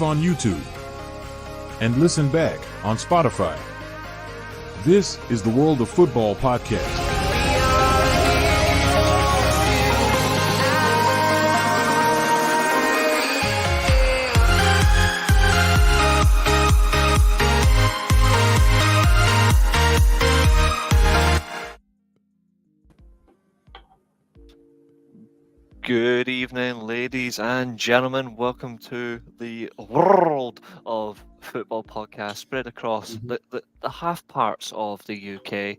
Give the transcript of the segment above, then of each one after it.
on YouTube and listen back on Spotify. This is the World of Football podcast. Good evening, ladies and gentlemen. Welcome to the World of Football podcast, spread across the half parts of the UK.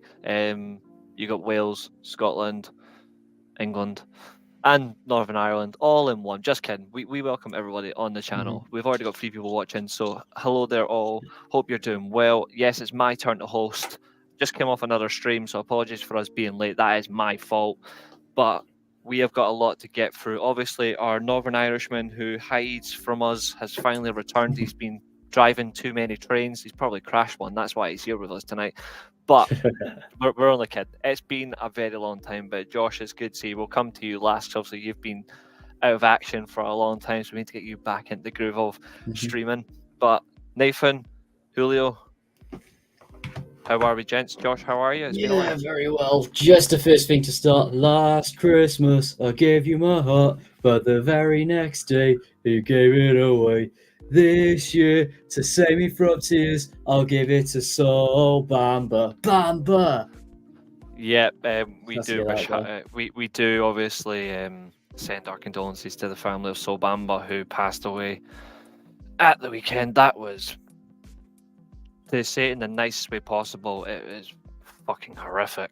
You got Wales, Scotland, England, and Northern Ireland, all in one. Just kidding. We welcome everybody on the channel. We've already got 3 people watching, so hello there all. Hope you're doing well. Yes, it's my turn to host. Just came off another stream, so apologies for us being late. That is my fault. But we have got a lot to get through. Obviously, our Northern Irishman who hides from us has finally returned. He's been driving too many trains. He's probably crashed one. That's why he's here with us tonight. But we're only kidding. It's been a very long time. But Josh, it's good to see you. We'll come to you last. Obviously, you've been out of action for a long time, so we need to get you back into the groove of streaming. But Nathan, Julio, how are we, gents? Josh, how are you? It's been a while. Very well. Just the first thing to start. Last Christmas, I gave you my heart, but the very next day, you gave it away. This year, to save me from tears, I'll give it to Soul Bamba. Bamba! Yeah, we do obviously send our condolences to the family of Soul Bamba, who passed away at the weekend. That was, to say it in the nicest way possible, it is fucking horrific.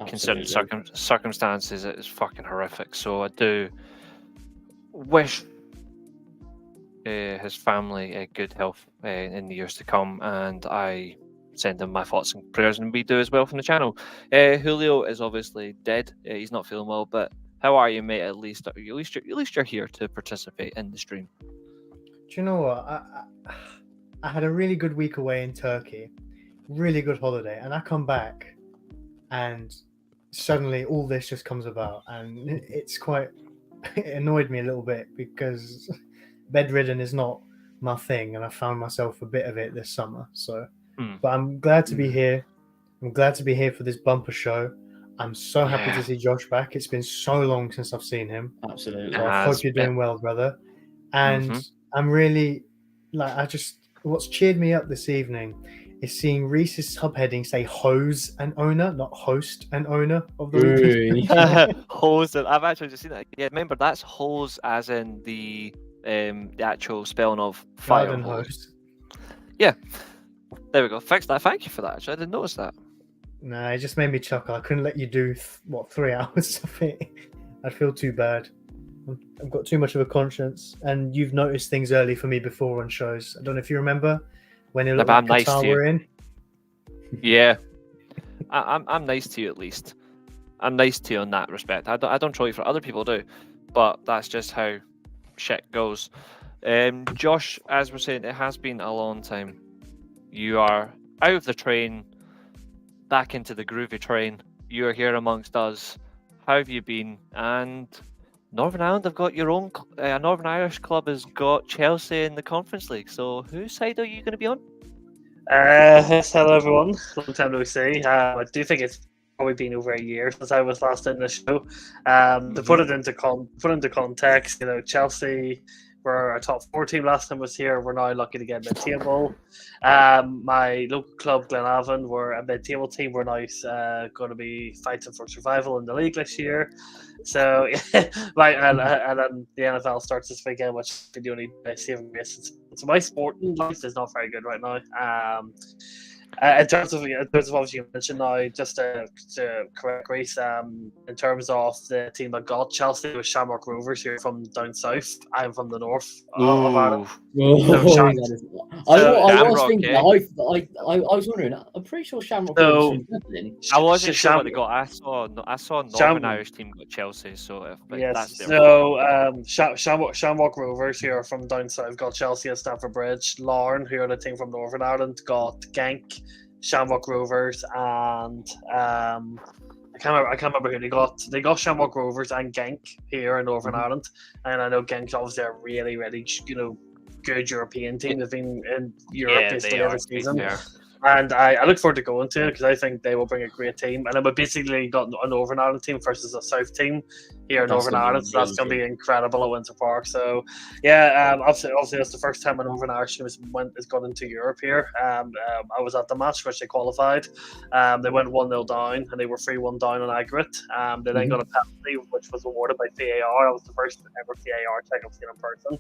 Absolutely. Considering circumstances, it is fucking horrific. So I do wish his family good health in the years to come, and I send him my thoughts and prayers, and we do as well from the channel. Julio is obviously dead. He's not feeling well, but how are you, mate? At least you're here to participate in the stream. Do you know what? I had a really good week away in Turkey, really good holiday, and I come back and suddenly all this just comes about, and it annoyed me a little bit because bedridden is not my thing, and I found myself a bit of it this summer. But I'm glad to be here. I'm glad to be here for this bumper show. I'm so happy to see Josh back. It's been so long since I've seen him. Absolutely. So I hope you're doing well, brother. And I'm really what's cheered me up this evening is seeing Reece's subheading say hose and owner, not host and owner of the week. Hose. I've actually just seen that. Yeah, remember that's hose as in the actual spelling of fire Garden hose. hose. Yeah, there we go. Fix that. Thank you for that. Actually, I didn't notice that. Nah, it just made me chuckle. I couldn't let you do 3 hours of it. I'd feel too bad. I've got too much of a conscience, and you've noticed things early for me before on shows. I don't know if you remember when it looked like Qatar were in. Yeah, I'm nice to you at least. I'm nice to you in that respect. I don't troll you for other people do, but that's just how shit goes. Josh, as we're saying, it has been a long time. You are out of the train, back into the groovy train. You are here amongst us. How have you been? And Northern Ireland have got your own. Northern Irish club has got Chelsea in the Conference League. So whose side are you going to be on? Hello everyone. Long time no see. I do think it's probably been over a year since I was last in the show. To put it into context, Chelsea were a top 4 team last time I was here. We're now lucky to get mid-table. My local club, Glenavon, were a mid-table team. We're now going to be fighting for survival in the league this year. So, and then the NFL starts this weekend, which is the only saving grace. So my sporting life is not very good right now. In terms of obviously you mentioned now, just to correct Reece, in terms of the team that got Chelsea was Shamrock Rovers here from down south. I'm from the north of Ireland. I was wondering. I'm pretty sure Shamrock. I wasn't sure what they got. I saw Northern Irish team got Chelsea. So that's Shamrock Rovers here from down south got Chelsea at Stamford Bridge. Larne, who are the team from Northern Ireland, got Genk, Shamrock Rovers, and I can't remember who they got. They got Shamrock Rovers and Genk here in Northern Ireland, and I know Genk's obviously a really, really good European team. They've been in Europe basically every to be season. fair. And I look forward to going to it because I think they will bring a great team. And then we basically got a Northern Ireland team versus a South team here in That's Northern gonna be Ireland. So that's going to amazing. be incredible at Windsor Park. So, yeah, obviously that's the first time a Northern Irish team has gone into Europe here. I was at the match which they qualified. They went 1-0 down and they were 3-1 down on aggregate. They then got a penalty which was awarded by VAR. That was the first ever VAR check I've seen in person.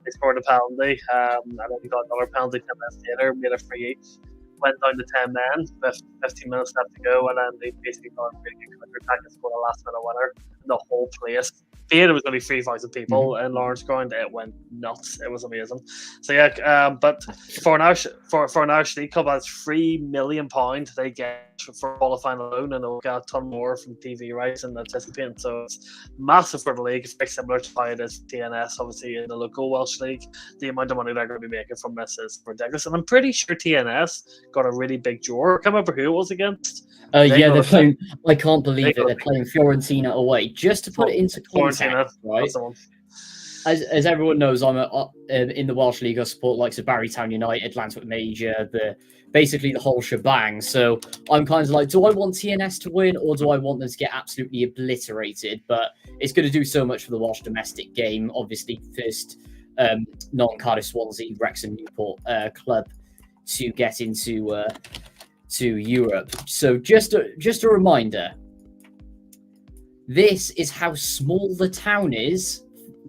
They scored a penalty and then we got another penalty 10 minutes later, made a free each. Went down to 10 men, 15 minutes left to go, and then they basically got a really good counter attack and scored a last minute winner. And the whole place, being it was only 3,000 people in Lawrence Ground, it went nuts. It was amazing. So yeah, but for an Irish League Cup, that's £3 million they get for qualifying alone, and they'll get a ton more from TV rights and anticipating. So it's massive for the league. It's very similar to how it is for TNS, obviously in the local Welsh league. The amount of money they're going to be making from this is ridiculous, and I'm pretty sure TNS got a really big draw. I can't remember who it was against. They're playing. I can't believe it. They're playing Fiorentina away. Just to put it into context, right? As everyone knows, I'm in the Welsh League. I support likes of Barrytown United, Lanswick Major, basically the whole shebang. So I'm kind of like, do I want TNS to win or do I want them to get absolutely obliterated? But it's going to do so much for the Welsh domestic game. Obviously, first non-Cardiff Swansea, Wrexham Newport club to get into to Europe. So just a reminder, this is how small the town is.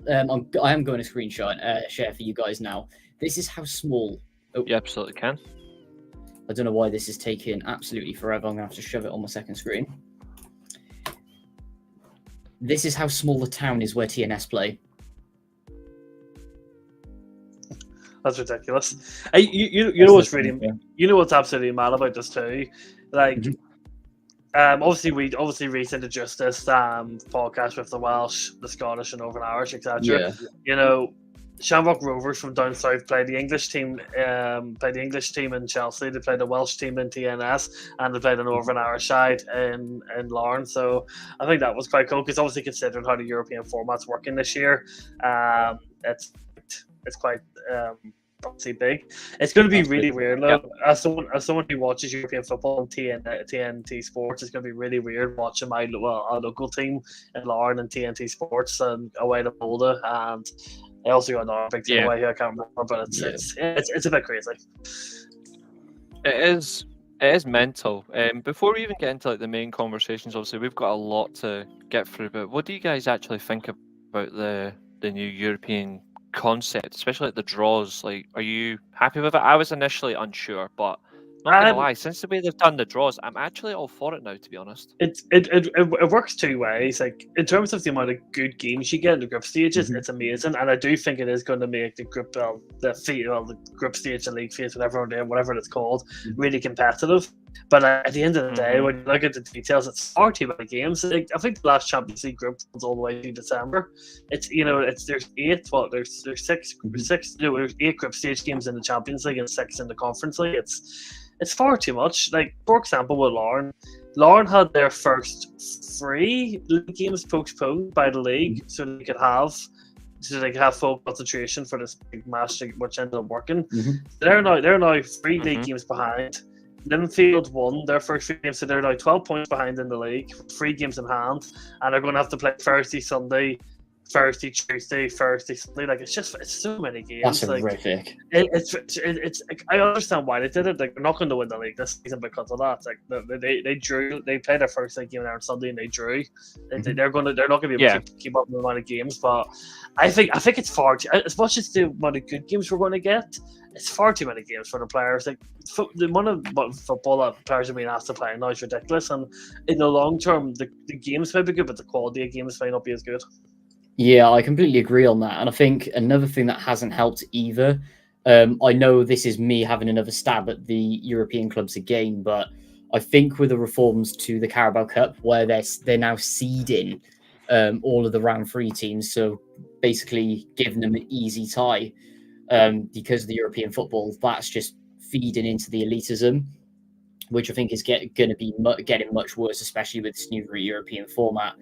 I am going to screenshot share for you guys now. This is how small. Oh, You absolutely can. I don't know why this is taking absolutely forever. I'm going to have to shove it on my second screen. This is how small the town is where TNS play. That's ridiculous. You know what's really, you know what's absolutely mad about this too, like. Obviously, Reece introduced this podcast with the Welsh, the Scottish, and Northern Irish, etc. Yeah. You know, Shamrock Rovers from down south played the English team. Played the English team in Chelsea. They played the Welsh team in TNS, and they played the Northern Irish side in Larne. So I think that was quite cool because obviously considering how the European format's working this year, it's quite. Obviously big. It's going to be really weird. Look, as someone who watches European football on TNT Sports, it's going to be really weird watching our local team in Larne and TNT Sports and away to Boulder, and I also got another big team away here. I can't remember, but it's a bit crazy. It is mental. Before we even get into the main conversations, obviously we've got a lot to get through. But what do you guys actually think about the new European concept, especially the draws? Like, are you happy with it? I was initially unsure, but not gonna lie, since the way they've done the draws, I'm actually all for it now, to be honest. It works two ways. Like in terms of the amount of good games you get in the group stages, it's amazing, and I do think it is going to make the group the group stage, the league phase, whatever it's called, really competitive. But at the end of the day, when you look at the details, it's far too many games. Like, I think the last Champions League group was all the way to December. There's 8. There's 6. There's 8 group stage games in the Champions League and 6 in the Conference League. It's far too much. Like, for example, with Larne had their first 3 league games postponed by the league so they could have full concentration for this big match, which ended up working. They're now 3 league games behind. Linfield won their first 3 games, so they're now 12 points behind in the league, 3 games in hand, and they're going to have to play Thursday, Sunday, Thursday, Tuesday, Thursday, Sunday. Like, it's so many games. That's horrific. It's I understand why they did it. Like, they're not going to win the league this season because of that. Like, they drew. They played their first game there on Sunday and they drew. They're not going to be able to keep up with the amount of games. But I think it's far too, as much as the amount of good games we're going to get. It's far too many games for the players. Like, the amount of football that players are being asked to play now is ridiculous. And in the long term, the games may be good, but the quality of games may not be as good. Yeah, I completely agree on that. And I think another thing that hasn't helped either, I know this is me having another stab at the European clubs again, but I think with the reforms to the Carabao Cup, where they're now seeding all of the round 3 teams, so basically giving them an easy tie. Because of the European football, that's just feeding into the elitism, which I think is going to be getting much worse, especially with this new European format.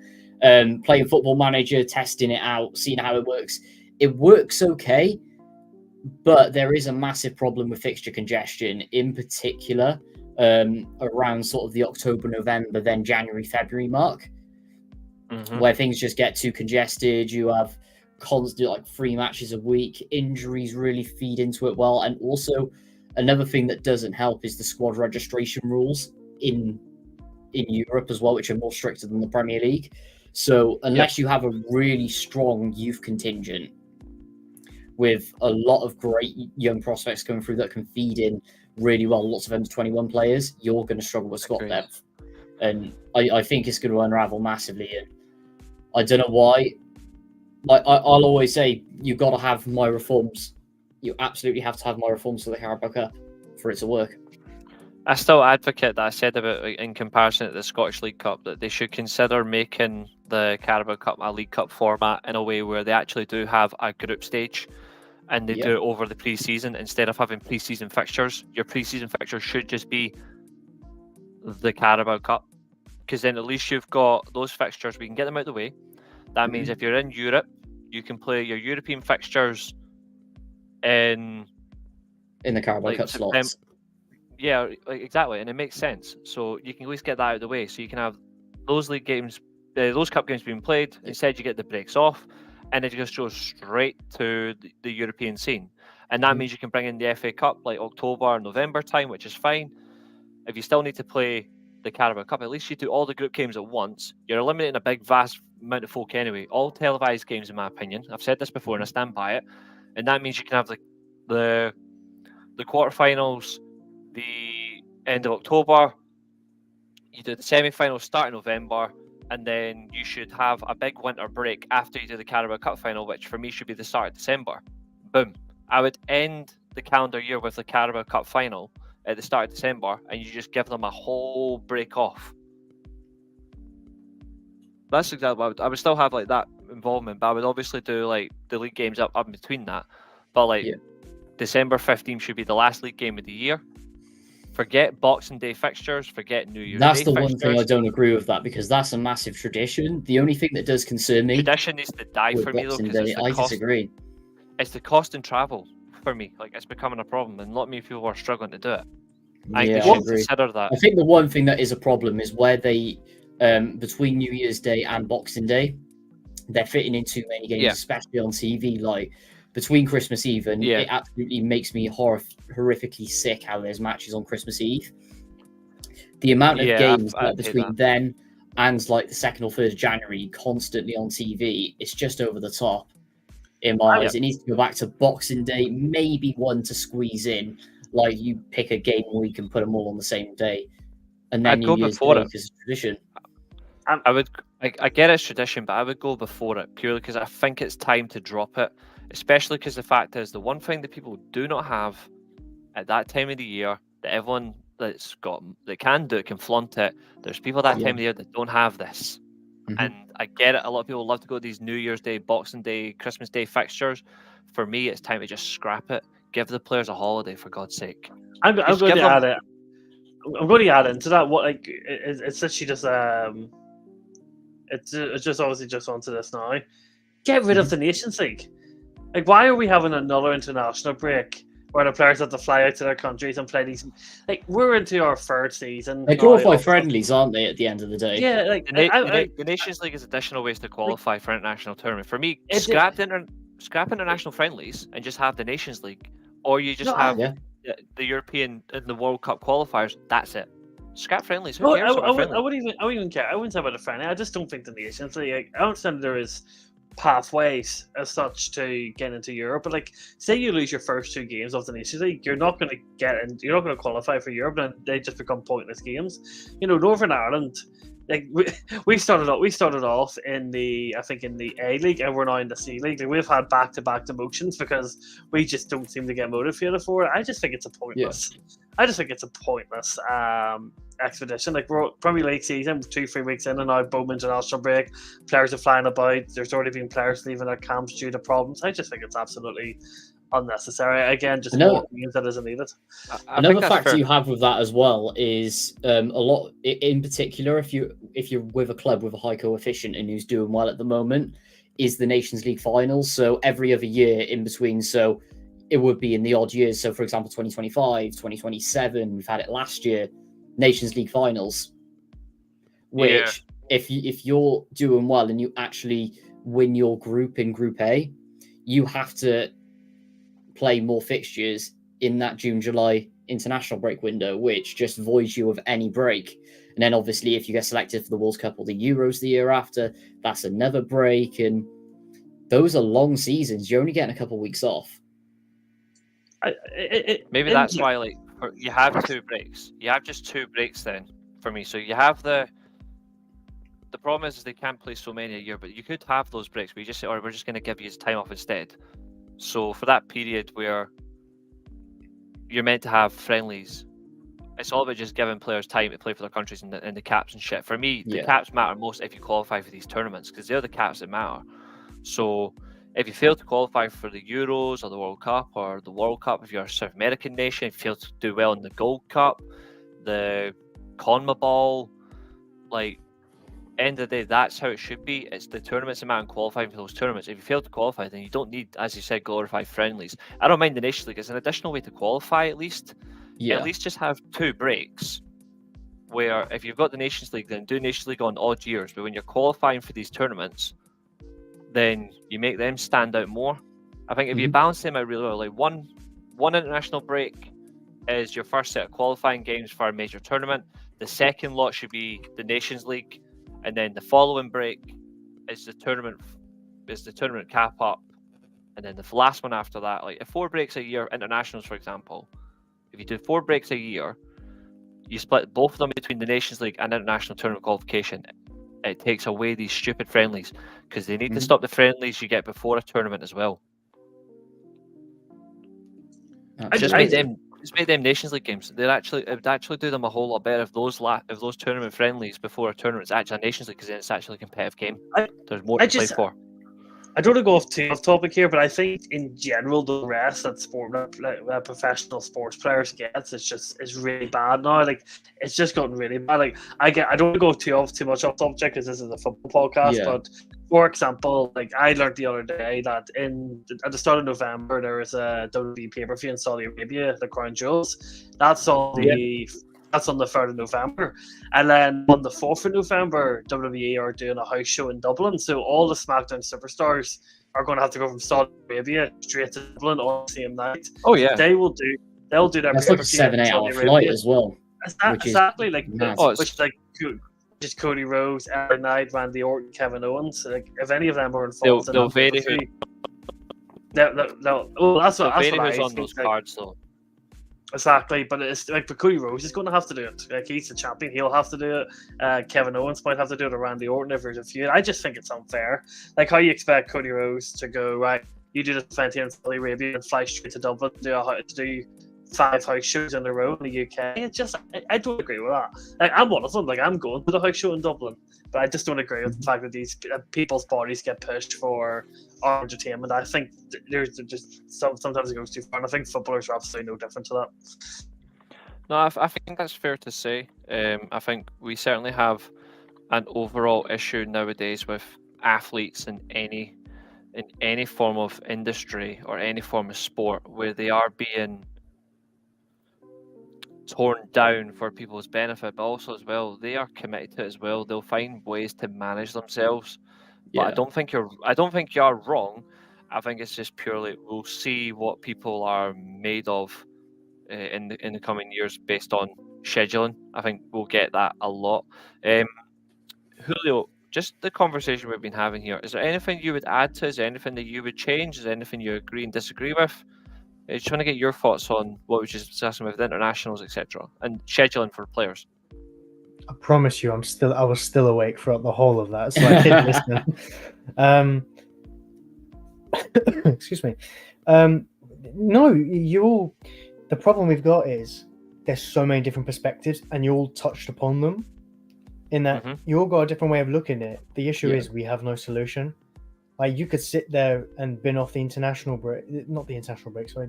Playing Football Manager, testing it out, seeing how it works. It works okay, But there is a massive problem with fixture congestion, in particular around sort of the October, November, then January, February mark, where things just get too congested. You have constant, like 3 matches a week. Injuries really feed into it well. And also, another thing that doesn't help is the squad registration rules in Europe as well, which are more stricter than the Premier League. So unless you have a really strong youth contingent with a lot of great young prospects coming through that can feed in really well, lots of under-21 players, you're going to struggle with squad depth. And I think it's going to unravel massively. And I don't know why. Like I'll always say, you've got to have my reforms. You absolutely have to have my reforms for the Carabao Cup for it to work. I still advocate that I said about, like, in comparison to the Scottish League Cup, that they should consider making the Carabao Cup a League Cup format in a way where they actually do have a group stage and they do it over the pre-season instead of having pre-season fixtures. Your pre-season fixtures should just be the Carabao Cup, because then at least you've got those fixtures. We can get them out of the way. That means if you're in Europe, you can play your European fixtures in the Carabao Cup slots. Yeah, exactly, and it makes sense. So you can at least get that out of the way. So you can have those league games, those cup games being played. Instead, you get the breaks off, and it just goes straight to the European scene. And that means you can bring in the FA Cup like October or November time, which is fine. If you still need to play the Carabao Cup, at least you do all the group games at once. You're eliminating a big, vast amount of folk anyway. All televised games, in my opinion. I've said this before, and I stand by it. And that means you can have the quarterfinals the end of October, you do the semi-finals start in November, and then you should have a big winter break after you do the Carabao Cup final, which for me should be the start of December. Boom. I would end the calendar year with the Carabao Cup final at the start of December, and you just give them a whole break off. That's exactly what I would still have, like, that involvement, but I would obviously do like the league games up in between that. But December 15th should be the last league game of the year. Forget Boxing Day fixtures, forget New Year's Day That's the fixtures. one thing I don't agree with that, because that's a massive tradition. The only thing that does concern me... Tradition needs to die for me, though, because I disagree. It's the cost and travel for me. Like, it's becoming a problem, and not many people are struggling to do it. I think they should consider that. I think the one thing that is a problem is where they, between New Year's Day and Boxing Day, they're fitting in too many games, especially on TV. Like, between Christmas Eve and it absolutely makes me horrifically sick how there's matches on Christmas Eve. The amount of games between then and like the 2nd or 3rd of January constantly on TV, it's just over the top in my eyes. It needs to go back to Boxing Day, maybe one to squeeze in. Like, you pick a game week and put them all on the same day, and then New Year's Day is a tradition. I get it's tradition, but I would go before it purely because I think it's time to drop it. Especially because the fact is, the one thing that people do not have at that time of the year, that everyone that can do it can flaunt it. There's people that time of the year that don't have this, and I get it. A lot of people love to go to these New Year's Day, Boxing Day, Christmas Day fixtures. For me, it's time to just scrap it. Give the players a holiday, for God's sake. I'm going to add it. I'm going to add into that. What, like, it's actually just it's just obviously just onto this now. Get rid of the Nations League. Like, why are we having another international break where the players have to fly out to their countries and play these? Like, we're into our 3rd season. They're glorified friendlies, aren't they, at the end of the day? Yeah, like the Nations League is additional ways to qualify for international tournament. For me, scrap international friendlies and just have the Nations League, or you just have the European and the World Cup qualifiers. That's it. Scrap friendlies. Who cares about friendlies? I wouldn't even care. I wouldn't say about a friendly. I just don't think the Nations League. I understand there is pathways as such to get into Europe, but like, say you lose your first 2 games of the Nations League, you're not going to get in. You're not going to qualify for Europe, and they just become pointless games. You know, Northern Ireland, like we started off in the A League, and we're now in the C League. Like, we've had back-to-back demotions because we just don't seem to get motivated for it. I just think it's a pointless. I just think it's a pointless expedition. Like, we're Premier League season, 2-3 weeks in, and now boom, international break. Players are flying about. There's already been players leaving their camps due to problems. I just think it's absolutely unnecessary. Again, just more games that isn't needed. Another factor you have with that as well is a lot. In particular, if you're with a club with a high coefficient and who's doing well at the moment, is the Nations League finals. So every other year in between. So it would be in the odd years. So, for example, 2025, 2027, we've had it last year, Nations League finals, which if you're doing well and you actually win your group in Group A, you have to play more fixtures in that June-July international break window, which just voids you of any break. And then obviously if you get selected for the World Cup or the Euros the year after, that's another break. And those are long seasons. You're only getting a couple of weeks off. Maybe that's why, like, you have 2 breaks. You have just 2 breaks then for me. So you have the problem is they can't play so many a year, but you could have those breaks. We just say, we're just going to give you time off instead. So for that period where you're meant to have friendlies, it's all about just giving players time to play for their countries and the caps and shit. For me, the caps matter most if you qualify for these tournaments, because they're the caps that matter. So if you fail to qualify for the Euros or the World Cup, if you're a South American nation, if you fail to do well in the Gold Cup, the CONMEBOL, like, end of the day, that's how it should be. It's the tournaments that matter and qualifying for those tournaments. If you fail to qualify, then you don't need, as you said, glorified friendlies. I don't mind the Nations League. It's an additional way to qualify at least. Yeah. At least just have 2 breaks where if you've got the Nations League, then do Nations League on odd years. But when you're qualifying for these tournaments, then you make them stand out more. I think if you balance them out really well, like one international break is your first set of qualifying games for a major tournament. The second lot should be the Nations League, and then the following break is the tournament cap up, and then the last one after that, like 4 breaks a year, internationals for example. If you do 4 breaks a year, you split both of them between the Nations League and international tournament qualification. It takes away these stupid friendlies, because they need to stop the friendlies you get before a tournament as well. Just make them Nations League games. It would actually do them a whole lot better if those tournament friendlies before a tournament is actually a Nations League, because then it's actually a competitive game. There's more to play for. I don't want to go off too off topic here, but I think in general the rest that professional sports players gets is really bad now. Like, it's just gotten really bad. Like, I don't want to go too much off topic because this is a football podcast, but for example, like, I learned the other day that at the start of November there was a WWE pay-per-view in Saudi Arabia, the Crown Jewels. That's on the 3rd of November. And then on the 4th of November, WWE are doing a house show in Dublin. So all the SmackDown superstars are going to have to go from Saudi Arabia straight to Dublin on the same night. Oh, yeah. They'll do their That's like a 7-8 hour flight as well. Exactly. Which is Cody Rhodes, every night, Randy Orton, Kevin Owens. Like, if any of them are involved they'll vary that's what who's on those cards, though. Exactly, but it's like, for Cody Rhodes, he's going to have to do it. Like, he's the champion, he'll have to do it. Kevin Owens might have to do it, or Randy Orton if there's a feud. I just think it's unfair. Like, how you expect Cody Rhodes to go, right, you do the event here in Saudi Arabia and fly straight to Dublin to do 5 house shows in a row in the UK. It's just, I don't agree with that. Like, I'm one of them. Like, I'm going to the house show in Dublin, but I just don't agree with the fact that these people's bodies get pushed for our entertainment. I think there's just sometimes it goes too far, and I think footballers are absolutely no different to that. No, I think that's fair to say. I think we certainly have an overall issue nowadays with athletes in any form of industry or any form of sport, where they are being torn down for people's benefit, but also as well they are committed to it as well. They'll find ways to manage themselves. But I don't think you're wrong. I think it's just purely, we'll see what people are made of in the coming years based on scheduling. I think we'll get that a lot. Julio, just the conversation we've been having here, is there anything you would add to? Is there anything that you would change? Is there anything you agree and disagree with? I just want to get your thoughts on what we were just discussing with internationals, etc., and scheduling for players. I promise you, I was still awake throughout the whole of that, so I didn't listen. Excuse me. No, the problem we've got is there's so many different perspectives, and you all touched upon them. In that you all got a different way of looking at it. The issue is we have no solution. Like, you could sit there and bin off the international break, not the international break, sorry,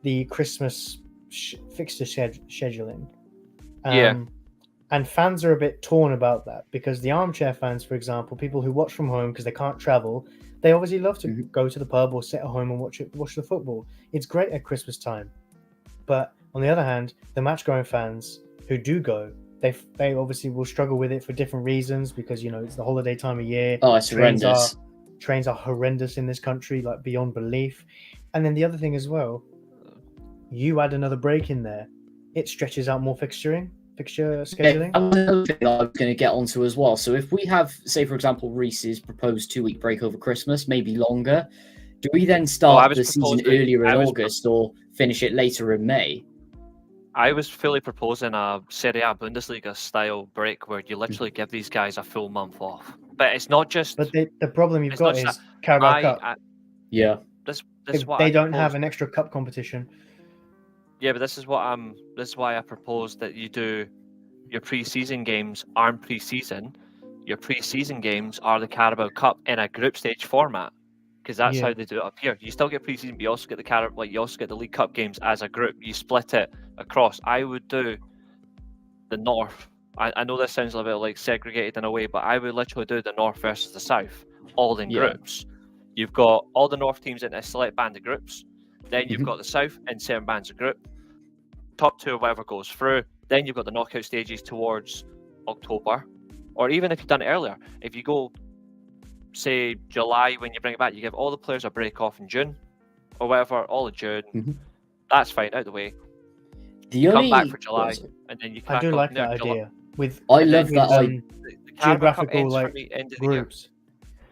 the Christmas fixture scheduling. And fans are a bit torn about that, because the armchair fans, for example, people who watch from home because they can't travel, They obviously love to Mhm. go to the pub or sit at home and watch the football. It's great at Christmas time. But on the other hand, the match-going fans who do go, they obviously will struggle with it for different reasons because it's the holiday time of year. Oh, it's horrendous. Trains are horrendous in this country, like beyond belief. And then the other thing as well, you add another break in there, it stretches out more fixture scheduling. That was another thing I was going to get onto as well. So if we have, say, for example, Reese's proposed 2-week break over Christmas, maybe longer, do we then start the season earlier in August or finish it later in May? I was fully proposing a Serie A Bundesliga style break where you literally give these guys a full month off. But it's not just. But the problem you've got is Carabao Cup. Yeah. This is what they don't have an extra cup competition. Yeah, but this is why I proposed that you do your pre-season games aren't pre-season. Your pre-season games are the Carabao Cup in a group stage format, because that's how they do it up here. You still get pre-season, but you also get the you also get the League Cup games as a group. You split it across. I would do the North. I know this sounds a little bit like segregated in a way, but I would literally do the North versus the South, all in groups. You've got all the North teams in a select band of groups. Then you've got the South in certain bands of group. Top two or whatever goes through. Then you've got the knockout stages towards October. Or even if you've done it earlier, if you go, say, July when you bring it back, you give all the players a break off in June or whatever, all of June. That's fine, out of the way. Come back for July, and then you I do like that idea. I love that geographical groups.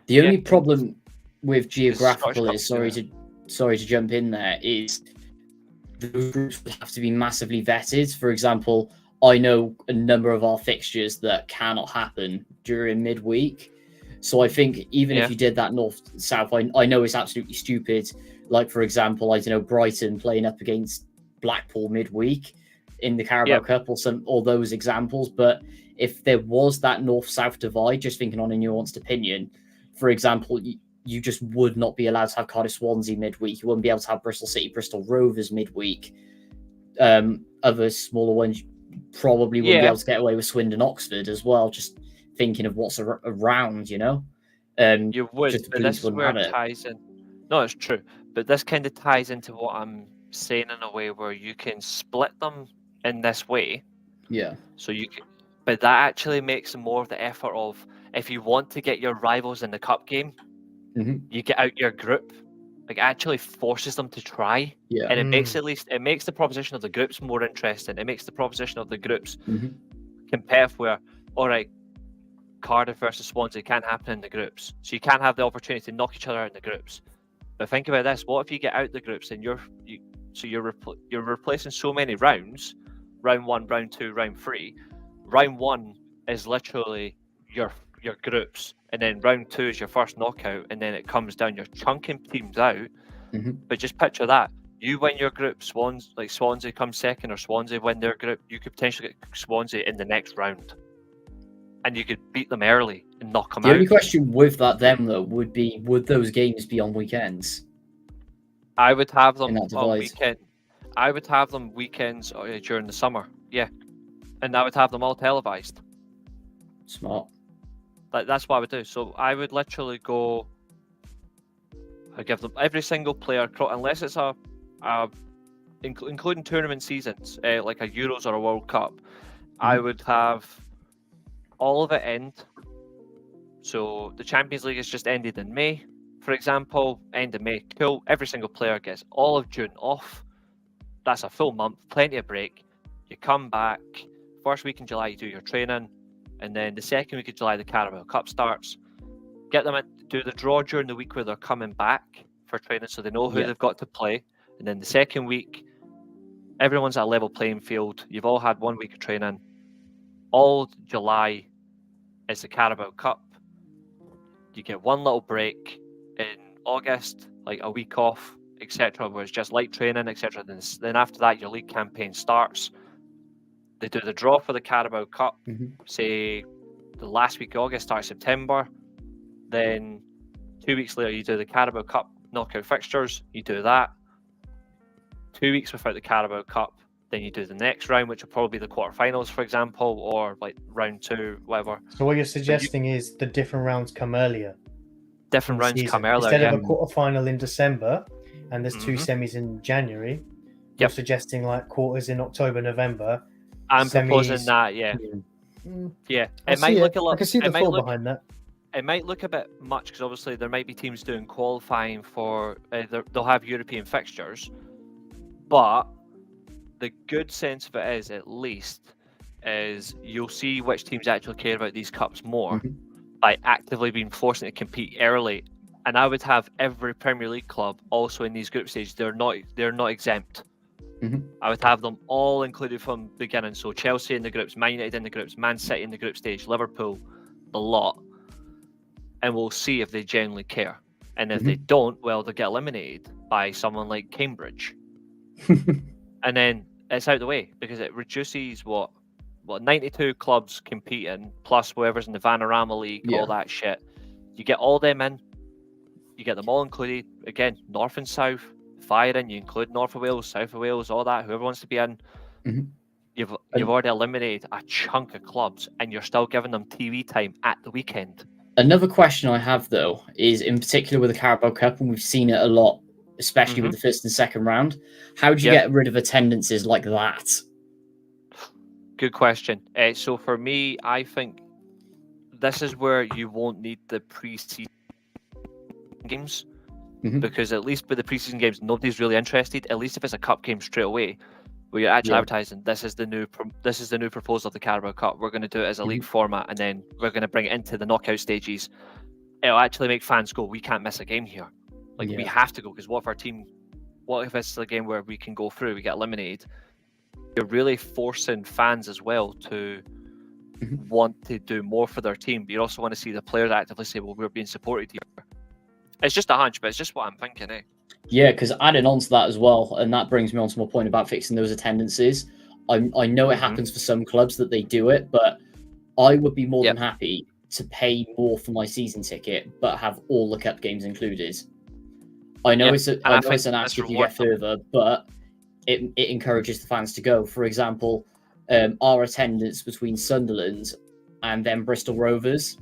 The only problem with geographical is sorry to jump in there is the groups would have to be massively vetted. For example, I know a number of our fixtures that cannot happen during midweek. So I think even if you did that north-south, I know it's absolutely stupid. Like, for example, I don't know, Brighton playing up against Blackpool midweek in the Carabao Cup or those examples. But if there was that north-south divide, just thinking on a nuanced opinion, for example, you just would not be allowed to have Cardiff Swansea midweek. You wouldn't be able to have Bristol City, Bristol Rovers midweek. Other smaller ones probably wouldn't be able to get away with Swindon Oxford as well, just thinking of what's around, you would, but this is where it ties in. No, it's true, but this kind of ties into what I'm saying in a way where you can split them in this way. Yeah. So you can, but that actually makes more of the effort of, if you want to get your rivals in the cup game, you get out your group. Like, actually forces them to try. Yeah. And it makes the proposition of the groups more interesting. It makes the proposition of the groups competitive where, all right, Cardiff versus Swansea can't happen in the groups. So you can't have the opportunity to knock each other out in the groups. But think about this. What if you get out the groups and you're replacing so many rounds, round 1, round 2, round 3. Round 1 is literally your groups, and then round 2 is your first knockout, and then it comes down, you're chunking teams out. But just picture that. You win your group, Swansea comes second, or Swansea win their group, you could potentially get Swansea in the next round. And you could beat them early and knock them out. The only question with that then, though, would be, would those games be on weekends? I would have them on weekend. I would have them weekends during the summer, and I would have them all televised. Smart. That's what I would do. So I would literally go. I give them every single player, unless it's including tournament seasons, like a Euros or a World Cup. I would have all of it end. So the Champions League has just ended in May, for example. End of May, cool. Every single player gets all of June off. That's a full month, plenty of break. You come back, first week in July you do your training, and then the second week of July the Carabao Cup starts. Get them in, do the draw during the week where they're coming back for training, so they know who they've got to play. And then the second week, everyone's at a level playing field. You've all had 1 week of training. All July is the Carabao Cup. You get one little break in August, like a week off, etc., where it's just light training, etc. Then after that, your league campaign starts. They do the draw for the Carabao Cup, say the last week of August, start September. Then 2 weeks later, you do the Carabao Cup knockout fixtures. You do that. 2 weeks without the Carabao Cup, then you do the next round, which will probably be the quarterfinals, for example, or like round 2, whatever. So what you're suggesting is the different rounds come earlier. different rounds season. come earlier. Instead Yeah. of a quarterfinal in December and there's two Mhm. semis in January, Yep. you're suggesting like quarters in October, November. I'm proposing semis- that. Yeah. Yeah. I It might see look it. a lot. I can see the it might thought look. behind that. It might look a bit much because obviously there might be teams doing qualifying for. They'll have European fixtures, but the good sense of it is, at least, is you'll see which teams actually care about these cups more Mhm. by actively being forced to compete early. And I would have every Premier League club also in these group stages. They're not exempt. Mhm. I would have them all included from the beginning. So Chelsea in the groups, Man United in the groups, Man City in the group stage, Liverpool, the lot. And we'll see if they genuinely care. And if they don't, well, they'll get eliminated by someone like Cambridge. And then it's out of the way because it reduces what 92 clubs competing plus whoever's in the Vanarama League, Yeah. all that shit. You get all them in, you get them all included. Again, North and South, firing. You include North of Wales, South of Wales, all that. Whoever wants to be in, Mhm. you've And- already eliminated a chunk of clubs, and you're still giving them TV time at the weekend. Another question I have, though, is in particular with the Carabao Cup, and we've seen it a lot, especially with the first and second round. How do you Yep. get rid of attendances like that? Good question. So for me, I think this is where you won't need the pre-season games Mhm. because at least with the pre-season games, nobody's really interested. At least if it's a cup game straight away, where you're actually Yeah. advertising, this is the new proposal of the Carabao Cup. We're going to do it as a league format, and then we're going to bring it into the knockout stages. It'll actually make fans go, "We can't miss a game here. Like we Yeah. have to go because what if it's a game where we can go through, we get eliminated?" You're really forcing fans as well to Mhm. want to do more for their team, but you also want to see the players actively say, "Well, we're being supported here." It's just a hunch, but it's just what I'm thinking, eh? Yeah, because adding on to that as well, and that brings me on to my point about fixing those attendances. I know it Mhm. happens for some clubs that they do it, but I would be more Yep. than happy to pay more for my season ticket, but have all the cup games included. I know Yeah, it's and I I know think it's an ask this if you get rewards them. further, but it encourages the fans to go. For example, our attendance between Sunderland and then Bristol Rovers,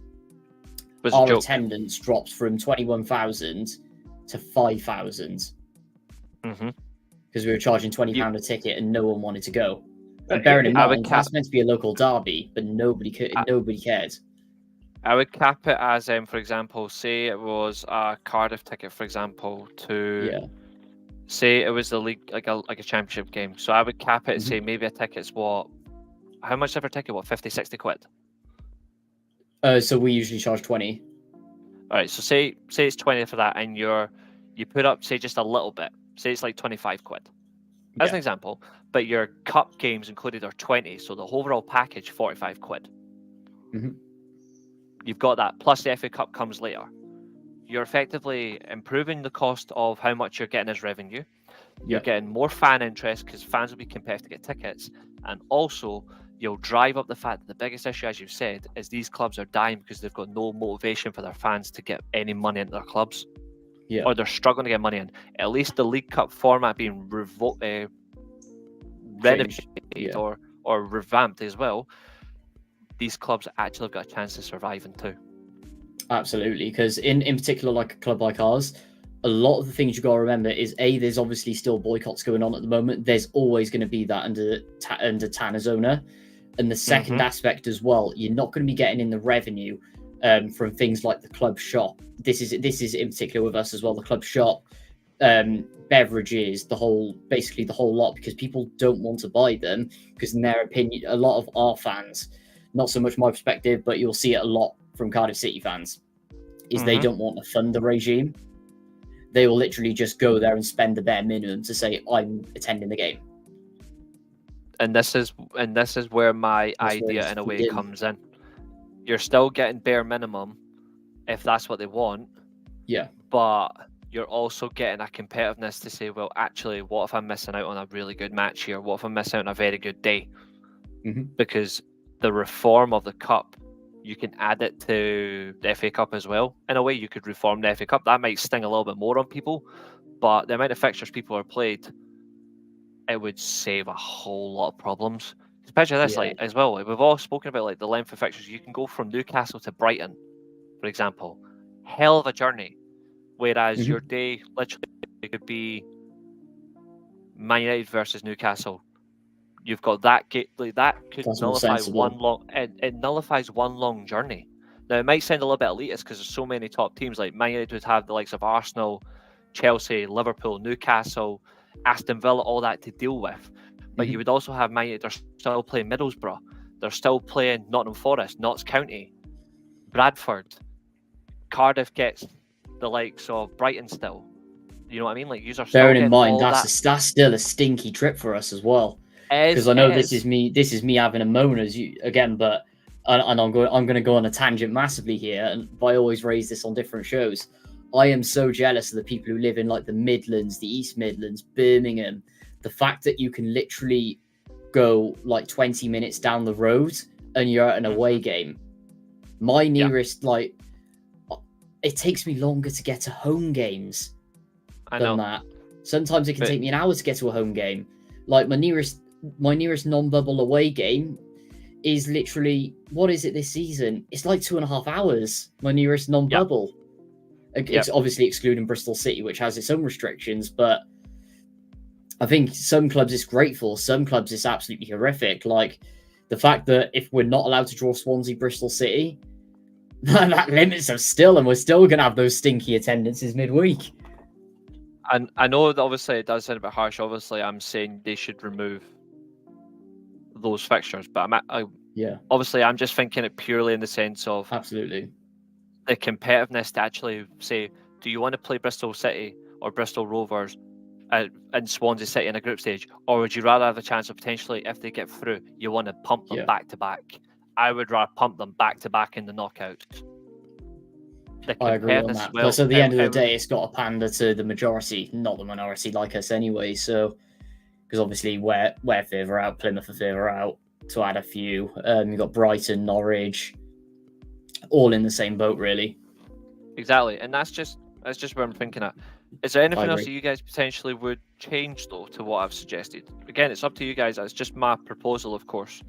Was a our joke. attendance dropped from 21,000 to 5,000 Mhm. because we were charging £20 You- a ticket and no one wanted to go. But And bearing in I would mind, cap- that's meant to be a local derby, but nobody cared. I would cap it as, for example, say it was a Cardiff ticket, for example, to Yeah. say it was the league, like a championship game. So I would cap it and Mhm. say maybe a ticket's how much ever ticket? 50, 60 quid? So we usually charge 20. All right, so say it's 20 for that, and you put up, say, just a little bit. Say it's like 25 quid. As an Yeah. example, but your cup games included are 20, so the overall package 45 quid. Mhm. You've got that, plus the FA Cup comes later. You're effectively improving the cost of how much you're getting as revenue. You're Yeah. getting more fan interest because fans will be competitive to get tickets, and also you'll drive up the fact that the biggest issue, as you've said, is these clubs are dying because they've got no motivation for their fans to get any money into their clubs. Yeah. Or they're struggling to get money in. At least the League Cup format being renovated Yeah. or revamped as well, these clubs actually have got a chance to survive in too. Absolutely, because in particular, like a club like ours, a lot of the things you got to remember is there's obviously still boycotts going on at the moment. There's always going to be that under Tanner's owner, and the second aspect as well, you're not going to be getting in the revenue from things like the club shop. This is in particular with us as well. The club shop, beverages, basically the whole lot, because people don't want to buy them because in their opinion, a lot of our fans, not so much my perspective, but you'll see it a lot from Cardiff City fans, is they don't want to fund the regime. They will literally just go there and spend the bare minimum to say, I'm attending the game. And this is where my That's where idea it's in a way begin. comes in. You're still getting bare minimum if that's what they want. Yeah. But you're also getting a competitiveness to say, well, actually, what if I'm missing out on a really good match here? What if I'm missing out on a very good day? Mhm. Because the reform of the cup, you can add it to the FA Cup as well. In a way, you could reform the FA Cup. That might sting a little bit more on people, but the amount of fixtures people are played, it would save a whole lot of problems. Especially this, Yeah. like as well. Like, we've all spoken about like the length of fixtures. You can go from Newcastle to Brighton, for example, hell of a journey. Whereas Mhm. your day literally could be Man United versus Newcastle. You've got that like that could That's more nullify sensible. one long. It nullifies one long journey. Now it might sound a little bit elitist because there's so many top teams. Like Man United would have the likes of Arsenal, Chelsea, Liverpool, Newcastle, Aston Villa, all that to deal with. But you would also have Man United. They're still playing Middlesbrough. They're still playing Nottingham Forest, Notts County, Bradford. Cardiff gets the likes of Brighton still. You know what I mean? Like, you are still Bearing in getting mind all that's that. still a stinky trip for us as well. Is- Because I know it this is me having a moan as you again, but and I'm going to go on a tangent massively here, and I always raise this on different shows. I am so jealous of the people who live in like the Midlands, the East Midlands, Birmingham. The fact that you can literally go like 20 minutes down the road and you're at an away game. My nearest like it takes me longer to get to home games I than know. that. Sometimes it can But- take me an hour to get to a home game. Like my nearest non-bubble away game is literally, what is it this season? It's like 2.5 hours. My nearest non-bubble. It's obviously excluding Bristol City, which has its own restrictions, but I think some clubs it's great for, some clubs it's absolutely horrific. Like the fact that if we're not allowed to draw Swansea, Bristol City, that limits us still, and we're still going to have those stinky attendances midweek. And I know that obviously it does sound a bit harsh. Obviously, I'm saying they should remove those fixtures, but obviously I'm just thinking it purely in the sense of Absolutely. the competitiveness to actually say, do you want to play Bristol City or Bristol Rovers and Swansea City in a group stage, or would you rather have a chance of potentially, if they get through, you want to pump them back to back? I would rather pump them back to back in the knockouts. I agree on that. Plus, at the end of the day, it's got to pander to the majority, not the minority like us anyway. So, because obviously we're further out, Plymouth are further out. To add a few, you've got Brighton, Norwich, all in the same boat, really. Exactly, and that's just where I'm thinking at. Is there anything else that agree. you guys potentially would change though to what I've suggested? Again, it's up to you guys. It's just my proposal, of course.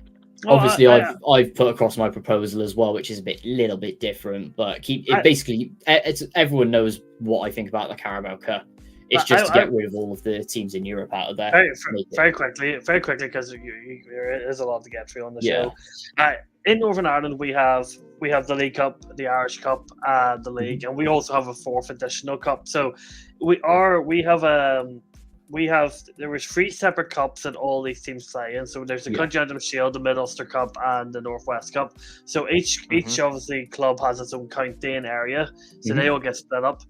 Obviously, I've put across my proposal as well, which is a little bit different, but basically everyone knows what I think about the Carabao Cup. It's just to get rid of all of the teams in Europe out of there. Very quickly, because there is a lot to get through on the show. In Northern Ireland, we have the League Cup, the Irish Cup, the League, and we also have a fourth additional cup. So there was 3 separate cups that all these teams play in. So there's the Continental Shield, the Mid Ulster Cup, and the Northwest Cup. So each obviously club has its own county and area, so they all get split up.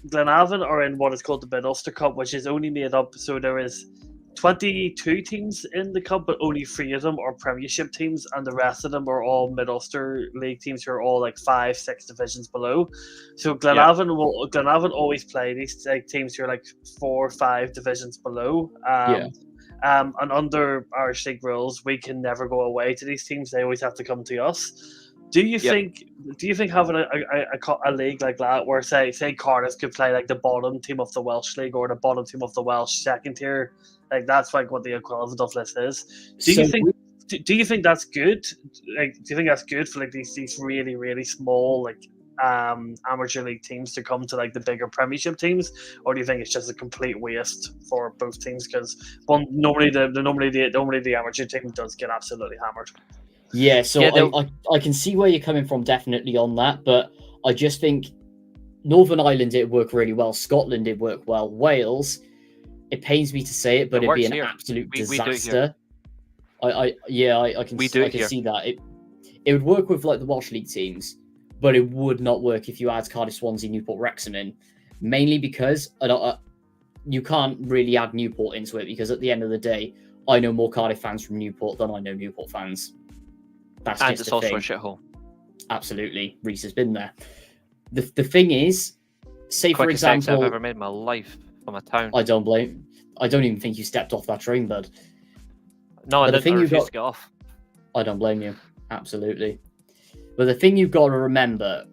Glenavon are in what is called the Mid Ulster Cup, which is only made up. So there is 22 teams in the cup, but only 3 of them are Premiership teams, and the rest of them are all Mid Ulster League teams who are all like 5-6 divisions below. So Glenavon Glenavon always play these teams who are like 4 or 5 divisions below. And under Irish League rules, we can never go away to these teams; they always have to come to us. Do you think having a league like that, where say Cardiff could play like the bottom team of the Welsh League or the bottom team of the Welsh second tier, like that's like what the equivalent of this is? Do you think that's good? Like, do you think that's good for like these really really small like amateur league teams to come to like the bigger Premiership teams, or do you think it's just a complete waste for both teams? Because normally the amateur team does get absolutely hammered. Yeah, so I can see where you're coming from definitely on that, but I just think Northern Ireland did work really well, Scotland did work well, Wales, it pains me to say it, but it'd be an absolute disaster. I can see that. It would work with like the Welsh League teams, but it would not work if you add Cardiff, Swansea, Newport, Wrexham in, mainly because you can't really add Newport into it, because at the end of the day, I know more Cardiff fans from Newport than I know Newport fans. That's and just it's the also thing. a shithole. Absolutely, Reece has been there. The thing is, say for Quickest exit example, I've ever made in my life from a town. I don't even think you stepped off that train, bud. No, I didn't. I refused to get off. I don't blame you. Absolutely. But the thing you've got to remember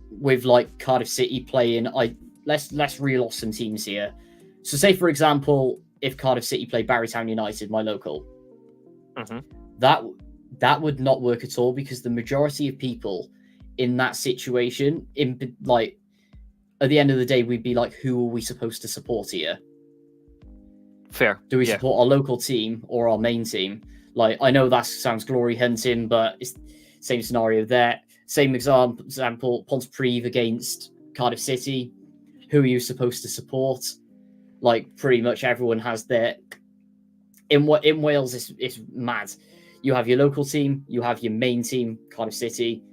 with like Cardiff City playing, let's reel off some teams here. So say for example, if Cardiff City play Barrytown United, my local, that would not work at all, because the majority of people in that situation, at the end of the day, we'd be like, who are we supposed to support here? Fair. Do we Yeah. support our local team or our main team? Like, I know that sounds glory hunting, but it's the same scenario there. Same example, Pontypridd against Cardiff City. Who are you supposed to support? Like, pretty much everyone has their... In Wales, it's mad. You have your local team, you have your main team, Cardiff City,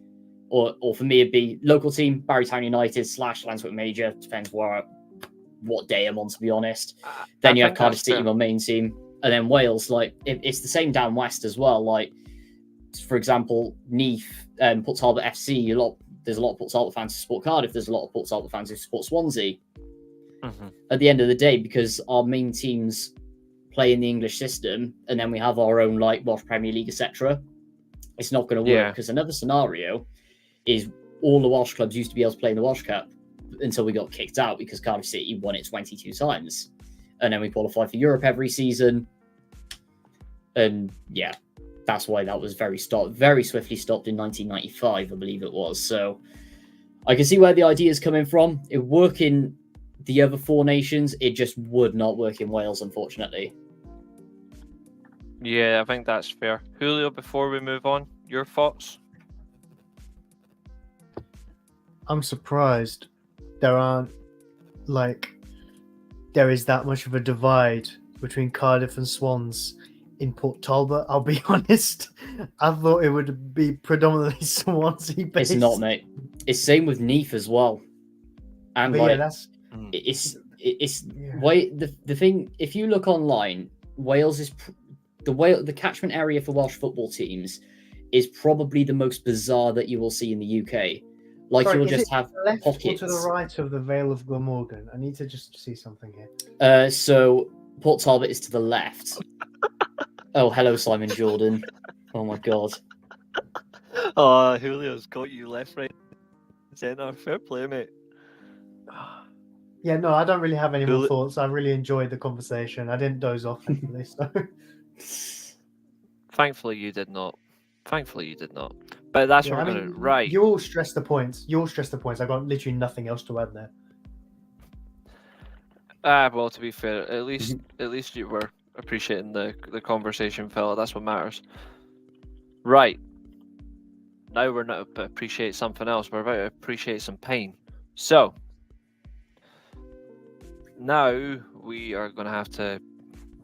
or for me, it'd be local team, Barrytown United / Lanswick Major. Depends what day I'm on, to be honest. Then you have Cardiff City, my main team. And then Wales, like, it's the same down west as well. Like, for example, Neath, Port Talbot FC, there's a lot of Port Talbot fans who support Cardiff. There's a lot of Port Talbot fans who support Swansea. Mm-hmm. At the end of the day, because our main teams play in the English system, and then we have our own, like, Welsh Premier League, etc., it's not going to work. Because another scenario is all the Welsh clubs used to be able to play in the Welsh Cup until we got kicked out because Cardiff City won it 22 times. And then we qualified for Europe every season. And yeah, that's why that was very swiftly stopped in 1995, I believe it was. So I can see where the idea is coming from. It worked in the other 4 nations. It just would not work in Wales, unfortunately. Yeah, I think that's fair. Julio, before we move on, your thoughts? I'm surprised there is that much of a divide between Cardiff and Swans in Port Talbot. I'll be honest. I thought it would be predominantly Swansea based. It's not, mate. It's same with Neath as well. And but like, yeah, that's the thing. If you look online, Wales is the catchment area for Welsh football teams is probably the most bizarre that you will see in the UK. Like, you'll just have left pockets. Or to the right of the Vale of Glamorgan? I need to just see something here. So Port Talbot is to the left. Oh, hello, Simon Jordan. Oh my God. Oh, Julio's got you left, right, centre. Fair play, mate. Yeah, no, I don't really have any more thoughts. I really enjoyed the conversation. I didn't doze off, thankfully. So. Thankfully, you did not. But that's what we're going to... Right. You all stress the points. I've got literally nothing else to add there. Well, to be fair, at least you were appreciating the conversation, fella. That's what matters. Right. Now we're not to appreciate something else. We're about to appreciate some pain. So, now we are going to have to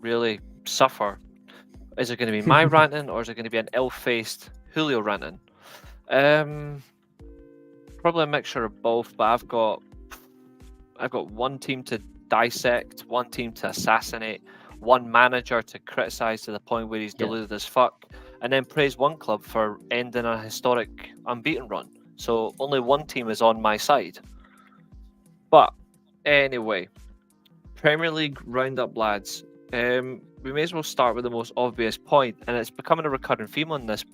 really suffer. Is it going to be my ranting, or is it going to be an ill-faced Julio ranting? Probably a mixture of both, but I've got one team to dissect, one team to assassinate, one manager to criticize to the point where he's deluded as fuck, and then praise one club for ending a historic unbeaten run. So only one team is on my side. But anyway, Premier League roundup, lads. We may as well start with the most obvious point, and it's becoming a recurring theme on this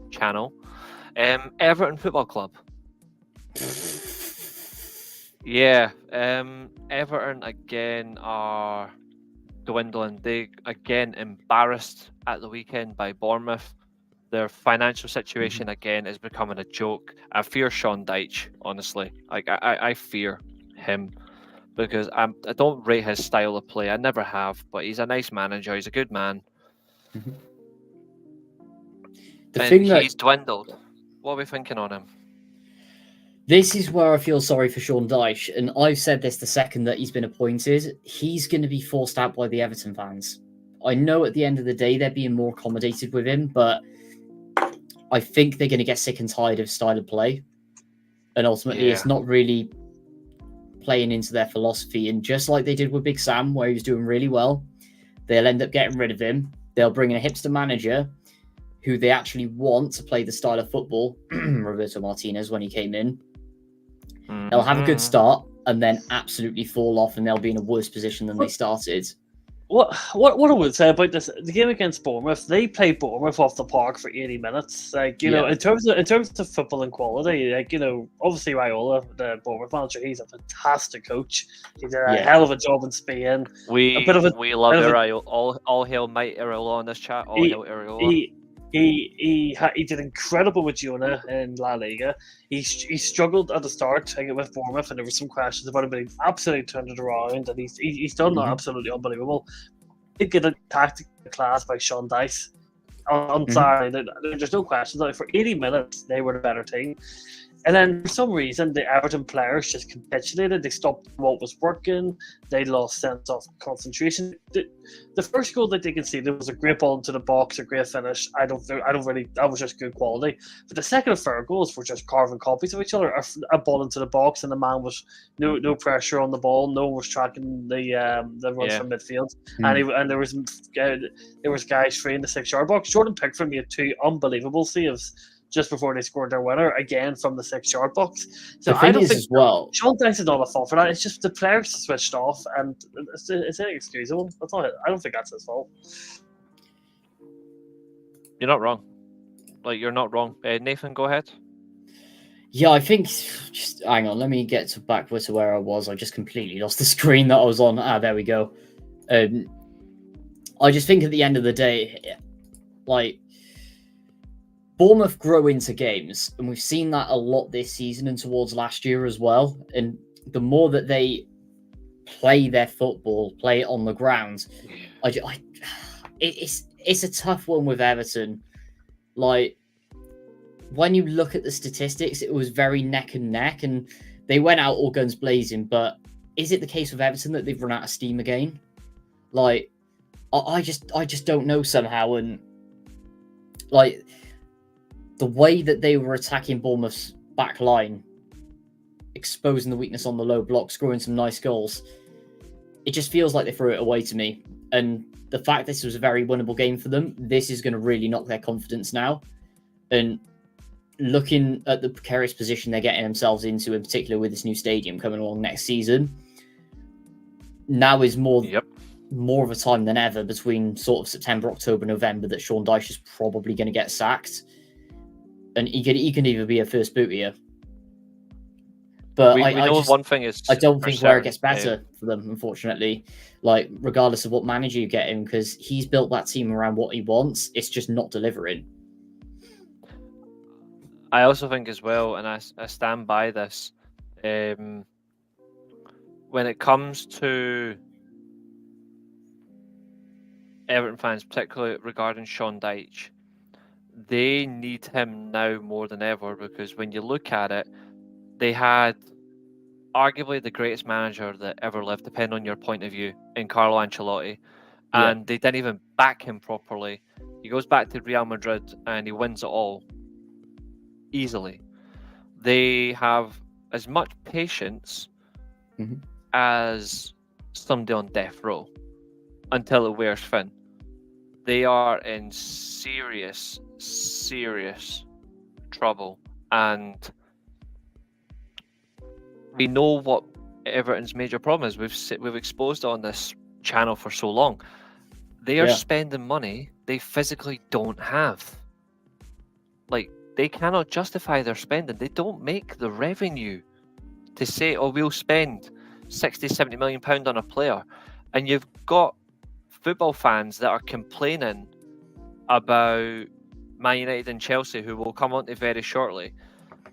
channel. Everton Football Club. Yeah, Everton again are dwindling. They again embarrassed at the weekend by Bournemouth. Their financial situation again is becoming a joke. I fear Sean Dyche, honestly. Like I fear him. Because I don't rate his style of play. I never have, but he's a nice manager. He's a good man. He's dwindled. What are we thinking on him? This is where I feel sorry for Sean Dyche, and I've said this the second that he's been appointed. He's going to be forced out by the Everton fans. I know at the end of the day they're being more accommodated with him, but I think they're going to get sick and tired of style of play. And ultimately, it's not really playing into their philosophy, and just like they did with Big Sam, where he was doing really well, they'll end up getting rid of him. They'll bring in a hipster manager who they actually want to play the style of football, Roberto Martinez, when he came in. They'll have a good start and then absolutely fall off, and they'll be in a worse position than they started. What I would say about this, the game against Bournemouth, they played Bournemouth off the park for 80 minutes. Like, you know, in terms of football and quality, like, you know, obviously Raiola, the Bournemouth manager, he's a fantastic coach. He did a hell of a job in Spain. We love Raiola. All hail mighty Raiola on this chat. All hail Raiola. He did incredible with Girona in La Liga. He struggled at the start, I think, with Bournemouth, and there were some questions about him, but he absolutely turned it around, and he's done absolutely unbelievable. He did get a tactical class by Sean Dice on Saturday. There's no question that for 80 minutes they were the better team. And then for some reason, the Everton players just capitulated. They stopped what was working. They lost sense of concentration. The first goal that they conceded was a great ball into the box, a great finish. I don't really. That was just good quality. But the second and third goals were just carving copies of each other. A ball into the box, and the man was no pressure on the ball. No one was tracking the runs from midfield, and there was guys free in the 6-yard box. Jordan Pickford made 2 unbelievable saves just before they scored their winner, again from the 6-yard box. So I don't think as well, Sean Dice is not a fault for that. It's just the players switched off, and it's inexcusable. That's not it. I don't think that's his fault. You're not wrong. You're not wrong. Nathan, go ahead. Yeah, I think, just hang on, let me get back to where I was. I just completely lost the screen that I was on. There we go. I just think at the end of the day, Bournemouth grow into games, and we've seen that a lot this season and towards last year as well. And the more that they play their football, play it on the ground, it's a tough one with Everton. When you look at the statistics, it was very neck and neck, and they went out all guns blazing. But is it the case with Everton that they've run out of steam again? I just don't know somehow, and the way that they were attacking Bournemouth's back line, exposing the weakness on the low block, scoring some nice goals, it just feels like they threw it away to me. And the fact this was a very winnable game for them, this is going to really knock their confidence now. And looking at the precarious position they're getting themselves into, in particular with this new stadium coming along next season, now is more of a time than ever between sort of September, October, November that Sean Dyche is probably going to get sacked. And he can either be a first boot here. But we know one thing is, I don't think where it gets better for them, unfortunately. Regardless of what manager you get him, because he's built that team around what he wants. It's just not delivering. I also think as well, and I stand by this, when it comes to Everton fans, particularly regarding Sean Dyche, they need him now more than ever, because when you look at it, they had arguably the greatest manager that ever lived, depending on your point of view, in Carlo Ancelotti, and they didn't even back him properly. He goes back to Real Madrid and he wins it all easily. They have as much patience as somebody on death row until it wears thin. They are in serious trouble, and we know what Everton's major problem is. We've exposed it on this channel for so long. They are spending money they physically don't have. They cannot justify their spending. They don't make the revenue to say, oh, we'll spend 60, 70 million pounds on a player. And you've got football fans that are complaining about Man United and Chelsea, who we'll come on to very shortly.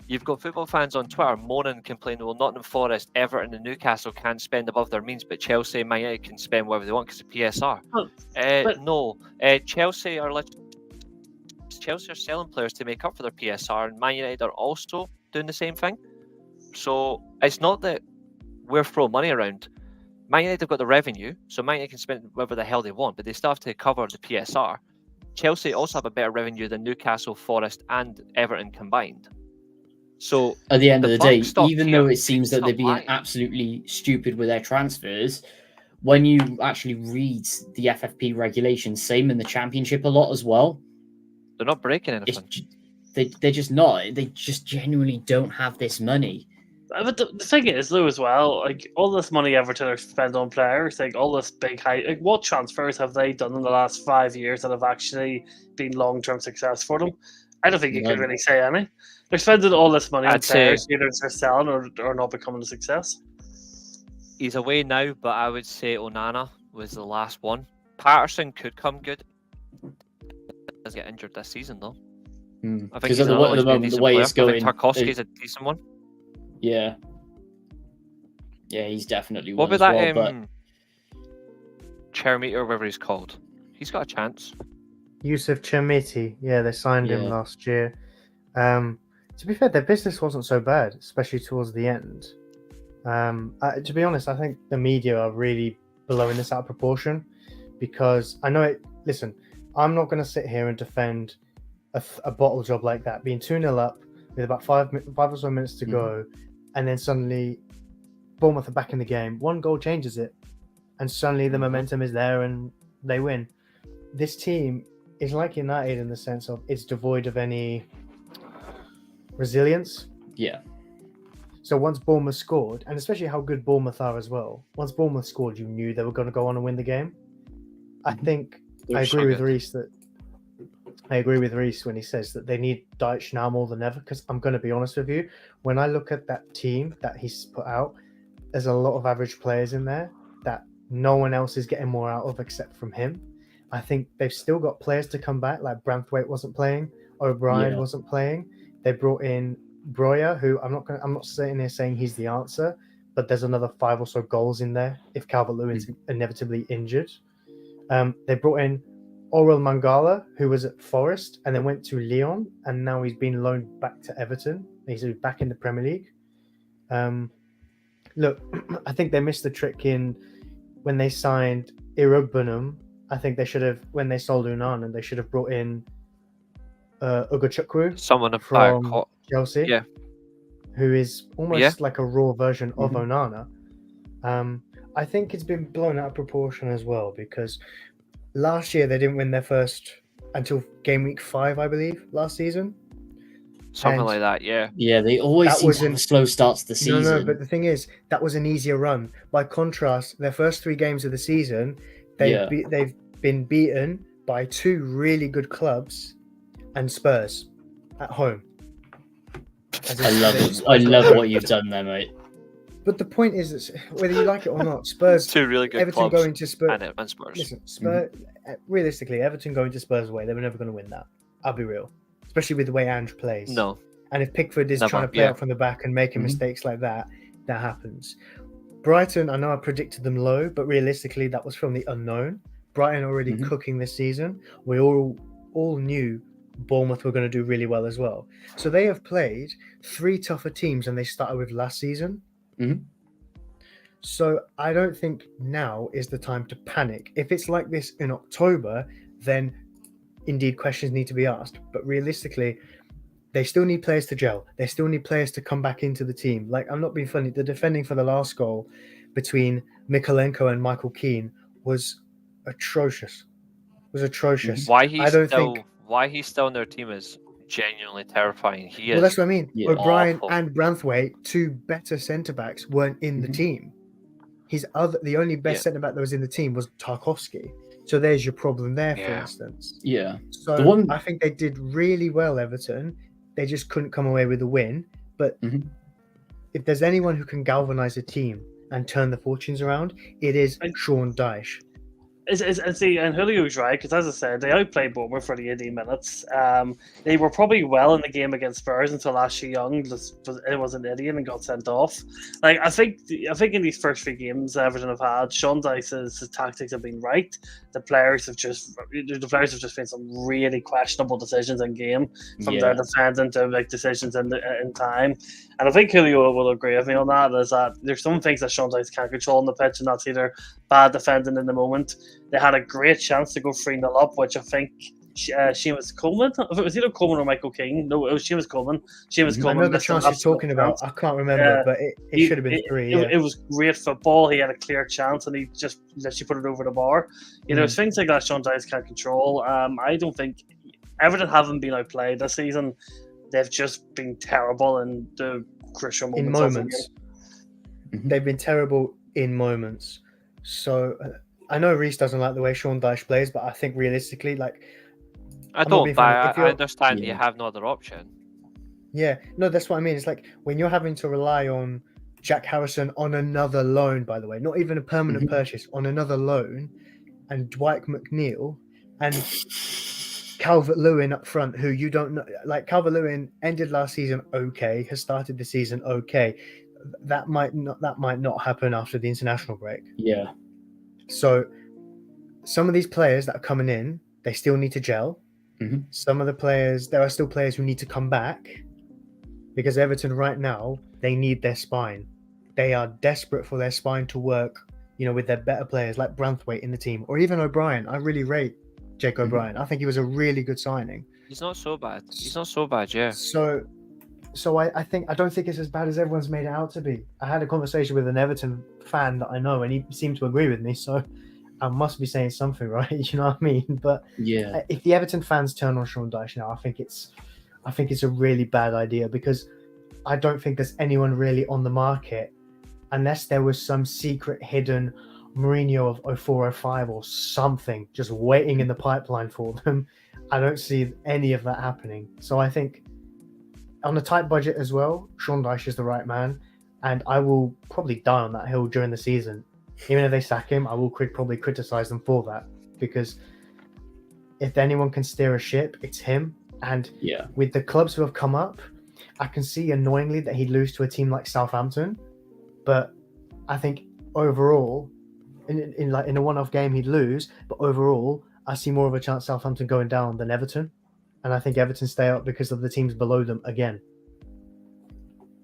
You've got football fans on Twitter moaning and complaining, well, Nottingham Forest, Everton and Newcastle can't spend above their means, but Chelsea and Man United can spend whatever they want because of PSR. Chelsea are selling players to make up for their PSR, and Man United are also doing the same thing. So it's not that we're throwing money around. Man United have got the revenue, so Man United can spend whatever the hell they want, but they still have to cover the PSR. Chelsea also have a better revenue than Newcastle, Forest and Everton combined. So at the end of the day, even though it seems that they're being absolutely stupid with their transfers, when you actually read the FFP regulations, same in the Championship a lot as well, they're not breaking anything. They're just not. They just genuinely don't have this money. But the thing is, though, as well, all this money Everton are spent on players, all this big hype, what transfers have they done in the last 5 years that have actually been long-term success for them? I don't think you could really say any. They're spending all this money on players, either they're selling or not becoming a success. He's away now, but I would say Onana was the last one. Patterson could come good. does get injured this season, though. I think Because he's at the another one who's been a moment, the decent way player. it's going, I think Tarkovsky's a decent one. yeah, he's definitely What one about as that well. Chermiti or whatever he's called? He's got a chance. Yusuf Chermiti, yeah, they signed him Yeah. last year. To be fair, their business wasn't so bad, especially towards the end. To be honest, I think the media are really blowing this out of proportion because I know it. Listen, I'm not going to sit here and defend a bottle job like that, being 2-0 up with about five or so minutes to go, and then suddenly Bournemouth are back in the game. One goal changes it, and suddenly the momentum is there and they win. This team is like United in the sense of it's devoid of any resilience. Yeah. So once Bournemouth scored, and especially how good Bournemouth are as well, once Bournemouth scored, you knew they were going to go on and win the game. I think I agree with Reece when he says that they need Dyche now more than ever. Because I'm going to be honest with you, when I look at that team that he's put out, there's a lot of average players in there that no one else is getting more out of except from him. I think they've still got players to come back, like Branthwaite wasn't playing, O'Brien wasn't playing. They brought in Broya, who I'm not sitting here saying he's the answer, but there's another 5 or so goals in there if Calvert-Lewin's inevitably injured. They brought in Orel Mangala, who was at Forest and then went to Lyon, and now he's been loaned back to Everton. He's back in the Premier League. Look, I think they missed the trick in when they signed Irogbunum. I think they should have, when they sold Unan, they should have brought in Ugochukwu Someone from Chelsea, yeah, who is almost like a raw version of Onana. I think it's been blown out of proportion as well because last year they didn't win their first until game week 5, I believe, last season. something like that. Yeah, Yeah, they always seem to have a slow start to the season. No, but the thing is, that was an easier run. By contrast, their first 3 games of the season, they've been beaten by 2 really good clubs and Spurs at home. I love it. I love what you've done there, mate. But the point is that whether you like it or not, Spurs, 2 really good Everton clubs going to Spurs, and Spurs. Listen, Spurs. Realistically, Everton going to Spurs away, they were never going to win that. I'll be real, especially with the way Ange plays. No, and if Pickford is trying to play out from the back and making mistakes like that, that happens. Brighton, I know I predicted them low, but realistically, that was from the unknown. Brighton already cooking this season. We all knew Bournemouth were going to do really well as well. So they have played 3 tougher teams than they started with last season. So I don't think now is the time to panic. If it's like this in October, then indeed questions need to be asked. But realistically, they still need players to gel. They still need players to come back into the team. Like, I'm not being funny. The defending for the last goal between Mikolenko and Michael Keane was atrocious. Why he's still in their team is genuinely terrifying. Well, that's what I mean. Yeah. O'Brien and Branthwaite, 2 better centre backs, weren't in the team. The only best centre back that was in the team was Tarkovsky. So there's your problem there, for instance. Yeah. So I think they did really well, Everton. They just couldn't come away with a win. But if there's anyone who can galvanise a team and turn the fortunes around, it is Sean Dyche. And Julio's right, because as I said, they outplayed Bournemouth for the 80 minutes. They were probably well in the game against Spurs until Ashley Young was an idiot and got sent off. Like I think in these first 3 games Everton have had, Sean Dyche's tactics have been right. The players have just made some really questionable decisions in game, from their defending to like decisions in time. And I think Julio will agree with me on that. Is that there's some things that Sean Dyche can't control on the pitch, and that's either bad defending in the moment. They had a great chance to go 3-0 up, which I think Seamus Coleman. If it was either Coleman or Michael King. No, it was Seamus Coleman. I know the chance he's talking about. I can't remember, but it should have been 3. It was great football. He had a clear chance, and he just literally put it over the bar. You know, things like that Sean Dyche can't control. I don't think Everton haven't been outplayed this season. They've just been terrible in the crucial moments. In moments. They've been terrible in moments. So I know Reece doesn't like the way Sean Dyche plays, but I think realistically, like, I understand you have no other option. Yeah, no, that's what I mean. It's like when you're having to rely on Jack Harrison on another loan, by the way, not even a permanent purchase, on another loan, and Dwight McNeil, and Calvert-Lewin up front, who you don't know, like Calvert-Lewin ended last season okay, has started the season okay. That might not happen after the international break. Yeah. So some of these players that are coming in, they still need to gel. Mhm. Some of the players, there are still players who need to come back, because Everton right now, they need their spine. They are desperate for their spine to work, with their better players like Branthwaite in the team, or even O'Brien. I really rate Jake O'Brien. I think he was a really good signing. He's not so bad. He's not so bad, yeah. So I don't think it's as bad as everyone's made it out to be. I had a conversation with an Everton fan that I know, and he seemed to agree with me. So I must be saying something right. You know what I mean? But Yeah. if the Everton fans turn on Sean Dyche now, I think it's a really bad idea, because I don't think there's anyone really on the market, unless there was some secret hidden Mourinho of 0405 or something just waiting in the pipeline for them. I don't see any of that happening. So I think on a tight budget as well, Sean Dyche is the right man, and I will probably die on that hill during the season. Even if they sack him, I will probably criticize them for that, because if anyone can steer a ship, it's him. And Yeah. with the clubs who have come up, I can see annoyingly that he'd lose to a team like Southampton, but I think overall, in a one-off game, he'd lose. But overall, I see more of a chance Southampton going down than Everton, and I think Everton stay up because of the teams below them again.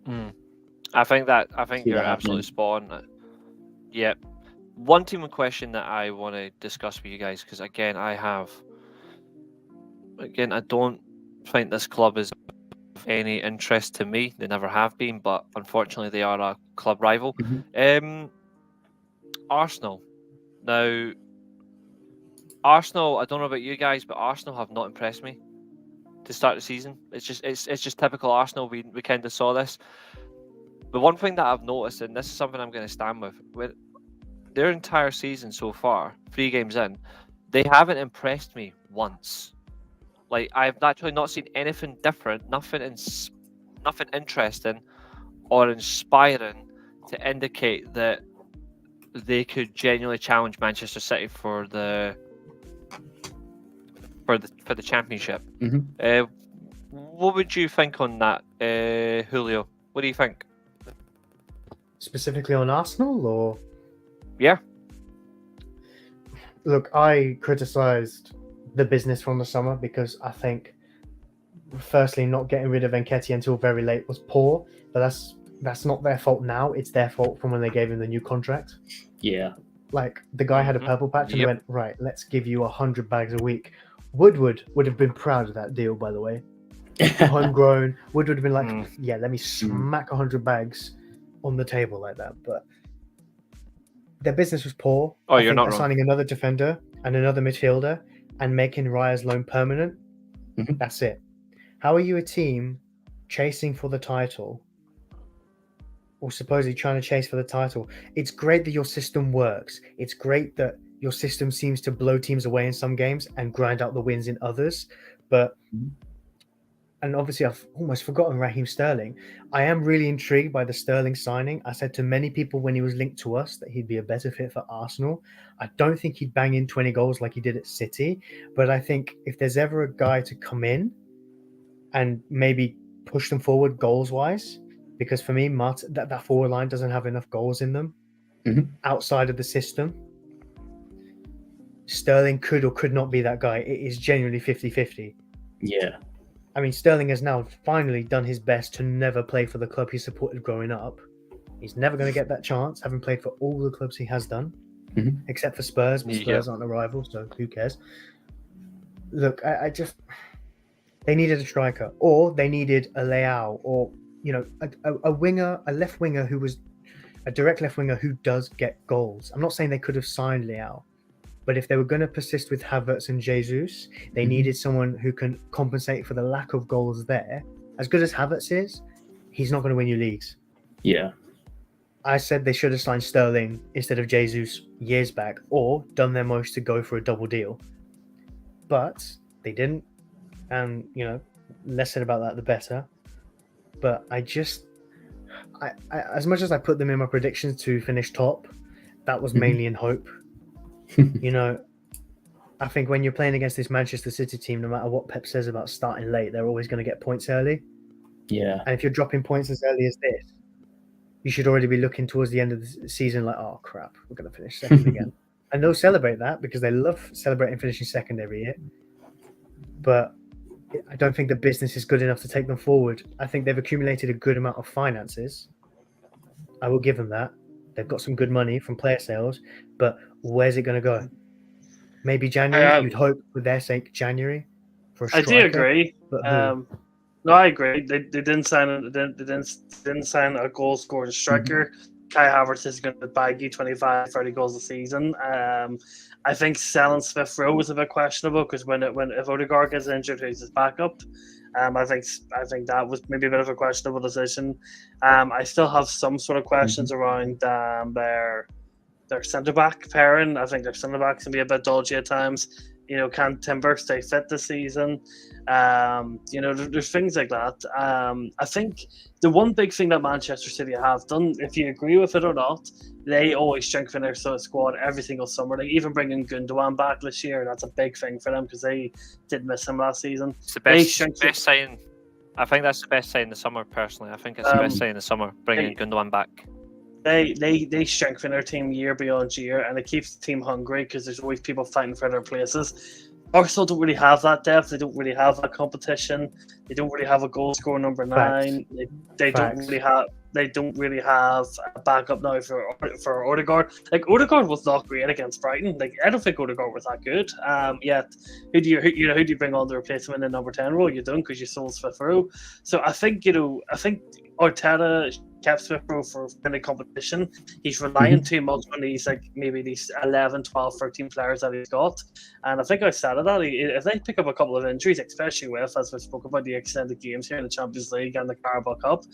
I think See you're that absolutely happening. spot on. Yeah. One team in question that I want to discuss with you guys, because again, I don't think this club is of any interest to me. They never have been, but unfortunately, they are a club rival. Arsenal. Now, Arsenal. I don't know about you guys, but Arsenal have not impressed me to start the season. It's just typical Arsenal. We kind of saw this. The one thing that I've noticed, and this is something I'm going to stand with their entire season so far, 3 games in, they haven't impressed me once. Like, I've actually not seen anything different, nothing interesting or inspiring to indicate that they could genuinely challenge Manchester City for the championship. What would you think on that, Julio? What do you think? Specifically on Arsenal, or? Yeah. Look, I criticised the business from the summer because I think, firstly, not getting rid of Nketiah until very late was poor, but that's not their fault now. It's their fault from when they gave him the new contract. Yeah. Like, the guy had a purple patch and Yep. went, right, let's give you 100 bags a week. Woodward would have been proud of that deal, by the way. Homegrown. Woodward would have been like, yeah, let me smack 100 bags on the table like that. But their business was poor. Oh, I you're think not they're wrong. signing another defender and another midfielder and making Raya's loan permanent. That's it. How are you a team chasing for the title, or supposedly trying to chase for the title? It's great that your system works. It's great that your system seems to blow teams away in some games and grind out the wins in others. But and obviously I've almost forgotten Raheem Sterling. I am really intrigued by the Sterling signing. I said to many people when he was linked to us that he'd be a better fit for Arsenal. I don't think he'd bang in 20 goals like he did at City, but I think if there's ever a guy to come in and maybe push them forward goals-wise, because for me, that forward line doesn't have enough goals in them outside of the system. Sterling could or could not be that guy. It is genuinely 50-50. Yeah. I mean, Sterling has now finally done his best to never play for the club he supported growing up. He's never going to get that chance, having played for all the clubs he has done, except for Spurs, but Spurs aren't a rival, so who cares? Look, I just... They needed a striker, or they needed a Leao, or, a winger, a left winger who was a direct left winger who does get goals. I'm not saying they could have signed Leao, but if they were going to persist with Havertz and Jesus, they needed someone who can compensate for the lack of goals there. As good as Havertz is, he's not going to win you leagues. Yeah. I said they should have signed Sterling instead of Jesus years back, or done their most to go for a double deal. But they didn't. And, less said about that, the better. But I as much as I put them in my predictions to finish top, that was mainly in hope. I I think when you're playing against this Manchester City team, no matter what Pep says about starting late, they're always going to get points early. Yeah. And if you're dropping points as early as this, you should already be looking towards the end of the season like, oh, crap, we're going to finish second again. And they'll celebrate that because they love celebrating finishing second every year. But I don't think the business is good enough to take them forward. I think they've accumulated a good amount of finances. I will give them that. They've got some good money from player sales, but where's it going to go? Maybe January. You'd hope, for their sake, January. For a striker, I do agree. But who? No, I agree. They didn't sign a goal scorer striker. Kai Havertz is going to bag you 25, 30 goals a season. I think selling Smith Rowe was a bit questionable because if Odegaard gets injured, who's his backup? I think that was maybe a bit of a questionable decision. I still have some sort of questions around their centre back pairing. I think their centre backs can be a bit dodgy at times. Can Timber stay fit this season? There's things like that. I think the one big thing that Manchester City have done, if you agree with it or not, they always strengthen their squad every single summer. They even bring in Gundogan back this year, and that's a big thing for them because they did miss him last season. It's the best sign. I think that's the best sign in the summer, personally. I think it's the best sign in the summer, bringing Gundogan back. They strengthen their team year beyond year, and it keeps the team hungry because there's always people fighting for their places. Arsenal don't really have that depth. They don't really have that competition. They don't really have a goal scorer number 9. They don't really have a backup now for Odegaard. Like, Odegaard was not great against Brighton. Like, I don't think Odegaard was that good. Yet who do you bring on to replace him in the number 10 role? You don't, because you sold Smith Rowe. So I think Arteta kept Smith Rowe for winning competition. He's relying too much on these maybe these 11, 12, 13 players that he's got. And I think outside of that, if they pick up a couple of injuries, especially as we spoke about the extended games here in the Champions League and the Carabao Cup,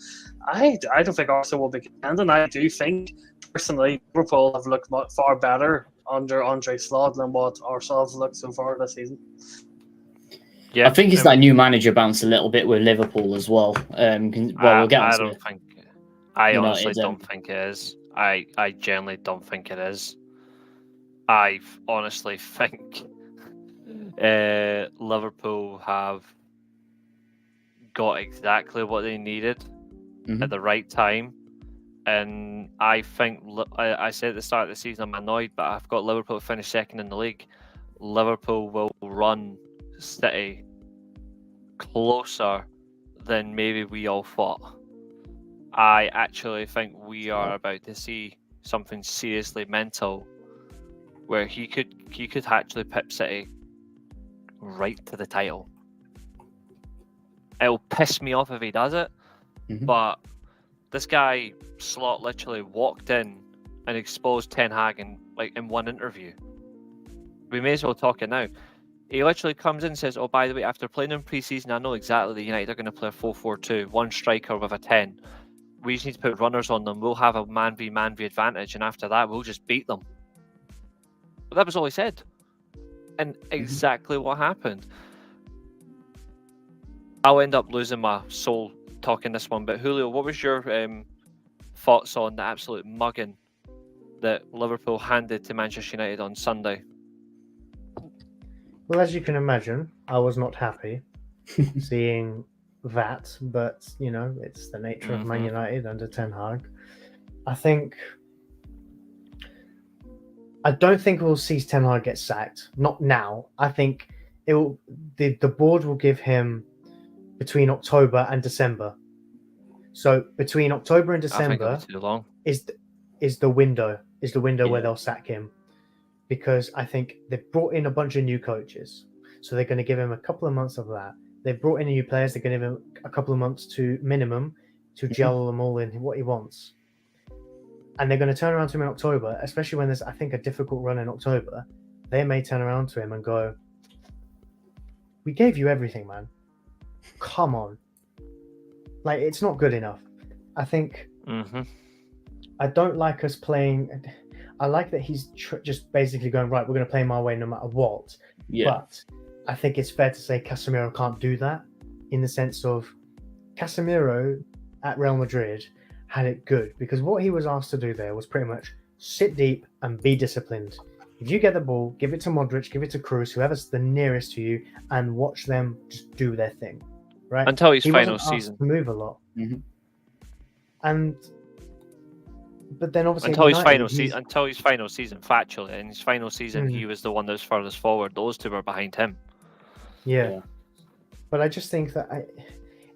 I don't think Arsenal will be contending. I do think, personally, Liverpool have looked far better under Andre Slot than what Arsenal have looked so far this season. Yeah, I think it's that new manager bounce a little bit with Liverpool as well. We'll get I don't think. I honestly don't think it is. I generally don't think it is. I honestly think Liverpool have got exactly what they needed at the right time. And I think, I said at the start of the season, I'm annoyed, but I've got Liverpool to finish second in the league. Liverpool will run City closer than maybe we all thought. I actually think we are about to see something seriously mental, where he could actually pip City right to the title. It'll piss me off if he does it, but this guy Slot literally walked in and exposed Ten Hag in one interview. We may as well talk it now. He literally comes in and says, "Oh, by the way, after playing in pre-season, I know exactly that United are going to play a 4-4-2, one striker with a 10. We just need to put runners on them. We'll have a man v advantage, and after that, we'll just beat them." But that was all he said, and exactly what happened. I'll end up losing my soul talking this one, but Julio, what was your thoughts on the absolute mugging that Liverpool handed to Manchester United on Sunday? Well, as you can imagine, I was not happy seeing that, but it's the nature of Man United under Ten Hag. I don't think we'll see Ten Hag get sacked. Not now. I think the board will give him between October and December. So between October and December is the window where they'll sack him, because I think they've brought in a bunch of new coaches, so they're going to give him a couple of months of that. They've brought in new players. They're going to give him a couple of months to minimum to gel them all in what he wants. And they're going to turn around to him in October, especially when there's, I think, a difficult run in October. They may turn around to him and go, "We gave you everything, man. Come on." Like, it's not good enough. I think I don't like us playing. I like that he's just basically going, right, we're going to play my way no matter what. Yeah. But I think it's fair to say Casemiro can't do that, in the sense of Casemiro at Real Madrid had it good, because what he was asked to do there was pretty much sit deep and be disciplined. If you get the ball, give it to Modric, give it to Kroos, whoever's the nearest to you, and watch them just do their thing, right? Until his he final wasn't asked season. to move a lot, Mhm. but then obviously Until his United, final he's- season, factually, in his final season, he was the one that was furthest forward. Those two were behind him. Yeah. Yeah. But I just think that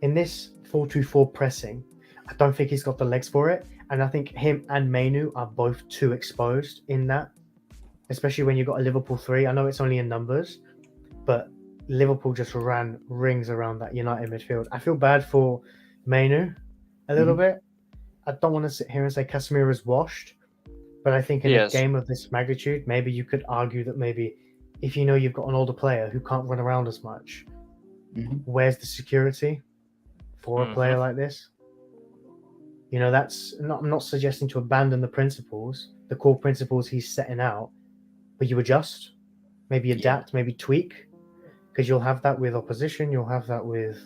in this 4-2-4 pressing, I don't think he's got the legs for it. And I think him and Mainu are both too exposed in that, especially when you've got a Liverpool 3. I know it's only in numbers, but Liverpool just ran rings around that United midfield. I feel bad for Mainu a little bit. I don't want to sit here and say Casemiro is washed, but I think in a game of this magnitude, maybe you could argue that maybe if you know you've got an older player who can't run around as much, where's the security for a player like this? You know, I'm not suggesting to abandon the principles, the core principles he's setting out, but you adjust, maybe adapt, maybe tweak, because you'll have that with opposition, you'll have that with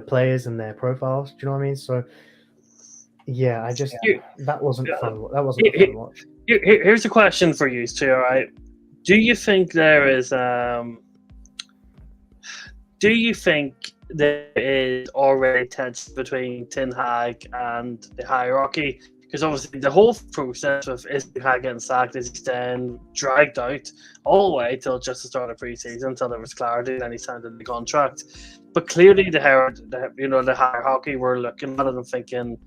players and their profiles. Do you know what I mean? So yeah, that wasn't fun. That wasn't a fun watch. Here's a question for you two. All right, do you think there is already tension between Ten Hag and the hierarchy? Because obviously the whole process of is Ten Hag getting sacked is then dragged out all the way till just the start of pre-season, until there was clarity and then he signed the contract. But clearly the hierarchy were looking at it and thinking,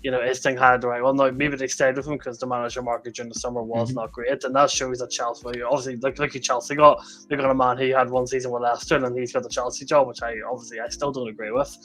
is Ten Hag right? Well, no, maybe they stayed with him because the manager market during the summer was not great, and that shows that Chelsea, obviously, look at Chelsea they got a man who had one season with Leicester, and he's got the Chelsea job, which I still don't agree with.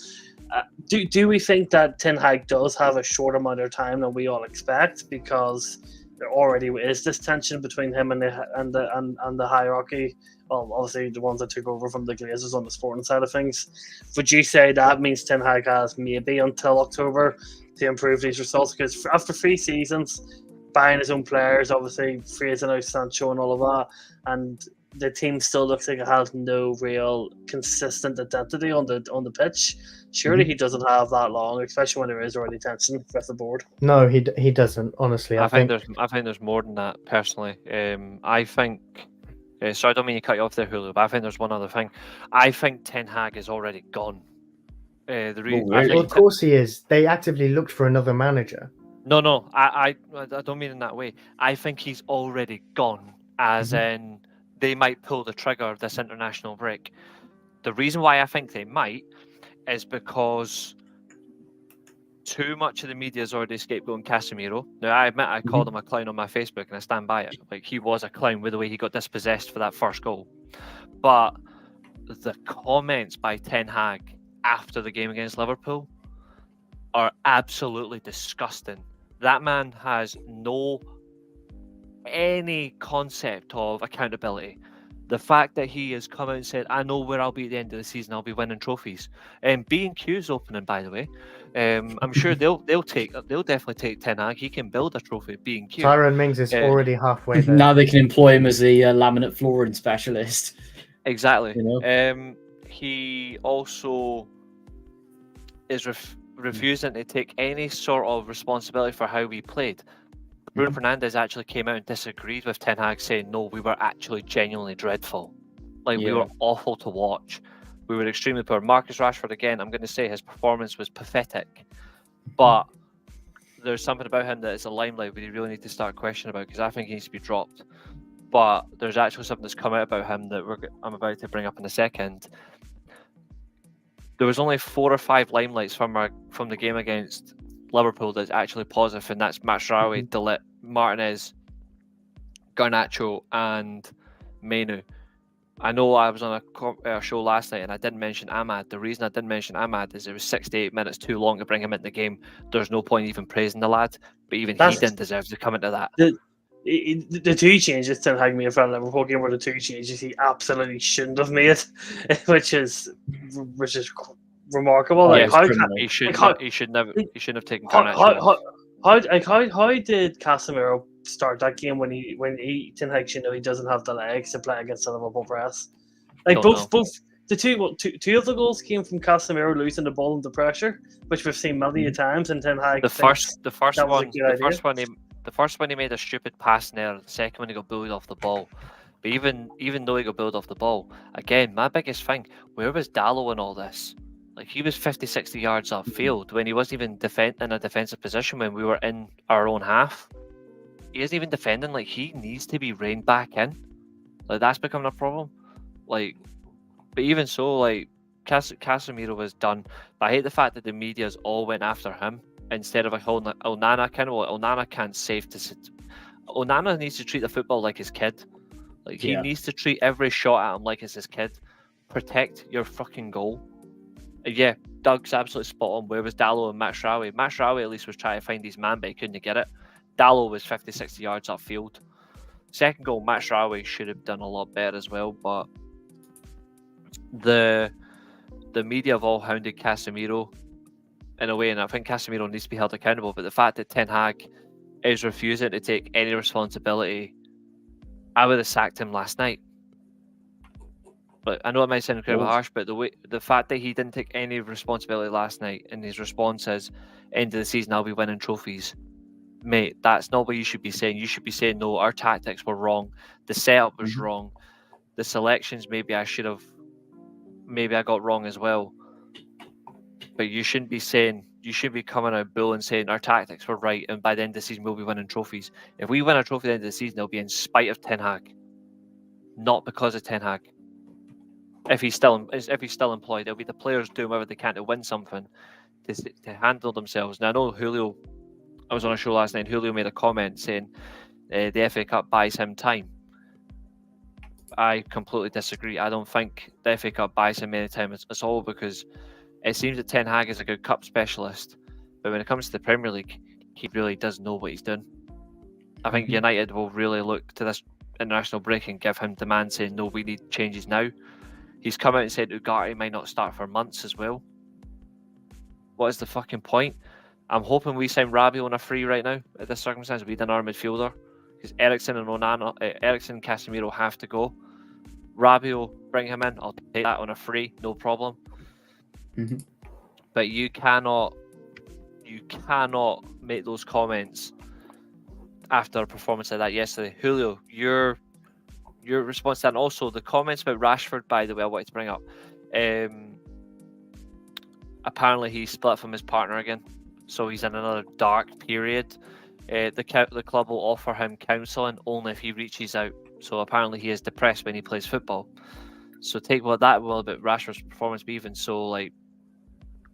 Do we think that Ten Hag does have a short amount of time than we all expect, because there already is this tension between him and the hierarchy? Well, obviously the ones that took over from the Glazers on the sporting side of things. Would you say that means Ten Hag has maybe until October to improve these results? Because after 3 seasons, buying his own players, obviously phasing out Sancho and all of that, and the team still looks like it has no real consistent identity on the pitch. Surely he doesn't have that long, especially when there is already tension with the board. No, he doesn't. Honestly, I think there's more than that. Personally, I think. So I don't mean to cut you off there, Hulu, but I think there's one other thing. I think Ten Hag is already gone. Of course he is. They actively looked for another manager. No, I don't mean in that way. I think he's already gone, as in they might pull the trigger of this international break. The reason why I think they might is because too much of the media has already scapegoating Casemiro. Now, I admit I called him a clown on my Facebook, and I stand by it. Like, he was a clown with the way he got dispossessed for that first goal. But the comments by Ten Hag after the game against Liverpool are absolutely disgusting. That man has any concept of accountability. The fact that he has come out and said, I know where I'll be at the end of the season, I'll be winning trophies. B&Q's opening, by the way. I'm sure they'll definitely take Ten Hag. He can build a trophy at B&Q. Tyrone Mings is already halfway there. Now they can employ him as the laminate flooring specialist. Exactly. You know? He also is refusing to take any sort of responsibility for how we played. Bruno Fernandes actually came out and disagreed with Ten Hag, saying, no, we were actually genuinely dreadful. We were awful to watch. We were extremely poor. Marcus Rashford, again, I'm going to say his performance was pathetic. But there's something about him that is a limelight we really need to start questioning about, because I think he needs to be dropped. But there's actually something that's come out about him that I'm about to bring up in a second. There was only 4 or 5 limelights from the game against Liverpool that's actually positive, and that's Mazraoui, De Ligt, Martinez, Garnacho, and Mainu. I know I was on a show last night and I didn't mention Ahmad. The reason I didn't mention Ahmad is it was 68 minutes too long to bring him into the game. There's no point even praising the lad, but even he didn't deserve to come into that. The 2 changes Ten Hag made for the Liverpool game were the 2 changes he absolutely shouldn't have made, which is remarkable. He shouldn't have taken Garnacho. How did Casemiro start that game when he Ten Hag should know he doesn't have the legs to play against the Liverpool press? Both two of the goals came from Casemiro losing the ball under pressure, which we've seen many a times, and Ten Hag The thinks first that was a one, good idea. the first one he made a stupid pass in there. The second one he got bullied off the ball. But even though he got bullied off the ball, again, my biggest thing, where was Dallo in all this? Like, he was 50, 60 yards upfield when he wasn't even in a defensive position when we were in our own half. He isn't even defending. Like, he needs to be reined back in. Like, that's becoming a problem. Like, but even so, like, Casemiro was done. But I hate the fact that the media's all went after him instead of holding Onana. Onana can't save to. Onana needs to treat the football like his kid. Like, he needs to treat every shot at him like it's his kid. Protect your fucking goal. Yeah, Doug's absolutely spot on. Where was Dallo and Mashraoui? Mashraoui at least was trying to find his man, but he couldn't get it. Dallo was 50, 60 yards upfield. Second goal, Mashraoui should have done a lot better as well, but the media have all hounded Casemiro in a way, and I think Casemiro needs to be held accountable, but the fact that Ten Hag is refusing to take any responsibility, I would have sacked him last night. But I know it might sound incredibly harsh, but the fact that he didn't take any responsibility last night, and his response is, end of the season, I'll be winning trophies. Mate, that's not what you should be saying. You should be saying, no, our tactics were wrong. The setup was wrong. The selections, maybe I got wrong as well. But you shouldn't be saying, you should be coming out bull and saying our tactics were right, and by the end of the season, we'll be winning trophies. If we win a trophy at the end of the season, it'll be in spite of Ten Hag, not because of Ten Hag. If he's still employed, it'll be the players doing whatever they can to win something, to handle themselves. Now, I know Julio, I was on a show last night, and Julio made a comment saying the FA Cup buys him time. I completely disagree. I don't think the FA Cup buys him any time. It's all because it seems that Ten Hag is a good cup specialist, but when it comes to the Premier League, he really does know what he's doing. I think United will really look to this international break and give him demand saying, no, we need changes now. He's come out and said Ugarte might not start for months as well. What is the fucking point? I'm hoping we sign Rabiot on a free right now at this circumstance. We done our midfielder because Eriksen and Casemiro have to go. Rabiot, bring him in. I'll take that on a free, no problem. But you cannot make those comments after a performance like that yesterday. Julio, your response to that, and also the comments about Rashford, by the way, I wanted to bring up. Apparently he split from his partner again, so he's in another dark period. The club will offer him counselling only if he reaches out. So apparently he is depressed when he plays football. So take what that will about Rashford's performance, but even so, like,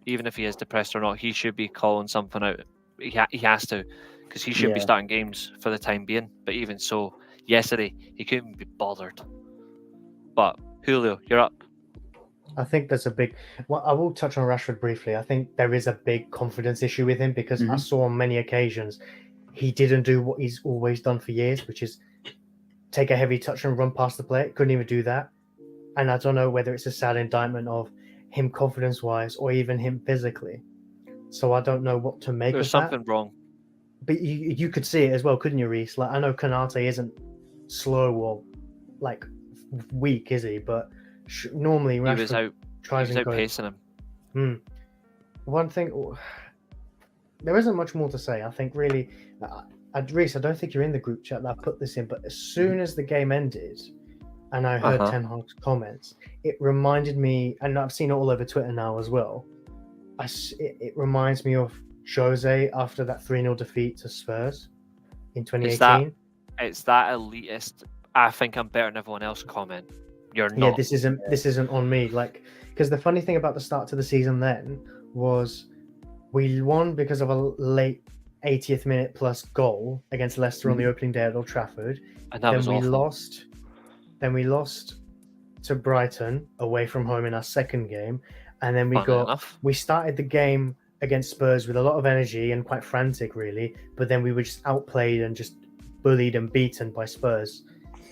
even if he is depressed or not, he should be calling something out. He has to, because he should be starting games for the time being. But even so, yesterday he couldn't be bothered. But Julio, you're up. I think there's a big. Well, I will touch on Rashford briefly. I think there is a big confidence issue with him because I saw on many occasions he didn't do what he's always done for years, which is take a heavy touch and run past the player. Couldn't even do that. And I don't know whether it's a sad indictment of him confidence-wise or even him physically. So I don't know what to make of that. There's something wrong. But you could see it as well, couldn't you, Reece? Like, I know Konate isn't slow or like weak, is he? But normally Rashford tries and pacing him. One thing, there isn't much more to say. I think really, Reece, I don't think you're in the group chat that I put this in, but as soon as the game ended and I heard Ten Hag's comments, it reminded me, and I've seen it all over Twitter now as well, it reminds me of Jose after that 3-0 defeat to Spurs in 2018. It's that elitist, I think I'm better than everyone else comment. You're not. Yeah, this isn't on me. Like, because the funny thing about the start to the season then was we won because of a late 80th minute plus goal against Leicester on the opening day at Old Trafford. And that was awful. Then we lost to Brighton away from home in our second game, and then we started the game against Spurs with a lot of energy and quite frantic, really. But then we were just outplayed and just bullied and beaten by Spurs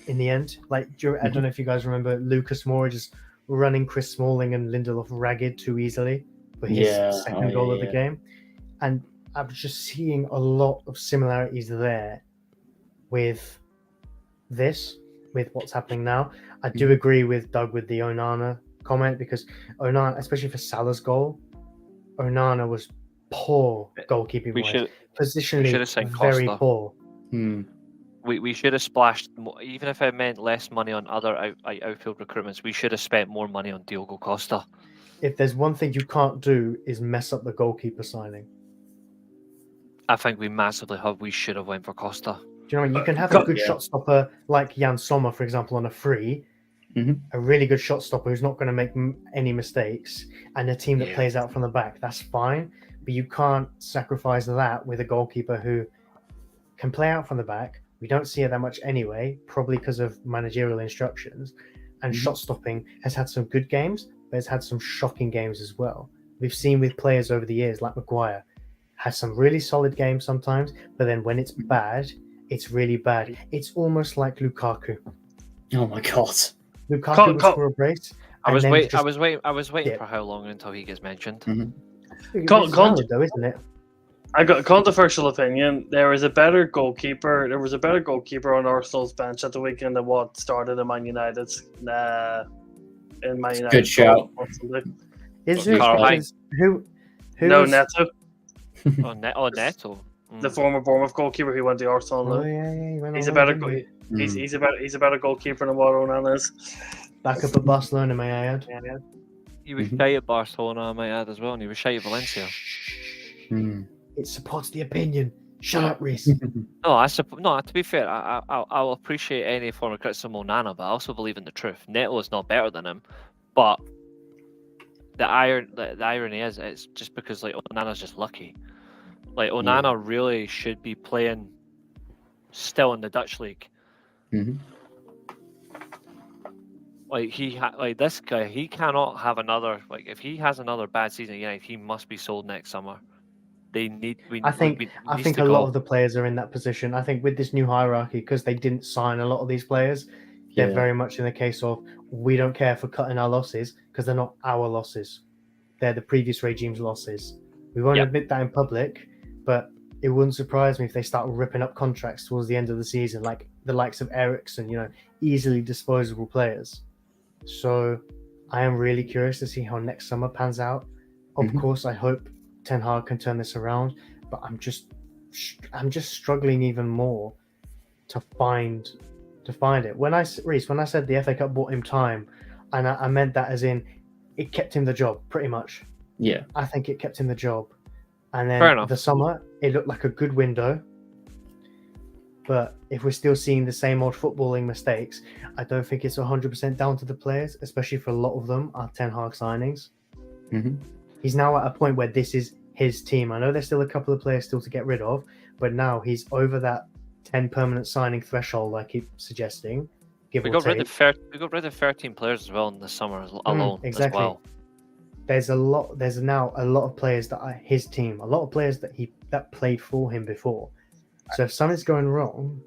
in the end. Like, I don't know if you guys remember Lucas Moura just running Chris Smalling and Lindelof ragged too easily for his second goal of the game. And I'm just seeing a lot of similarities there with this, with what's happening now. I do agree with Doug with the Onana comment because Onana, especially for Salah's goal, Onana was poor goalkeeping We wise. should Positionally, have signed very Costa. poor. We should have splashed even if it meant less money on other outfield recruitments. We should have spent more money on Diogo Costa. If there's one thing you can't do is mess up the goalkeeper signing. I think we massively have. We should have went for Costa. Do you know what I mean? You can have a good shot stopper like Jan Sommer, for example, on a free. A really good shot stopper who's not going to make any mistakes, and a team that plays out from the back. That's fine, but you can't sacrifice that with a goalkeeper who can play out from the back. We don't see it that much anyway, probably because of managerial instructions. And shot stopping has had some good games, but it's had some shocking games as well. We've seen with players over the years, like Maguire, has some really solid games sometimes, but then when it's bad, it's really bad. It's almost like Lukaku. Oh my god. Lukaku will score a brace. I was waiting for how long until he gets mentioned. It's valid though, isn't it? I got a controversial opinion. There was a better goalkeeper on Arsenal's bench at the weekend than what started in Man United. Good shout. Is it? Carl Who No, was- Neto, Neto. the former Bournemouth goalkeeper who went to Arsenal. Oh yeah, he went He's on a better loan, didn't he? he's a better goalkeeper than what Onana is. Back up at Barcelona, may I add? He was shy at Barcelona, I might add as well, and he was shy at Valencia. It supports the opinion. Shut up, Reece. No, to be fair, I'll appreciate any form of criticism on Onana, but I also believe in the truth. Neto is not better than him, but the irony is, it's just because like Onana's just lucky. Like Onana really should be playing still in the Dutch league. Like this guy, he cannot have another. Like if he has another bad season at United, he must be sold next summer. I think a lot of the players are in that position. I think with this new hierarchy, because they didn't sign a lot of these players, they're very much in the case of we don't care for cutting our losses because they're not our losses. They're the previous regime's losses. We won't admit that in public, but it wouldn't surprise me if they start ripping up contracts towards the end of the season, like the likes of Eriksen, easily disposable players. So I am really curious to see how next summer pans out. Of course, I hope Ten Hag can turn this around, but I'm just struggling even more to find it. When I said the FA Cup bought him time, and I meant that as in it kept him the job pretty much. Yeah, I think it kept him the job, and Fair then enough. the summer it looked like a good window. But if we're still seeing the same old footballing mistakes, I don't think it's 100% down to the players, especially for a lot of them are Ten Hag signings. He's now at a point where this is his team. I know there's still a couple of players still to get rid of, but now he's over that 10 permanent signing threshold I keep suggesting. We got rid of 13 players as well in the summer alone exactly. as well. There's now a lot of players that are his team, a lot of players that played for him before. So if something's going wrong,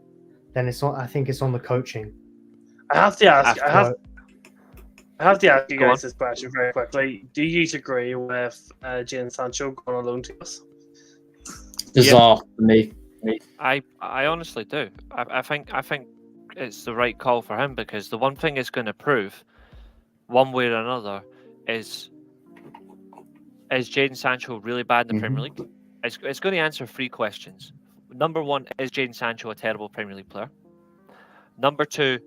then I think it's on the coaching. I have to ask you Go guys on. this question very quickly. Do you agree with Jadon Sancho going on loan to us? bizarre for me. I honestly do. I think it's the right call for him because the one thing it's going to prove, one way or another, is Jadon Sancho really bad in the Premier League? It's going to answer 3 questions. Number 1, is Jadon Sancho a terrible Premier League player? Number 2,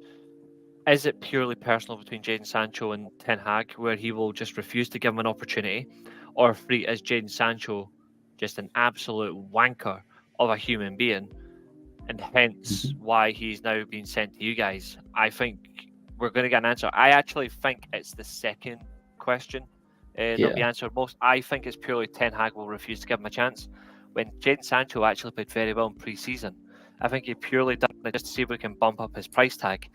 is it purely personal between Jadon Sancho and Ten Hag, where he will just refuse to give him an opportunity? Or 3, is Jadon Sancho just an absolute wanker of a human being, and hence why he's now being sent to you guys? I think we're going to get an answer. I actually think it's the second question that'll be answered most. I think it's purely Ten Hag will refuse to give him a chance. When Jadon Sancho actually played very well in pre-season, I think he purely done it just to see if we can bump up his price tag.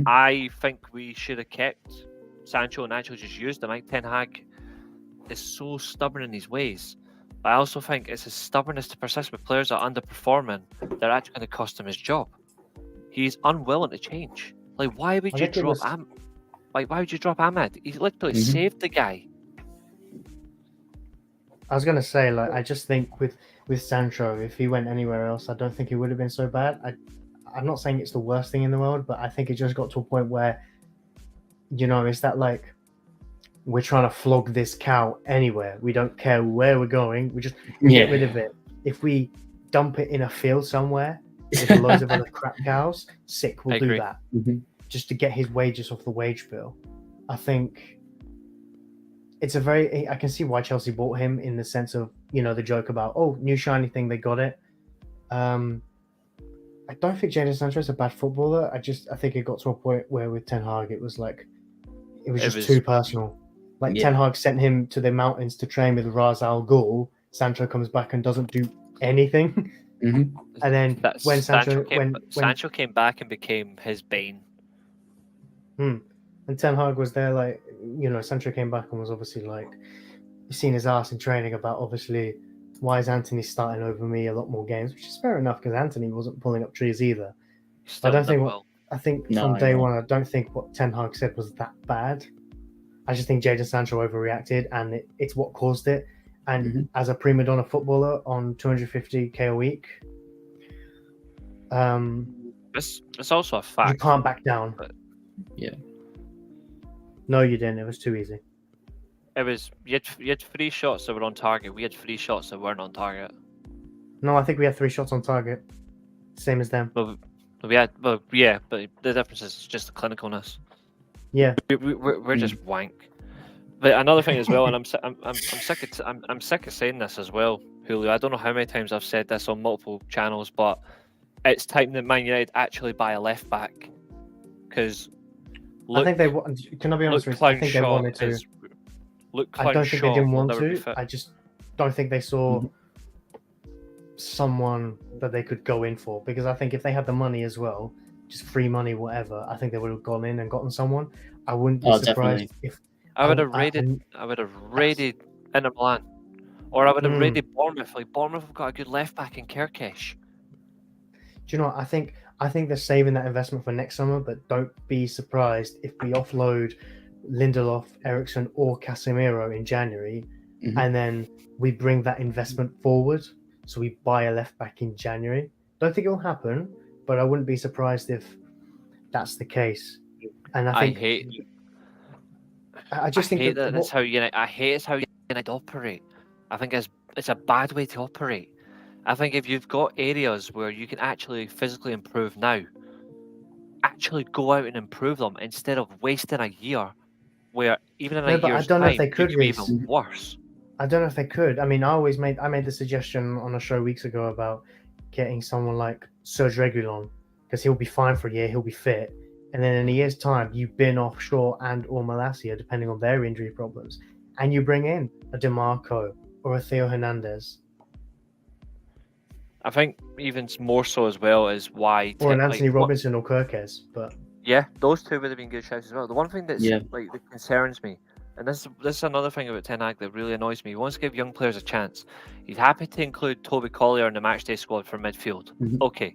I think we should have kept Sancho and actually just used him. I think Ten Hag is so stubborn in his ways. But I also think it's his stubbornness to persist with players that are underperforming. They're actually going to cost him his job. He's unwilling to change. Like, why would you drop why would you drop Ahmed? He literally saved the guy. I was going to say, I just think with Sancho, if he went anywhere else, I don't think it would have been so bad. I'm not saying it's the worst thing in the world, but I think it just got to a point where, is that we're trying to flog this cow anywhere. We don't care where we're going. We just get rid of it. If we dump it in a field somewhere with loads of other crap cows, sick, we'll I do agree. that. Mhm. Just to get his wages off the wage bill. I think it's a very... I can see why Chelsea bought him in the sense of, the joke about, oh, new shiny thing, they got it. I don't think Jadon Sancho is a bad footballer. I think it got to a point where with Ten Hag, it was just too personal. Like Ten Hag sent him to the mountains to train with Ras Al Ghul. Sancho comes back and doesn't do anything. Mhm. And then when Sancho came back and became his bane. and Ten Hag was there, Sancho came back and was obviously seen his ass in training about obviously why is Anthony starting over me a lot more games, which is fair enough because Anthony wasn't pulling up trees either. I think from day one, I don't think what Ten Hag said was that bad. I just think Jadon Sancho overreacted, and it's what caused it. And as a prima donna footballer on 250k a week, it's also a fact. You can't back down. Yeah. No, you didn't. It was too easy. It was you had 3 shots that were on target. We had 3 shots that weren't on target. No, I think we had 3 shots on target, same as them. But but the difference is just the clinicalness. Yeah, we're just wank. But another thing as well, and I'm sick of saying this as well, Julio. I don't know how many times I've said this on multiple channels, but it's time that Man United actually buy a left back because I think they. Can I be honest with you? I think they wanted to. I don't think they didn't want to. I just don't think they saw someone that they could go in for, because I think if they had the money as well, just free money, whatever, I think they would have gone in and gotten someone. I wouldn't be surprised if I would have raided Inter Milan, or I would have raided Bournemouth. Like Bournemouth have got a good left back in Kirkish. Do you know what? I think they're saving that investment for next summer, but don't be surprised if we offload Lindelof, Eriksson, or Casemiro in January, and then we bring that investment forward. So we buy a left back in January. Don't think it'll happen, but I wouldn't be surprised if that's the case. And I think that's how United. I hate it's how United operate. I think it's a bad way to operate. I think if you've got areas where you can actually physically improve now, actually go out and improve them instead of wasting a year where even in a year's time, if they could be even worse. I don't know if they could. I mean, I made the suggestion on a show weeks ago about getting someone like Serge Reguilon, because he'll be fine for a year, he'll be fit, and then in a year's time, you bin off Shaw and or Malacia, depending on their injury problems, and you bring in a DeMarco or a Theo Hernandez. I think even more so as well is why... Or an Anthony Robinson or Kirkes, but... Yeah, those two would have been good shouts as well. The one thing that concerns me, and this is another thing about Ten Hag that really annoys me, he wants to give young players a chance. He's happy to include Toby Collier in the matchday squad for midfield. Okay.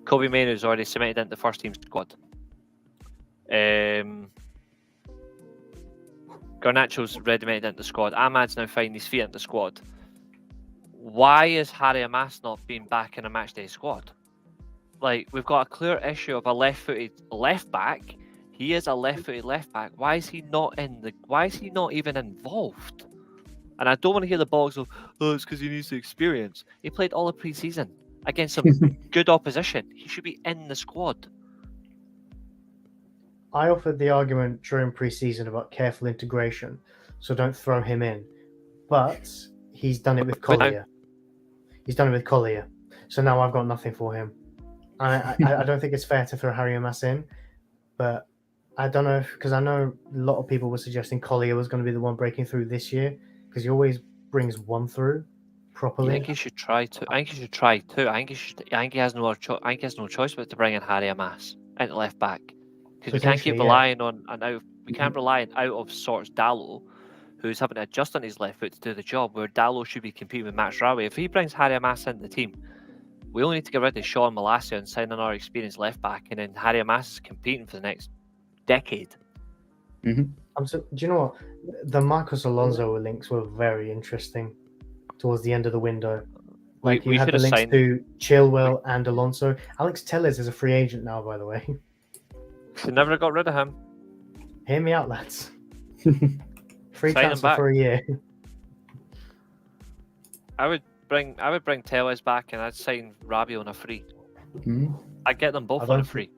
Kobe Mainoo's already cemented into the first team squad. Garnacho's already cemented into the squad. Ahmad's now finding his feet into the squad. Why is Harry Amas not being back in a matchday squad? Like, we've got a clear issue of a left-footed left back. He is a left-footed left back. Why is he not even involved? And I don't want to hear the bollocks of, oh, it's because he needs the experience. He played all of pre-season against some good opposition. He should be in the squad. I offered the argument during pre-season about careful integration, so don't throw him in. But he's done it with Collier. So now I've got nothing for him. I don't think it's fair to throw Harry Amas in, but I don't know, because I know a lot of people were suggesting Collier was going to be the one breaking through this year, because he always brings one through properly. I think he should try to. I think he has no choice but to bring in Harry Amas into left back, because we can't keep relying on we can't rely on out of sorts Dalot, who's having to adjust on his left foot to do the job, where Dalot should be competing with Max Rawe. If he brings Harry Amas into the team, we only need to get rid of Shaw and Malacia and sign another experienced left back, and then Harry Amas is competing for the next decade. Do you know what? The Marcos Alonso links were very interesting towards the end of the window. Like, you had the links to Chilwell and Alonso. Alex Telles is a free agent now, by the way. They never got rid of him. Hear me out, lads. Free Sign him transfer back. for a year. I would bring Tellez back, and I'd sign Rabiot on a free. Hmm. I'd get them both I on a don't free.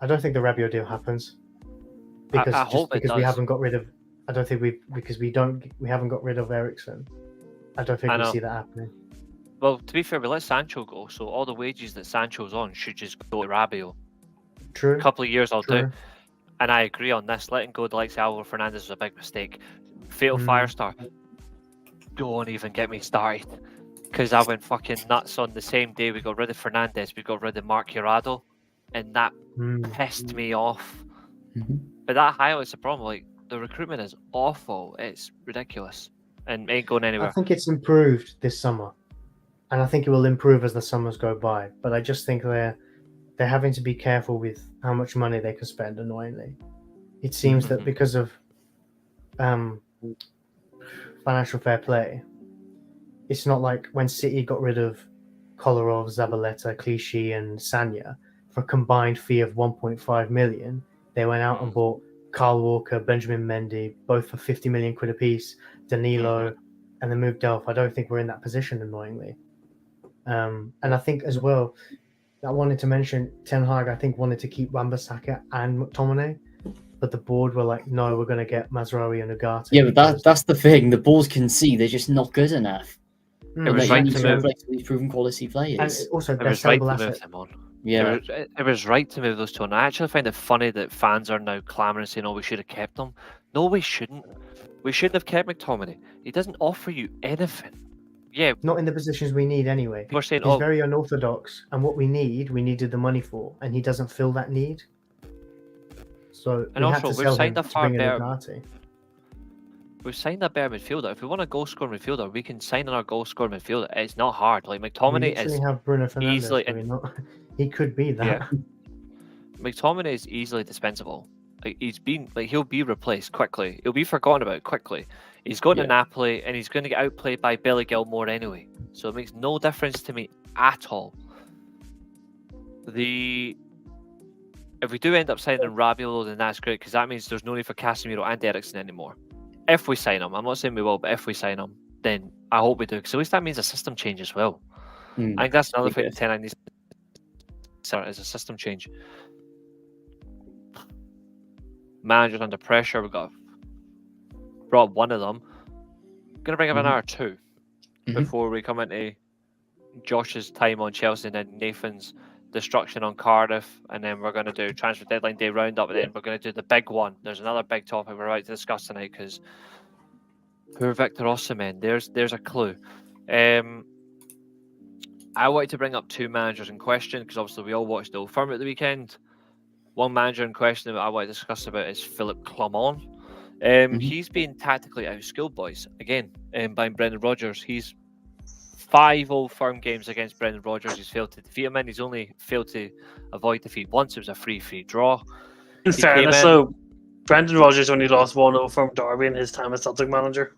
I don't think the Rabiot deal happens I because hope it because we does. haven't got rid of. I don't think we haven't got rid of Ericsson. I don't think I we know. see that happening. Well, to be fair, we let Sancho go, so all the wages that Sancho's on should just go to Rabiot. True. A couple of years I'll do. True. And I agree on this. Letting go the likes of Alvaro Fernandez was a big mistake. Fatal Firestar. Don't even get me started. Because I went fucking nuts on the same day we got rid of Fernandez, we got rid of Mark Jurado. And that pissed me off. Mhm. But that highlights the problem. Like, the recruitment is awful. It's ridiculous. And ain't going I anywhere. think it's improved this summer, and I think it will improve as the summers go by. But I just think they're having to be careful with how much money they can spend. Annoyingly, it seems that because of financial fair play, it's not like when City got rid of Kolarov, Zabaleta, Clichy, and Sanya for a combined fee of 1.5 million. They went out and bought Kyle Walker, Benjamin Mendy, both for 50 million quid apiece, Danilo, and then moved off. I don't think we're in that position, annoyingly. And I think as well, I wanted to mention Ten Hag, I think, wanted to keep Wan-Bissaka and McTominay, but the board were like, no, we're going to get Mazraoui and Ugarte. Yeah, but that's the thing. The board can see they're just not good enough. It was Like, right you to need move. replace these proven quality And players. also, It they're was right to sellable move assets. them on. Yeah. It was right to move those two on. I actually find it funny that fans are now clamouring saying, oh, we should have kept them. No, we shouldn't. We shouldn't have kept McTominay. He doesn't offer you anything. Yeah, Not in the positions we need anyway. people are saying, He's oh, very unorthodox, and what we needed the money for, and he doesn't fill that need. So And we also, had to we've sell signed him a to far bring in better- Ugarte. we've signed a better midfielder. If we want a goal-scoring midfielder, we can sign on our goal-scoring midfielder. It's not hard. Like, We McTominay literally is have Bruno Fernandes. easily- do we not? He could be that. Yeah. McTominay is easily dispensable. Like, he'll be replaced quickly. He'll be forgotten about quickly. He's going to Napoli, and he's going to get outplayed by Billy Gilmore anyway. So it makes no difference to me at all. If we do end up signing Rabiot, then that's great, because that means there's no need for Casemiro and Ericsson anymore. If we sign him, I'm not saying we will, but if we sign him, then I hope we do, because at least that means a system change as well. I think that's another thing that Ten Hag needs to start is a system change. Managers under pressure. We brought one of them. Gonna bring up another two before we come into Josh's time on Chelsea and then Nathan's destruction on Cardiff, and then we're going to do transfer deadline day roundup, and then we're going to do the big one. There's another big topic we're about to discuss tonight, because poor Victor Osimhen. There's a clue. I wanted to bring up two managers in question, because obviously we all watched the Old Firm at the weekend. One manager in question that I want to discuss about is Philip Clement. He's been tactically outskilled, boys, again, by Brendan Rodgers. He's 5 Old Firm games against Brendan Rodgers. He's failed to defeat him, and he's only failed to avoid defeat once. It was a free draw. In fairness, though, Brendan Rodgers only lost 1-0 from Derby in his time as Celtic manager.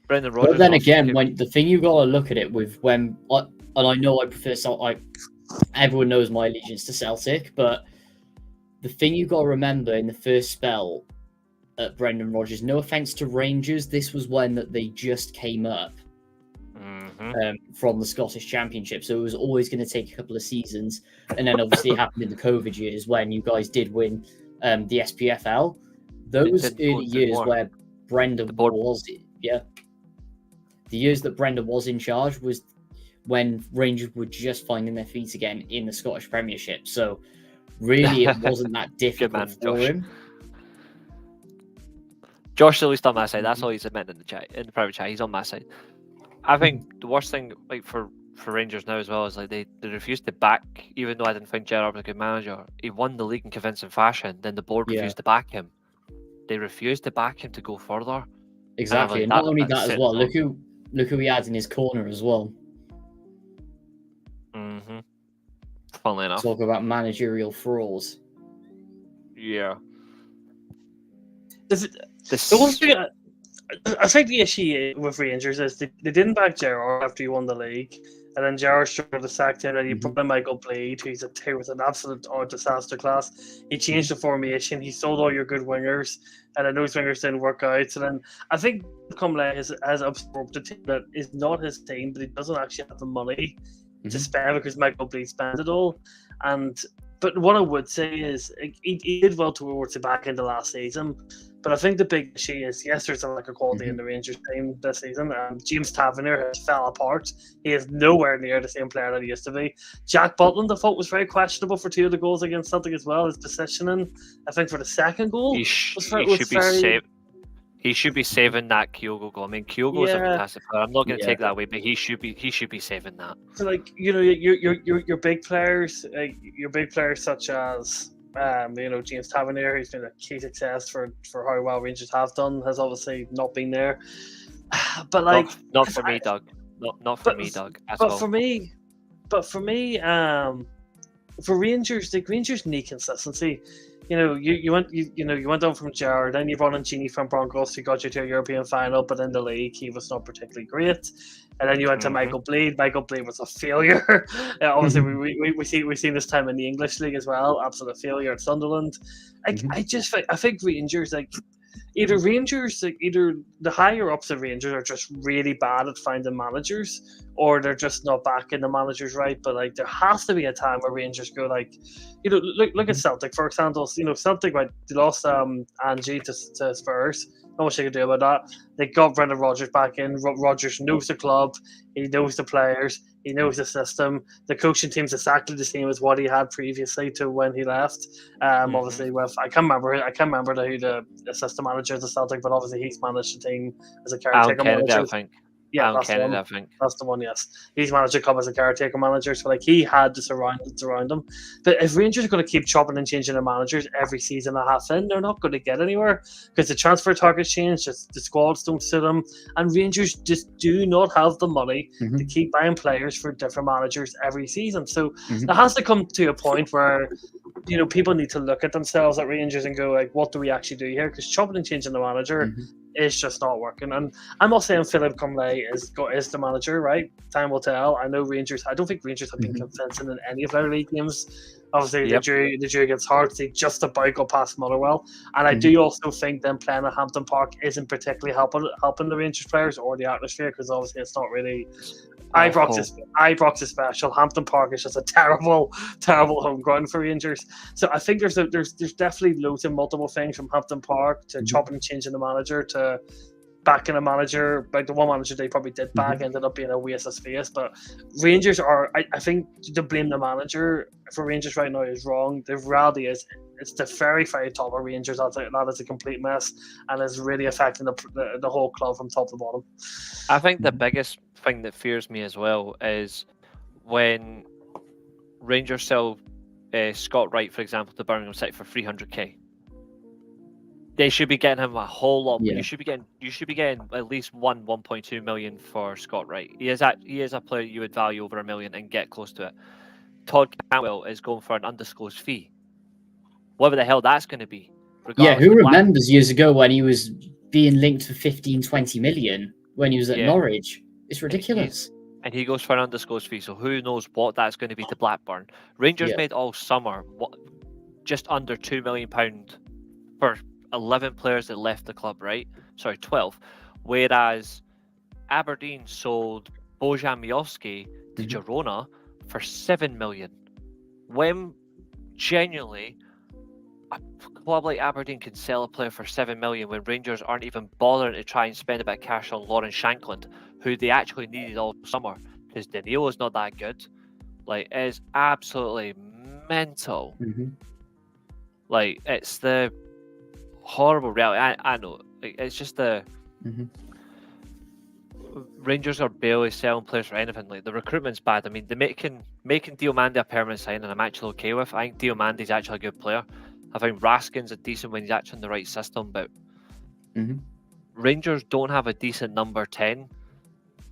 Brendan Rodgers. But then again, when the thing you got to look at it with and I know I prefer Celtic. Everyone knows my allegiance to Celtic, but the thing you got to remember in the first spell at Brendan Rodgers, no offense to Rangers, this was when that they just came up from the Scottish Championship, so it was always going to take a couple of seasons. And then obviously it happened in the COVID years when you guys did win the SPFL. Those early years where Brendan was, the years that Brendan was in charge was when Rangers were just finding their feet again in the Scottish Premiership. So really, it wasn't that difficult for him. Josh, at least on my side. That's all he's admitting in the chat, in the private chat. He's on my side. I think the worst thing, like for Rangers now as well, is like they refused to back. Even though I didn't think Gerrard was a good manager, he won the league in convincing fashion. Then the board refused to back him. They refused to back him to go further. Exactly, and not only that as well. Look who he had in his corner as well. Funnily enough. Talk about managerial frauds. Yeah. The one thing I think the issue with Rangers is they didn't back Gerrard after he won the league, and then Gerrard struggled to sack him, and you Mhm. brought in Michael Bleed, who was an absolute disaster class. He changed the formation. He sold all your good wingers, and then those wingers didn't work out. So then I think Comley has absorbed a team that is not his team, but he doesn't actually have the money to Mhm. spend because Michael Bleed spends it all. But what I would say is he did well towards the back end of last season. But I think the big issue is, yes, there's a lack of quality in the Rangers team this season. James Tavernier has fell apart. He is nowhere near the same player that he used to be. Jack Butland, I thought, was very questionable for 2 of the goals against Celtic as well. His positioning, I think, for the second goal He was should be very... saved. He should be saving that Kyogo goal. I mean, Kyogo is a Yeah. fantastic player. I'm not going to Yeah. take that away, but he should be saving that. So, like, you know, your big players, such as James Tavernier, who's been a key success for how well Rangers have done, has obviously not been there. But like, not for me, Doug. Not for me, Doug. At all. for me, for Rangers, the Rangers need consistency. You know, you went down from Gerrard, then you brought in Gini from Broncos, who got you to a European final, but in the league he was not particularly great. And then you went to Michael Bleed. Michael Bleed was a failure. Obviously, we see this time in the English league as well. Absolute failure at Sunderland. I think Rangers, like, either the higher ups of Rangers are just really bad at finding managers, or they're just not backing the managers right. But like, there has to be a time where Rangers go, like, look at Celtic, for example. Celtic, right, they lost Angie to Spurs. Not much they could do about that. They got Brendan Rodgers back in. Rodgers knows the club, he knows the players, he knows the system. The coaching team's exactly the same as what he had previously to when he left. Obviously, with I can't remember who the assistant manager is at Celtic, but obviously he's managed the team as a caretaker manager. I think. Yeah, that's the one. I think that's the one. Yes, he's managed the club as a caretaker manager, so like he had the surroundings around him. But if Rangers are going to keep chopping and changing their managers every season and a half in, they're not going to get anywhere because the transfer targets change, just the squads don't suit them, and Rangers just do not have the money to keep buying players for different managers every season. So it has to come to a point where people need to look at themselves at Rangers and go, like, what do we actually do here? Because chopping and changing the manager is just not working. And I'm not saying Philip Comley is the manager, right? Time will tell. I don't think Rangers have been convincing in any of their league games. Obviously, the jury against Hearts, they just about got past Motherwell. And I do also think them playing at Hampton Park isn't particularly helping the Rangers players or the atmosphere, because obviously it's not really... Ibrox is special. Hampton Park is just a terrible home ground for Rangers. So I think there's definitely loads of multiple things, from Hampton Park to chopping and changing the manager to backing a manager. Like, the one manager they probably did back ended up being a waste of space. But Rangers are, I think, to blame the manager for Rangers right now is wrong. The reality is, it's the very, very top of Rangers that is a complete mess and is really affecting the whole club from top to bottom. I think the biggest thing that fears me as well is when Rangers sell Scott Wright, for example, to Birmingham City for 300k. They should be getting him a whole lot. Yeah. You should be getting at least 1.2 million for Scott Wright. He is a player you would value over $1 million and get close to it. Todd Cantwell is going for an undisclosed fee. Whatever the hell that's going to be. Yeah, who remembers years ago when he was being linked for 15-20 million when he was at Norwich? It's ridiculous. And he goes for an undisclosed fee, so who knows what that's going to be to Blackburn. Rangers made all summer just under £2 million for 11 players that left the club, right? Sorry, 12. Whereas Aberdeen sold Bojan Miovski to Girona for 7 million. When genuinely a club like Aberdeen can sell a player for 7 million when Rangers aren't even bothering to try and spend a bit of cash on Lauren Shankland, who they actually needed all summer, because Danilo is not that good. Like, it is absolutely mental. Like, it's the horrible reality. I know. Like, it's just the Rangers are barely selling players for anything. Like, the recruitment's bad. I mean, they're making Diomande a permanent signing, I'm actually okay with. I think Diomande's actually a good player. I think Raskin's a decent when he's actually in the right system, but Rangers don't have a decent number 10.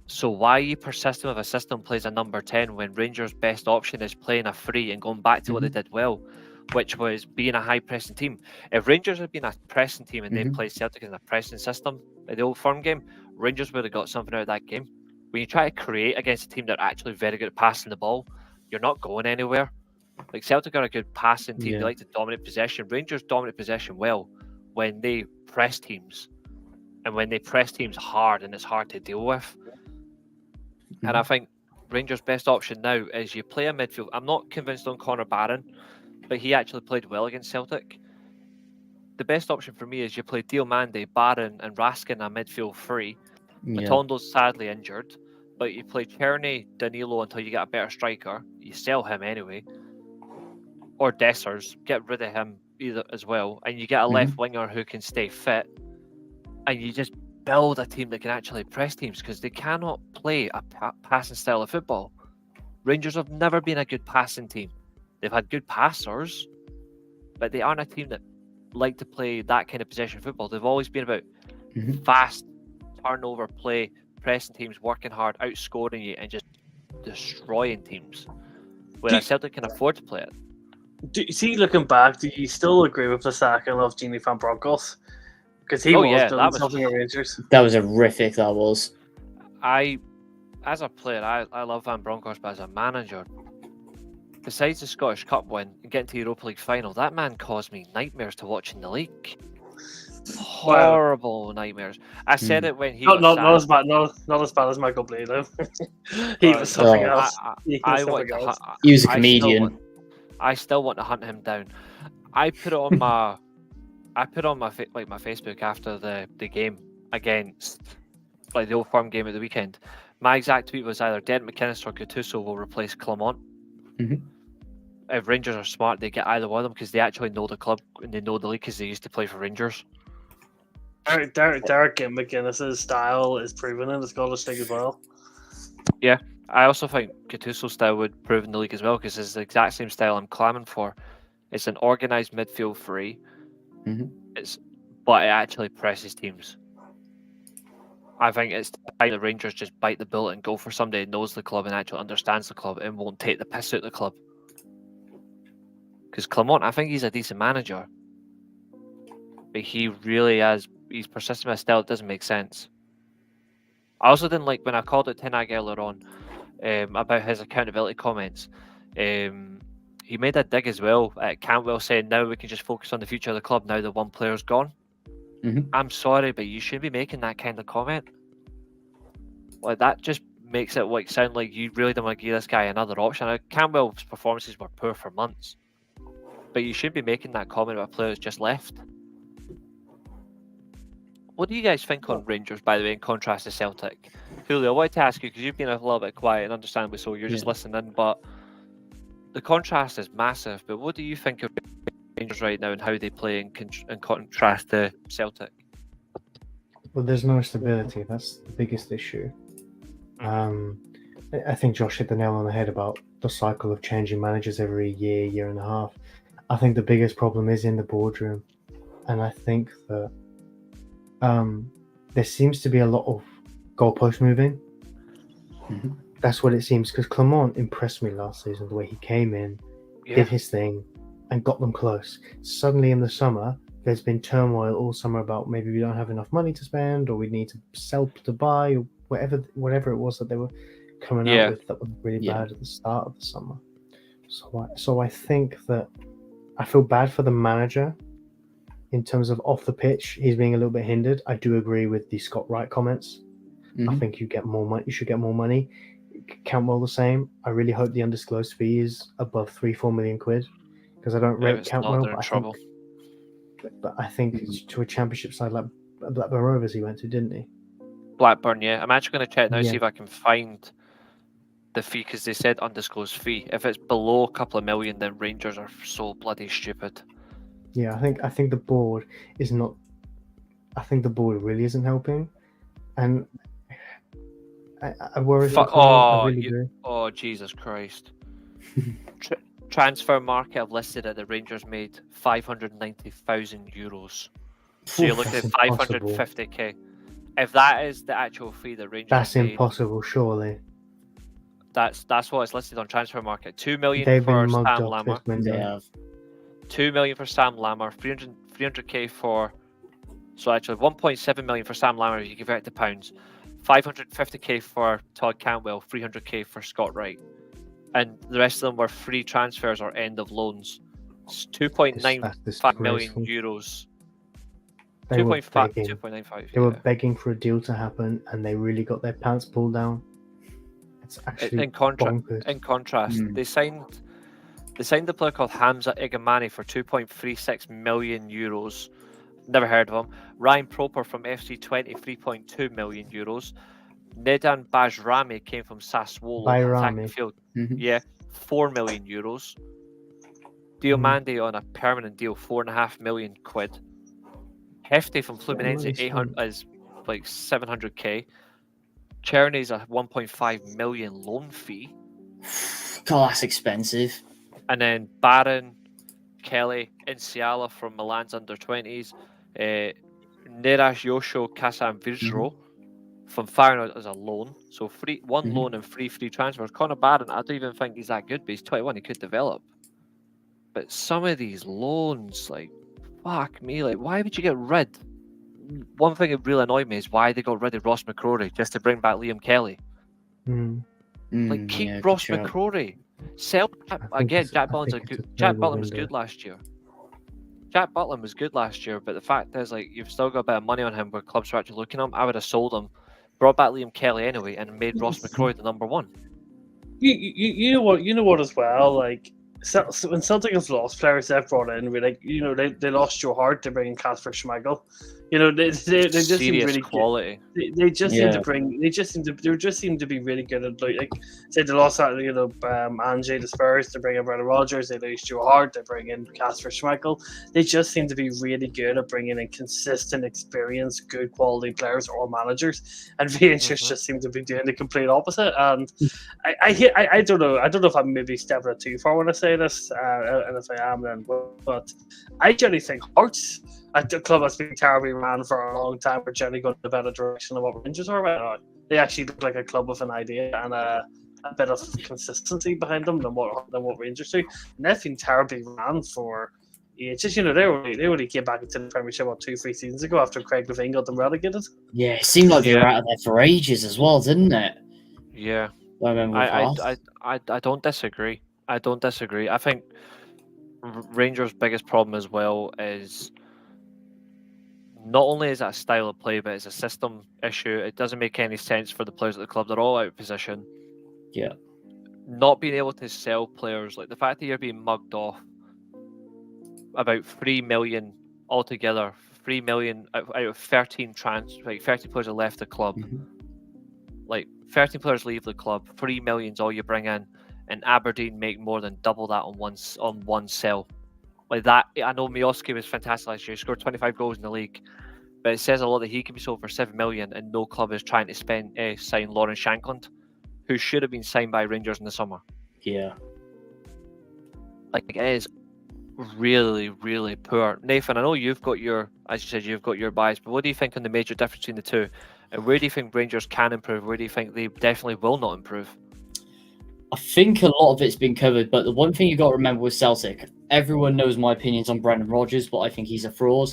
So why are you persisting with a system plays a number 10 when Rangers' best option is playing a free and going back to what they did well, which was being a high pressing team? If Rangers had been a pressing team and they played Celtic in a pressing system in the Old Firm game, Rangers would have got something out of that game. when you try to create against a team that are actually very good at passing the ball, you're not going anywhere. Like Celtic are a good passing team. Yeah. They like to dominate possession. Rangers dominate possession well when they press teams, and when they press teams hard, and it's hard to deal with. And I think Rangers' best option now is you play a midfield. I'm not convinced on Connor Barron, but he actually played well against Celtic. The best option for me is you play Diomande, Barron, and Raskin a midfield three. Yeah. Matondo's sadly injured, but you play Czerny, Danilo until you get a better striker. You sell him anyway. Or Dessers, get rid of him either as well, and you get a left winger who can stay fit, and you just build a team that can actually press teams, because they cannot play a passing style of football. Rangers have never been a good passing team. They've had good passers, but they aren't a team that like to play that kind of possession football. They've always been about fast turnover play, pressing teams, working hard, outscoring you, and just destroying teams. Whereas Celtic can afford to play it. Do you see, looking back, do you still agree with the sacking of Gini van Bronckhorst? Because he was doing something at Rangers. That was horrific, that was. As a player, I love Van Bronckhorst, but as a manager, besides the Scottish Cup win and getting to the Europa League final, that man caused me nightmares to watch in the league. Horrible nightmares. I said it when he was not as bad, not as bad as Michael Blay though. He was something else. He was a comedian. I still want to hunt him down. I put it on my my Facebook after the game against the Old Firm game at the weekend. My exact tweet was either Derek McInnes or Gattuso will replace Clement. If Rangers are smart, they get either one of them, because they actually know the club and they know the league, because they used to play for Rangers. Derek McInnes' style is proven in the Scottish League as well. Yeah, I also think Gattuso's style would prove in the league as well, because it's the exact same style I'm clamming for. It's an organised midfield three, but it actually presses teams. I think it's time the Rangers just bite the bullet and go for somebody who knows the club and actually understands the club and won't take the piss out of the club. Because Clement, I think he's a decent manager, but he really he's persistent with a style that doesn't make sense. I also didn't like when I called it Tenag earlier on about his accountability comments. He made a dig as well at Cantwell, saying now we can just focus on the future of the club now that one player's gone. I'm sorry, but you shouldn't be making that kind of comment. Like, that just makes it sound like you really don't want to give this guy another option. Now, Cantwell's performances were poor for months, but you shouldn't be making that comment about a player who's just left. What do you guys think on Rangers, by the way, in contrast to Celtic? Julio, I wanted to ask you, because you've been a little bit quiet, and understandably so, you're just listening, but the contrast is massive. But what do you think of Rangers right now and how they play in contrast to Celtic? Well, there's no stability. That's the biggest issue. I think Josh hit the nail on the head about the cycle of changing managers every year and a half. I think the biggest problem is in the boardroom, and I think that there seems to be a lot of goalpost moving. That's what it seems, because Clement impressed me last season, the way he came in, did his thing, and got them close. Suddenly in the summer, there's been turmoil all summer about maybe we don't have enough money to spend, or we need to sell to buy, or whatever it was that they were coming out with that was really bad at the start of the summer. So I think that I feel bad for the manager in terms of off the pitch. He's being a little bit hindered. I do agree with the Scott Wright comments. I think you get more money. You should get more money. Cantwell the same. I really hope the undisclosed fee is above 3-4 million quid, because I don't rate Cantwell. But I think to a championship side like Blackburn Rovers he went to, didn't he? Blackburn, yeah. I'm actually going to check now, see if I can find the fee, because they said undisclosed fee. If it's below a couple of million, then Rangers are so bloody stupid. Yeah, I think the board is not. I think the board really isn't helping, and I worry. Oh, Jesus Christ! Transfer market have listed it. The Rangers made €590,000. So you're looking at 550k. If that is the actual fee that Rangers made, impossible, surely. That's what it's listed on Transfer Market. 2 million for Sam Lammer. 2 million for Sam Lammer. 300k for. So actually, 1.7 million for Sam Lammer if you convert it to pounds. 550k for Todd Cantwell, 300k for Scott Wright, and the rest of them were free transfers or end of loans. It's 2.95 million disgraceful. euros. They were 2.5, begging. 2.95. They were begging for a deal to happen, and they really got their pants pulled down. It's actually bonkers. In contrast, they signed a player called Hamza Igamani for 2.36 million euros. Never heard of him. Ryan Proper from FC20, 3.2 million euros. Nedan Bajrami came from Sassuolo. Attacking field. Yeah, 4 million euros. Diomande on a permanent deal, 4.5 million quid. Hefty from Fluminense, 800 is like 700k. Czerny's a 1.5 million loan fee. God, that's expensive. And then Baron, Kelly, Inciala from Milan's under-20s. Neras Yosho Kasanvirjo from Feyenoord as a loan. So one loan and free transfers. Conor Barron, I don't even think he's that good, but he's 21, he could develop. But some of these loans, like, fuck me, like, why would you get rid? One thing that really annoyed me is why they got rid of Ross McCrory just to bring back Liam Kelly. Like, keep Ross McCrory. Sell again. Jack Butland was good last year. Jack Butland was good last year, but the fact is, like, you've still got a bit of money on him where clubs are actually looking at him. I would have sold him, brought back Liam Kelly anyway, and made Ross McCrory the number one. You know what as well, like. When Celtic have lost players they've brought in, they lost Joe Hart to bring in Kasper Schmeichel. They just seem really quality. They just seem to bring. They just seem to be really good at like say they lost that Ange the Spurs to bring in Brendan Rodgers. They lose Joe Hart to bring in Kasper Schmeichel. They just seem to be really good at bringing in consistent, experienced, good quality players or managers. And Rangers just seem to be doing the complete opposite. And I don't know. I don't know if I'm maybe stepping it too far when I say this, and if I am, then but I generally think Hearts. The club has been terribly ran for a long time. We're generally going in a better direction than what Rangers are right now. They actually look like a club with an idea and a bit of consistency behind them than what Rangers do. And they've been terribly ran for ages. They only came back into the Premiership 2-3 seasons ago after Craig Levein got them relegated. Yeah, it seemed like they were out of there for ages as well, didn't it? Yeah, I don't disagree. I think Rangers' biggest problem as well is. Not only is that a style of play, but it's a system issue. It doesn't make any sense for the players at the club. They're all out of position. Yeah. Not being able to sell players, like the fact that you're being mugged off about 3 million altogether, 3 million out of 13 30 players have left the club. Like 13 players leave the club, 3 million's all you bring in, and Aberdeen make more than double that on one sell. Like that, I know Miovski was fantastic last year. He scored 25 goals in the league, but it says a lot that he can be sold for 7 million, and no club is trying to sign Lauren Shankland, who should have been signed by Rangers in the summer. Yeah, like it is really, really poor. Nathan, I know you've got your bias, but what do you think on the major difference between the two, and where do you think Rangers can improve? Where do you think they definitely will not improve? I think a lot of it's been covered, but the one thing you got to remember with Celtic, everyone knows my opinions on Brendan Rodgers, but I think he's a fraud.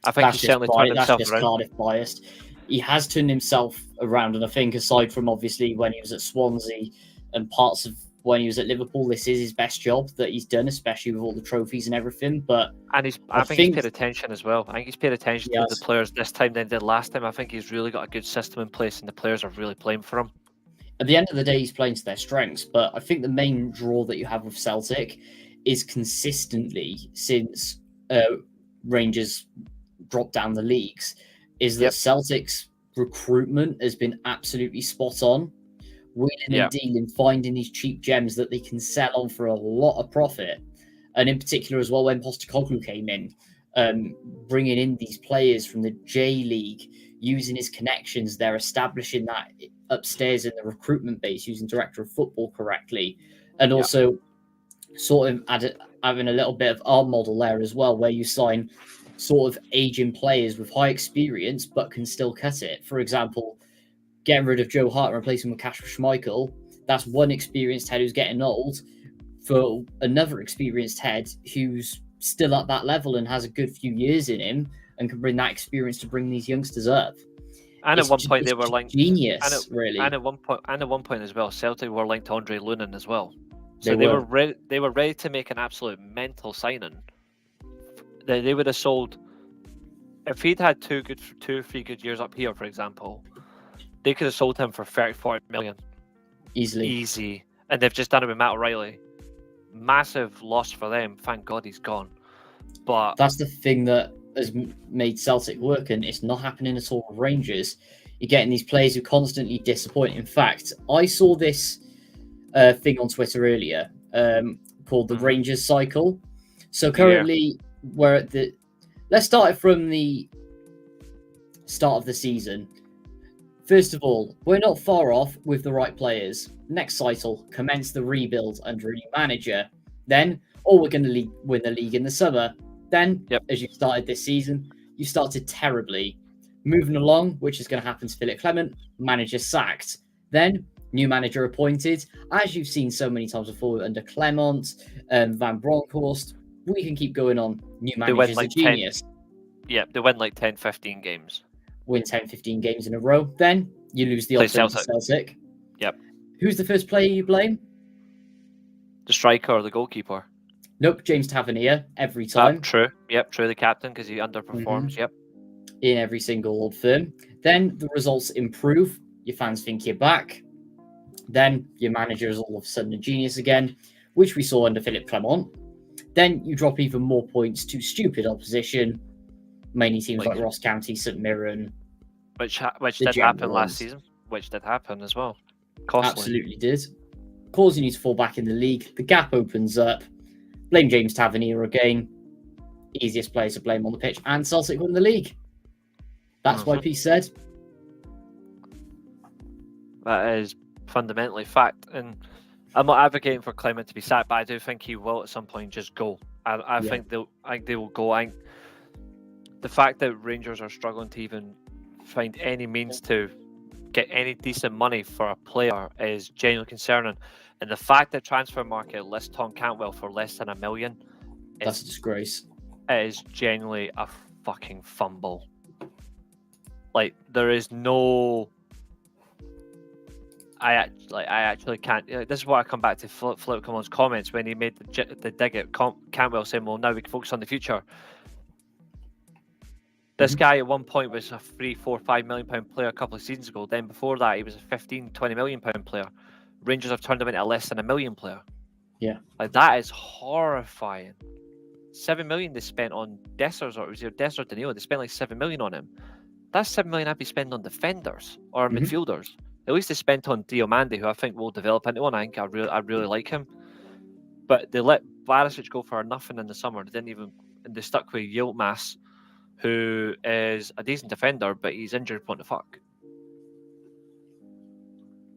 I think he's certainly turned himself around. That's just Cardiff biased. He has turned himself around, and I think aside from obviously when he was at Swansea and parts of when he was at Liverpool, this is his best job that he's done, especially with all the trophies and everything. But I think he's paid attention as well. I think he's paid attention to the players this time than he did last time. I think he's really got a good system in place, and the players are really playing for him. At the end of the day, he's playing to their strengths, but I think the main draw that you have with Celtic is consistently, since Rangers dropped down the leagues, is that Celtic's recruitment has been absolutely spot on. Wheeling and dealing, finding these cheap gems that they can sell on for a lot of profit. And in particular as well, when Postecoglou came in, bringing in these players from the J League, using his connections, they're establishing that upstairs in the recruitment base, using director of football correctly, and also sort of having a little bit of our model there as well, where you sign sort of aging players with high experience but can still cut it. For example, getting rid of Joe Hart and replacing him with Kasper Schmeichel, that's one experienced head who's getting old for another experienced head who's still at that level and has a good few years in him and can bring that experience to bring these youngsters up. And It's at one ju- point it's they were just linked. genius, really. And at one point as well, Celtic were linked to Andre Lunin as well. So They they were were. ready. They were ready to make an absolute mental signing. They would have sold if he'd had 3 good years up here, for example. They could have sold him for 30-40 million Easily. easy, and they've just done it with Matt O'Reilly. Massive loss for them. Thank God he's gone. But That's the thing that has made Celtic work, and it's not happening at all with Rangers. You're getting these players who constantly disappoint. In fact, I saw this thing on Twitter earlier called the Rangers cycle. So currently, we're at the. Let's start it from the start of the season. First of all, we're not far off with the right players. Next cycle, commence the rebuild under a new manager. Then, we're going to win the league in the summer. Then, as you started this season, you started terribly. Moving along, which is going to happen to Philip Clement, manager sacked. Then, new manager appointed. As you've seen so many times before under Clement, Van Bronckhorst, we can keep going on. New managers are genius. They win like 10, 15 games. Win 10, 15 games in a row. Then, you lose the option to Celtic. Yep. Who's the first player you blame? The striker or the goalkeeper? Nope, James Tavernier, every time. True. Yep, true, the captain, because he underperforms. Yep. In every single old firm. Then the results improve. Your fans think you're back. Then your manager is all of a sudden a genius again, which we saw under Philip Clement. Then you drop even more points to stupid opposition, mainly teams like Ross County, St Mirren. Which did happen last season. Which did happen as well. Costly. Absolutely did. Causing you to fall back in the league. The gap opens up. Blame James Tavernier again. Easiest player to blame on the pitch. And Celtic won the league. That's why P said. That is fundamentally fact. And I'm not advocating for Clement to be sacked, but I do think he will at some point just go. I think they will go. The fact that Rangers are struggling to even find any means to get any decent money for a player is genuinely concerning. And the fact that transfer market lists Tom Cantwell for less than $1 million, that's a disgrace. It is genuinely a fucking fumble. Like, there is no. I actually can't. This is what I come back to Flip Clement's comments when he made the dig at Cantwell, saying, "Well, now we can focus on the future." This guy at one point was a £3, £4, £5 million player a couple of seasons ago. Then before that, he was a £15, £20 million player. Rangers have turned him into a less than $1 million player. Yeah, like that is horrifying. $7 million they spent on Dessers, or it was either Dessers or Danilo. They spent like $7 million on him. That's $7 million I'd be spending on defenders or midfielders. At least they spent on Diomande, who I think will develop into one. I think I really like him. But they let Barisic go for nothing in the summer. They stuck with Yilmaz, who is a decent defender, but he's injured point to fuck.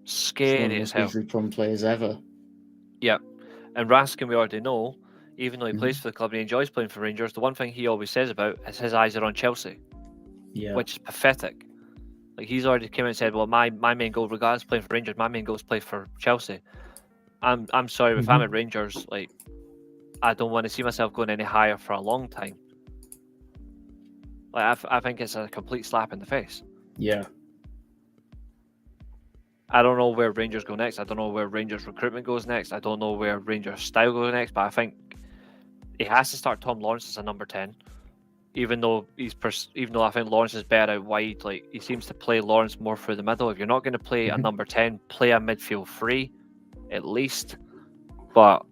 Scary as hell. Injury-prone players ever. Yeah. And Raskin, we already know, even though he plays for the club and he enjoys playing for Rangers, the one thing he always says about is his eyes are on Chelsea. Yeah. Which is pathetic. Like, he's already came out and said, well, my main goal, regardless of playing for Rangers, my main goal is play for Chelsea. I'm sorry, if I'm at Rangers, like, I don't want to see myself going any higher for a long time. Like, I think it's a complete slap in the face. Yeah. I don't know where Rangers go next. I don't know where Rangers recruitment goes next. I don't know where Rangers style goes next. But I think he has to start Tom Lawrence as a number 10. Even though I think Lawrence is better out wide, like, he seems to play Lawrence more through the middle. If you're not going to play a number 10, play a midfield 3 at least. But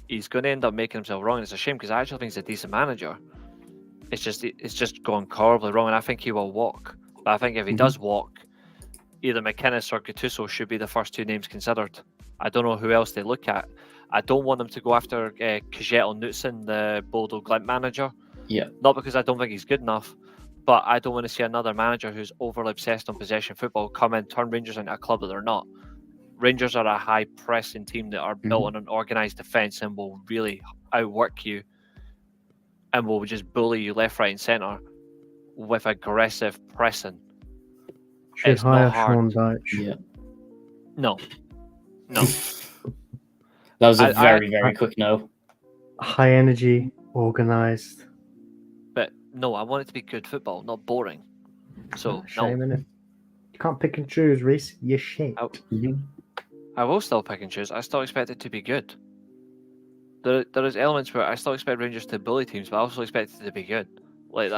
he's going to end up making himself wrong. And it's a shame because I actually think he's a decent manager. It's just gone horribly wrong, and I think he will walk. But I think if he does walk, either McInnes or Gattuso should be the first 2 names considered. I don't know who else they look at. I don't want them to go after Kjetil Knutsen, the Bodo Glimt manager. Yeah. Not because I don't think he's good enough, but I don't want to see another manager who's overly obsessed on possession football come and turn Rangers into a club that they're not. Rangers are a high pressing team that are built on an organised defence and will really outwork you and will just bully you left, right and centre with aggressive pressing. Should hire Sean Dyche. Yeah. No. That was a very quick no. High energy, organised. But no, I want it to be good football, not boring. So Shame, no, innit? You can't pick and choose, Reese. You shit. I will still pick and choose. I still expect it to be good. There is elements where I still expect Rangers to bully teams, but I also expect it to be good. Like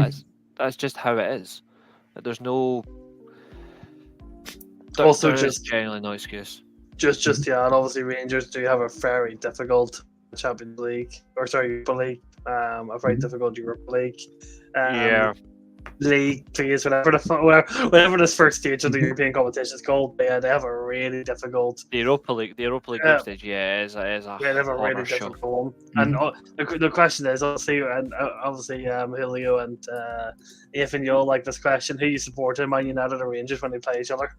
that's just how it is. There's no. Also, there is just genuinely no excuse. yeah, and obviously Rangers do have a very difficult Champions League, or sorry, Europa League, a very difficult Europa League. Yeah. League phase, whatever this first stage of the European competition is called. They have a really difficult. The Europa League group stage, is a They have a horror really show. difficult one. And the question is obviously, Julio and Ethan, you all like this question: who you support in Man United or Rangers when they play each other?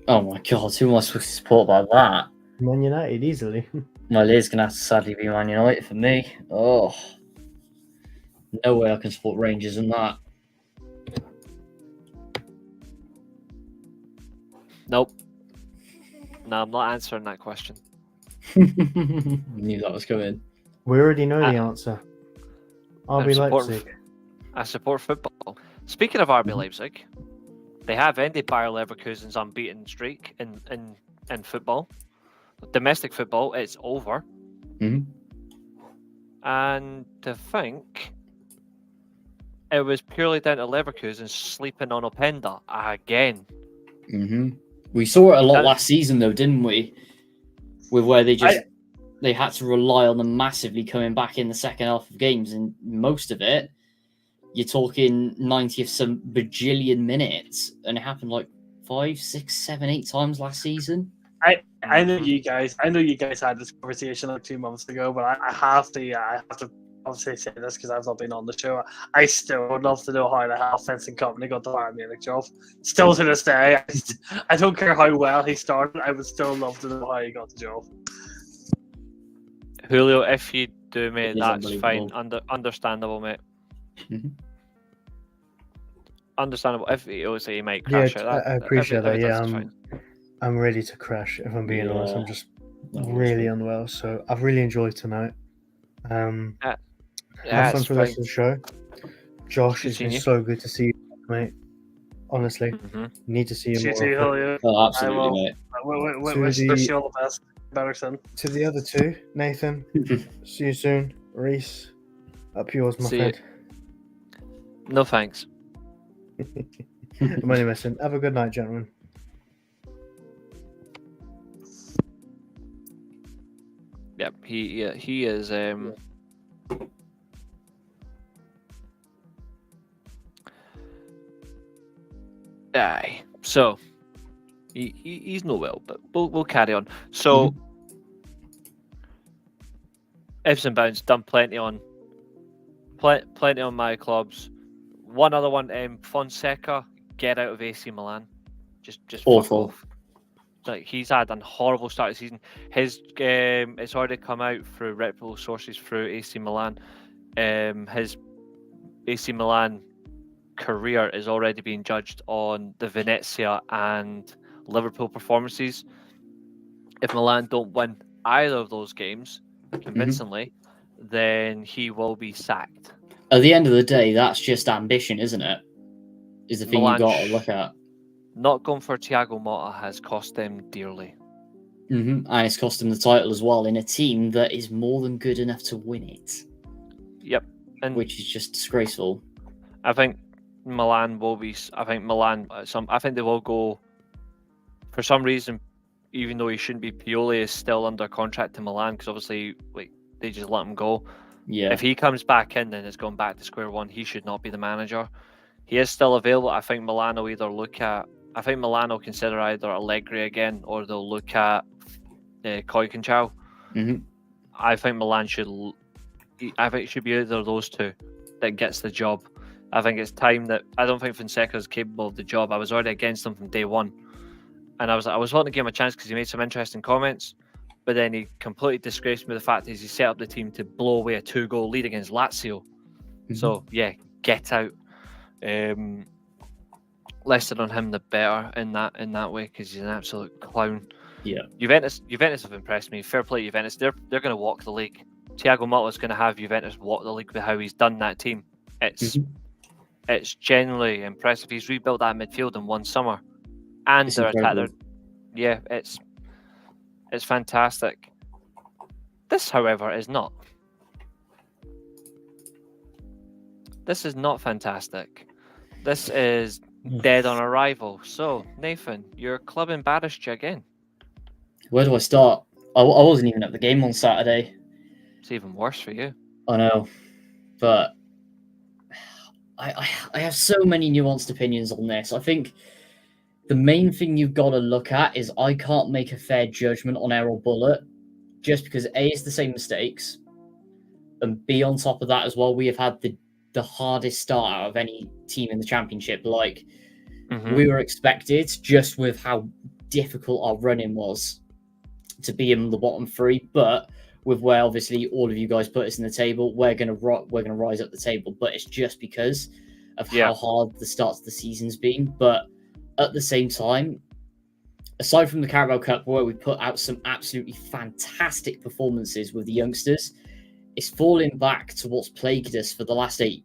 Oh my god, who am I supposed to support by that? Man United easily. Well, it is going to have to sadly be Man United for me. Oh, no way I can support Rangers in that. Nope. No, I'm not answering that question. Knew that was coming. We already know the answer. RB Leipzig. I support football. Speaking of RB Leipzig, they have ended Bayer Leverkusen's unbeaten streak in football. Domestic football, it's over. And to think it was purely down to Leverkusen sleeping on Openda again. We saw it a lot last season, though, didn't we? With where they had to rely on them massively coming back in the second half of games, and most of it, you're talking 90 of some bajillion minutes, and it happened like 5, 6, 7, 8 times last season. I know you guys had this conversation like 2 months ago, but I have to obviously say this because I've not been on the show. I still would love to know how the hell Vincent Kompany got the Bayern Munich job. Still to this day, I don't care how well he started. I would still love to know how he got the job. Julio, if you do, mate, It is that's fine. unbelievable. Understandable, mate. Understandable. If he obviously he might crash it. I appreciate that. Yeah, fine. I'm ready to crash. If I'm being honest, I'm just That was really fun. unwell. So I've really enjoyed tonight. Yeah, Have fun it's for the rest fine. of the show. Josh, Good it's seeing been you. so good to see you, mate. Honestly, need to see you more. GG, often. Julio. Oh, absolutely, mate. Wish you all the best. Better soon. To the other two, Nathan, see you soon. Reese, up yours, my See you. friend. No thanks. I'm only messing. Have a good night, gentlemen. Yep, he is. Aye. So he's no well, but we'll carry on. So ifs and bounds, done plenty on my clubs. One other one, Fonseca, get out of AC Milan. Just Awful. fuck off. Like he's had a horrible start of the season. His it's already come out through reputable sources through AC Milan. His AC Milan career is already being judged on the Venezia and Liverpool performances. If Milan don't win either of those games convincingly, then he will be sacked. At the end of the day, that's just ambition, isn't it? Is the thing Milan you got to look at. Not going for Thiago Motta has cost them dearly. And it's cost him the title as well in a team that is more than good enough to win it. Yep. And which is just disgraceful. I think Milan will be. I think they will go. For some reason, even though he shouldn't be, Pioli is still under contract to Milan because obviously, like they just let him go. Yeah. If he comes back in, then it's gone back to square one. He should not be the manager. He is still available. I think Milan will either look at. I think Milan will consider either Allegri again, or they'll look at Koikenchao. I think Milan should. I think it should be either of those two that gets the job. I think it's time that I don't think Fonseca is capable of the job. I was already against him from day one, and I was wanting to give him a chance because he made some interesting comments, but then he completely disgraced me with the fact that he set up the team to blow away a 2-goal lead against Lazio. So yeah, get out. Less said on him, the better in that way because he's an absolute clown. Yeah, Juventus have impressed me. Fair play, Juventus. They're going to walk the league. Thiago Motta is going to have Juventus walk the league with how he's done that team. It's it's genuinely impressive. He's rebuilt that midfield in one summer, and It's their attack. incredible. Yeah, it's fantastic. This, however, is not. This is not fantastic. This is dead on arrival. So, Nathan, your club embarrassed you again. Where do I start? I wasn't even at the game on Saturday. It's even worse for you. I know, but I have so many nuanced opinions on this. I think the main thing you've got to look at is I can't make a fair judgment on Errol Bullitt just because A, it's the same mistakes, and B, on top of that as well, we have had the hardest start out of any team in the Championship. Like, we were expected, just with how difficult our running was, to be in the bottom three, but with where obviously all of you guys put us in the table, we're gonna rise up the table. But it's just because of how hard the start of the season's been. But at the same time, aside from the Carabao Cup, where we put out some absolutely fantastic performances with the youngsters, it's falling back to what's plagued us for the last 8.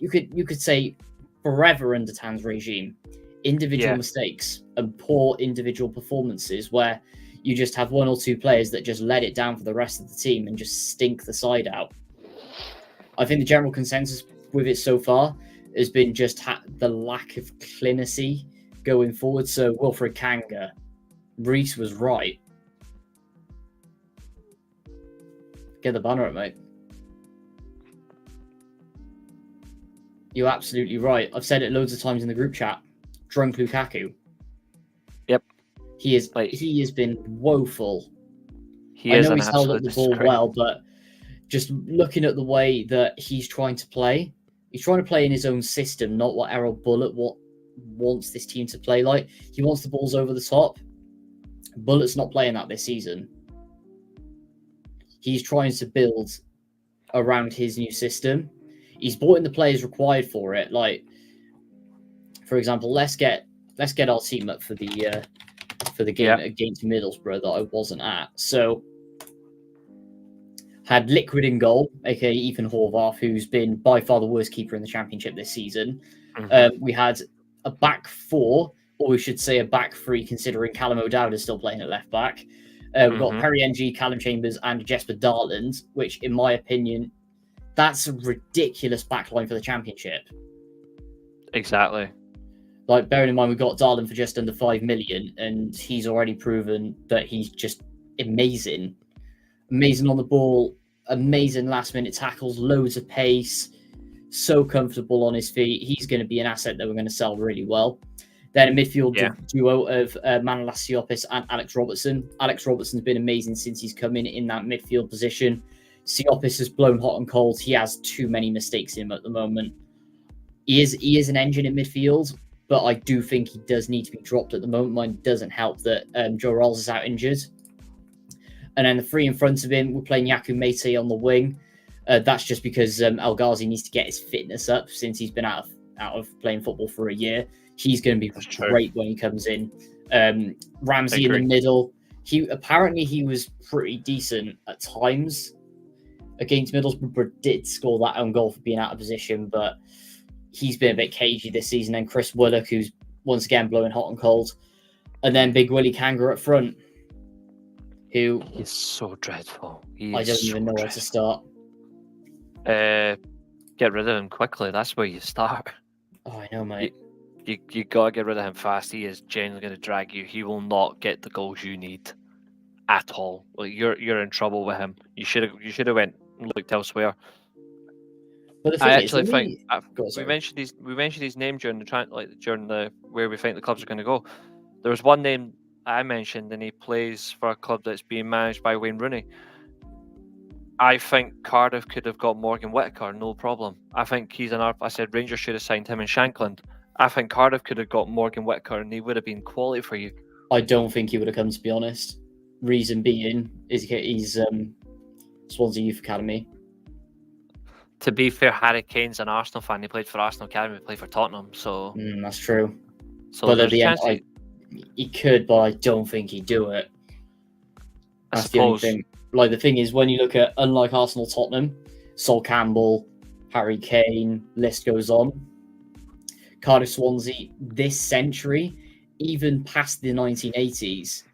You could say forever under Tan's regime. Individual mistakes and poor individual performances where you just have 1 or 2 players that just let it down for the rest of the team and just stink the side out. I think the general consensus with it so far has been just the lack of clinacy going forward. So Wilfred Kanga, Reece was right. Get the banner up, mate. You're absolutely right. I've said it loads of times in the group chat. Drunk Lukaku. Yep. He has been woeful. I know he's held up the ball well, but just looking at the way that he's trying to play in his own system, not what Errol Bullitt wants this team to play like. He wants the balls over the top. Bullett's not playing that this season. He's trying to build around his new system. He's brought in the players required for it. Like, for example, let's get our team up for the game against Middlesbrough that I wasn't at. So had Liquid in goal, aka Ethan Horvath, who's been by far the worst keeper in the Championship this season. We had a back 4, or we should say a back 3, considering Callum O'Dowd is still playing at left back. We've got Perry NG, Callum Chambers, and Jesper Darland, which, in my opinion, that's a ridiculous backline for the Championship. Exactly. Like, bearing in mind, we got Darland for just under 5 million, and he's already proven that he's just amazing. Amazing on the ball, amazing last-minute tackles, loads of pace, so comfortable on his feet. He's going to be an asset that we're going to sell really well. Then a midfield duo of Manolas Siopis and Alex Robertson. Alex Robertson's been amazing since he's come in that midfield position. Siopis has blown hot and cold. He has too many mistakes in him at the moment. He is an engine in midfield, but I do think he does need to be dropped at the moment. Mine doesn't help that Joe Rolls is out injured. And then the 3 in front of him, we're playing Yaku Mete on the wing. That's just because El Ghazi needs to get his fitness up since he's been out of playing football for a year. He's going to be great when he comes in. Ramsey in the middle. He was pretty decent at times against Middlesbrough. Did score that own goal for being out of position, but he's been a bit cagey this season. And Chris Willock, who's once again blowing hot and cold. And then Big Willie Kanga up front, who... He's so dreadful. I don't even know where to start. Get rid of him quickly. That's where you start. Oh, I know, mate. You gotta get rid of him fast. He is genuinely going to drag you. He will not get the goals you need at all. Like, you're in trouble with him. You should have went and looked elsewhere. But the thing I actually think we mentioned his name during the where we think the clubs are going to go. There was one name I mentioned, and he plays for a club that's being managed by Wayne Rooney. I think Cardiff could have got Morgan Whittaker, no problem. I think I said Rangers should have signed him in Shankland. I think Cardiff could have got Morgan Whittaker, and he would have been quality for you. I don't think he would have come, to be honest. Reason being is he's Swansea Youth Academy. To be fair, Harry Kane's an Arsenal fan. He played for Arsenal Academy, he played for Tottenham, so... that's true. So but at the end, he could, but I don't think he'd do it. That's the only thing. Like, the thing is, when you look at, unlike Arsenal, Tottenham, Sol Campbell, Harry Kane, list goes on, Cardiff Swansea this century, even past the 1980s,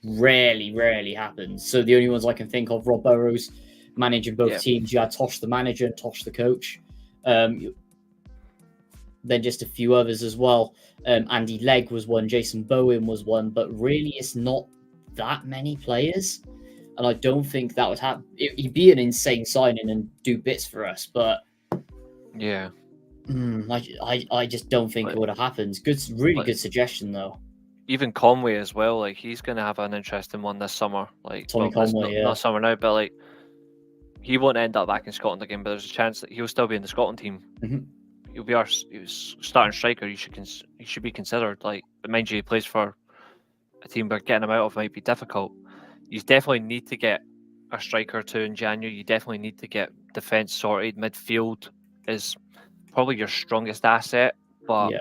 rarely happens. So the only ones I can think of, Rob Burrows managing both teams. You had Tosh the manager and Tosh the coach. Then just a few others as well. Andy Legg was one, Jason Bowen was one, but really it's not that many players. And I don't think that would happen. It'd be an insane signing and do bits for us, but yeah, I just don't think it would have happened. Really good suggestion though. Even Conway as well. Like he's going to have an interesting one this summer. Like Tommy Conway, not summer now, but like he won't end up back in Scotland again. But there's a chance that he'll still be in the Scotland team. Mm-hmm. He'll be our starting striker. He should be considered. Like, but mind you, he plays for a team where getting him out of might be difficult. You definitely need to get a striker or two in January. You definitely need to get defence sorted. Midfield is probably your strongest asset, but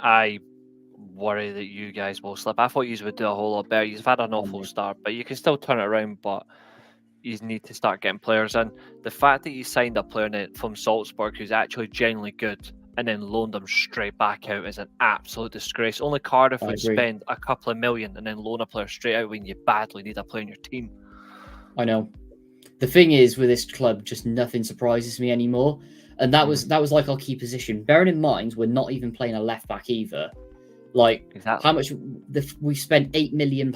I worry that you guys will slip. I thought you would do a whole lot better. You've had an awful start, but you can still turn it around. But you need to start getting players in. The fact that you signed a player from Salzburg who's actually genuinely good and then loaned them straight back out is an absolute disgrace. Only Cardiff would spend a couple of million and then loan a player straight out when you badly need a player in your team. I know. The thing is, with this club, just nothing surprises me anymore. And that was like our key position. Bearing in mind, we're not even playing a left back either. Like, how much we spent £8 million.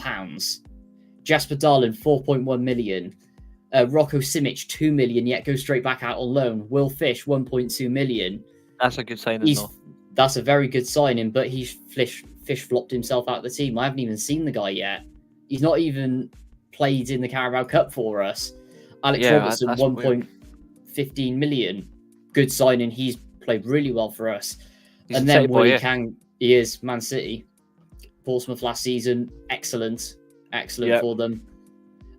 Jasper Darlin, 4.1 million. Rocco Simic, 2 million, yet goes straight back out on loan. Will Fish, 1.2 million. That's a good signing, though. That's a very good signing, but he's Fish flopped himself out of the team. I haven't even seen the guy yet. He's not even played in the Carabao Cup for us. Alex Robertson, 1.15 million. Good signing. He's played really well for us. And then Willie Kang, he is Man City. Portsmouth last season, excellent for them.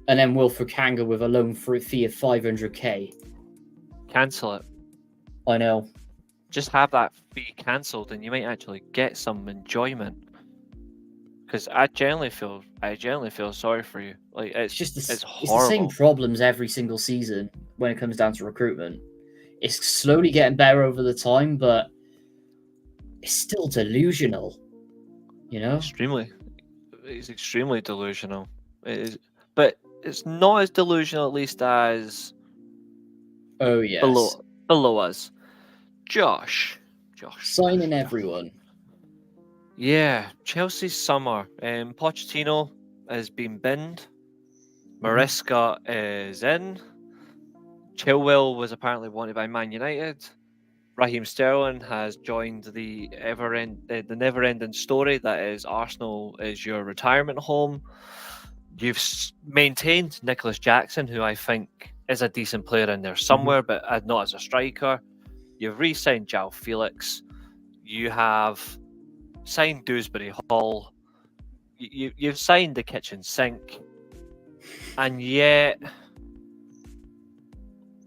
And then Wilfred Kanga with a loan fee of 500k. Cancel it. I know. Just have that fee cancelled, and you might actually get some enjoyment. Because I genuinely feel sorry for you. Like it's horrible. It's the same problems every single season when it comes down to recruitment. It's slowly getting better over the time, but it's still delusional. You know, it's extremely delusional. It is, but it's not as delusional, at least, as below us. Josh. Signing everyone. Yeah, Chelsea's summer. Pochettino has been binned. Maresca is in. Chilwell was apparently wanted by Man United. Raheem Sterling has joined the never-ending story that is Arsenal is your retirement home. You've maintained Nicholas Jackson, who I think is a decent player in there somewhere, but not as a striker. You've re-signed João Felix. You have signed Dewsbury Hall. You've signed the kitchen sink. And yet,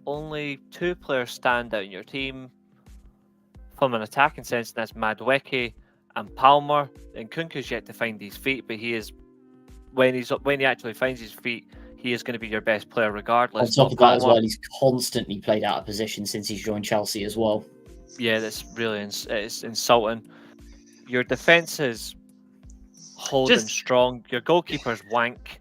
only two players stand out in your team from an attacking sense, and that's Madueke and Palmer. And Kunku's yet to find his feet, but he is when he actually finds his feet, he is going to be your best player regardless. On top of that as well, he's constantly played out of position since he's joined Chelsea as well. Yeah, that's really it's insulting. Your defence is holding strong. Your goalkeeper's wank.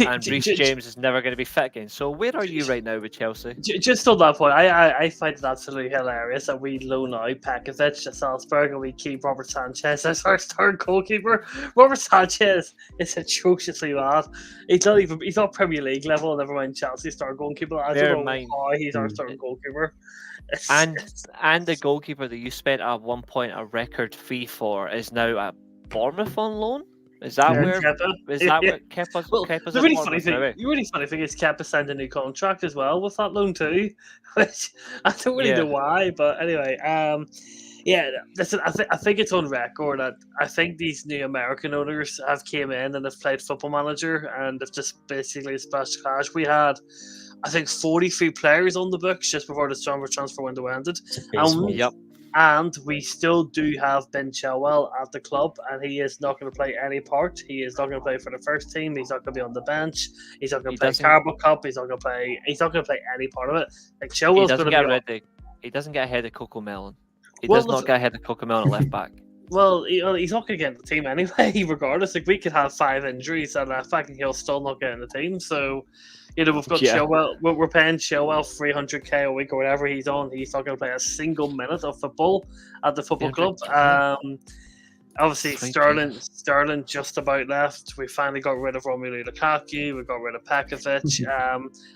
And Reece James is never going to be fit again. So where are you right now with Chelsea? Just on that point, I find it absolutely hilarious that we loan out Pekovic to Salzburg and we keep Robert Sanchez as our starting goalkeeper. Robert Sanchez is atrociously bad. He's not Premier League level, never mind Chelsea starting goalkeeper. I don't know how he's our starting goalkeeper. And the goalkeeper that you spent at one point a record fee for is now at Bournemouth on loan? Is that where Kepa's? Well, the really funny thing is Kepa signed a new contract as well with that loan too, which I don't really know why, but anyway, listen, I think it's on record that I think these new American owners have came in and have played Football Manager and have just basically splashed cash. We had, I think, 43 players on the books just before the summer transfer window ended. And we still do have Ben Chilwell at the club, and he is not going to play any part. He is not going to play for the first team. He's not going to be on the bench. He's not going to play Carabao Cup. He's not going to play any part of it. Like Chilwell's going to be. He doesn't get ahead of Coco Melon. He Well, does not get ahead of Coquelin at left back. Well, he's not going to get in the team anyway, regardless. Like, we could have 5 injuries at left back and he'll still not get in the team. So, we've got Yeah. Chilwell. We're paying Chilwell 300k a week or whatever he's on. He's not going to play a single minute of football at the football club. 300K. Obviously, 300K. Sterling just about left. We finally got rid of Romelu Lukaku. We got rid of Pekovic.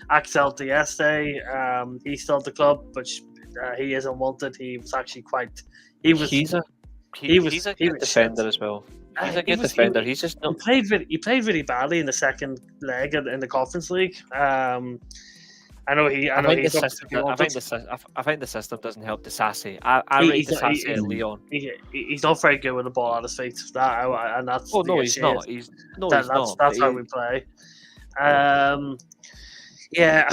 Axel Dieste, he's still at the club, but he isn't wanted. He was actually quite. He's a good defender as well. He's a good defender. He's just not. He played really badly in the second leg in the Conference League. I think the system doesn't help Disasi. I rate Disasi at Lyon. He's not very good with the ball at his feet. He's not. That's how we play. Yeah,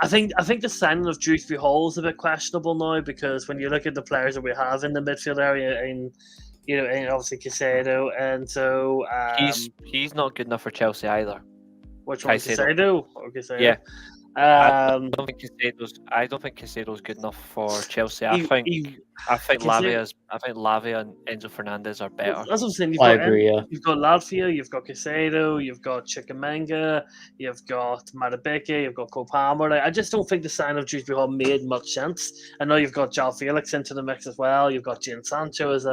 I think the signing of Dewsbury Hall is a bit questionable now, because when you look at the players that we have in the midfield area, and obviously Caicedo, and so he's not good enough for Chelsea either. Which one, Caicedo or Caicedo? Yeah. I don't think Caicedo's good enough for Chelsea. I think Lavia and Enzo Fernandez are better. That's what I'm saying. I agree. Yeah. You've got Latvia, you've got Caicedo, you've got Chikamenga, you've got Matabeke, you've got Cole Palmer. I just don't think the sign of Dewsbury Hall made much sense. I know you've got João Felix into the mix as well. You've got Jadon Sancho as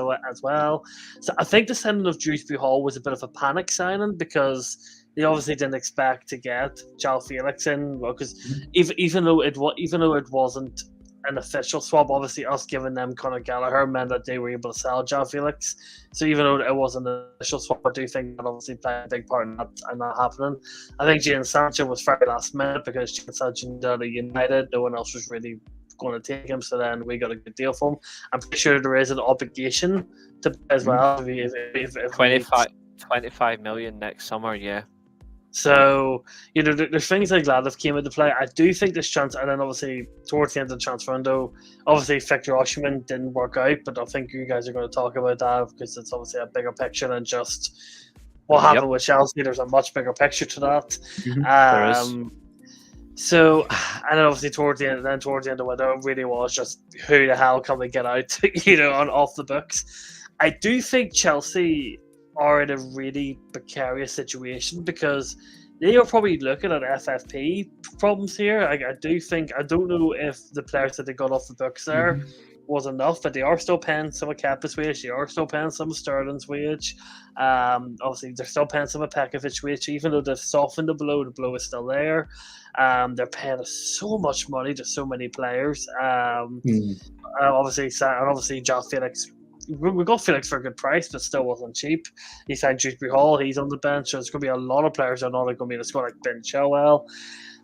well. So I think the signing of Dewsbury Hall was a bit of a panic signing, because they obviously didn't expect to get João Felix in, because even though it wasn't an official swap, obviously us giving them Conor Gallagher meant that they were able to sell João Felix. So even though it wasn't an official swap, I do think that obviously played a big part in that happening. I think Jadon Sancho was very last minute, because Jadon Sancho was United. No one else was really going to take him, so then we got a good deal for him. I'm pretty sure there is an obligation to pay as well. If 25 million next summer, yeah. So, there's things like that have came into play. I do think this chance, and then obviously towards the end of the transfer window, obviously Victor Osimhen didn't work out, but I think you guys are going to talk about that, because it's obviously a bigger picture than just what happened with Chelsea. There's a much bigger picture to that. There is. So, and then obviously towards the end of the window, it really was just who the hell can we get out, off the books. I do think Chelsea are in a really precarious situation, because they are probably looking at FFP problems here. I don't know if the players that they got off the books there was enough, but they are still paying some of Kepa's wage. They are still paying some of Sterling's wage. Obviously, they're still paying some of Pekovic's wage, even though they've softened the blow is still there. They're paying us so much money to so many players. Obviously, João Felix. We got Felix for a good price, but still wasn't cheap. He signed Dewsbury Hall. He's on the bench, so there's going to be a lot of players that are not going to be in the squad, like Ben Chilwell.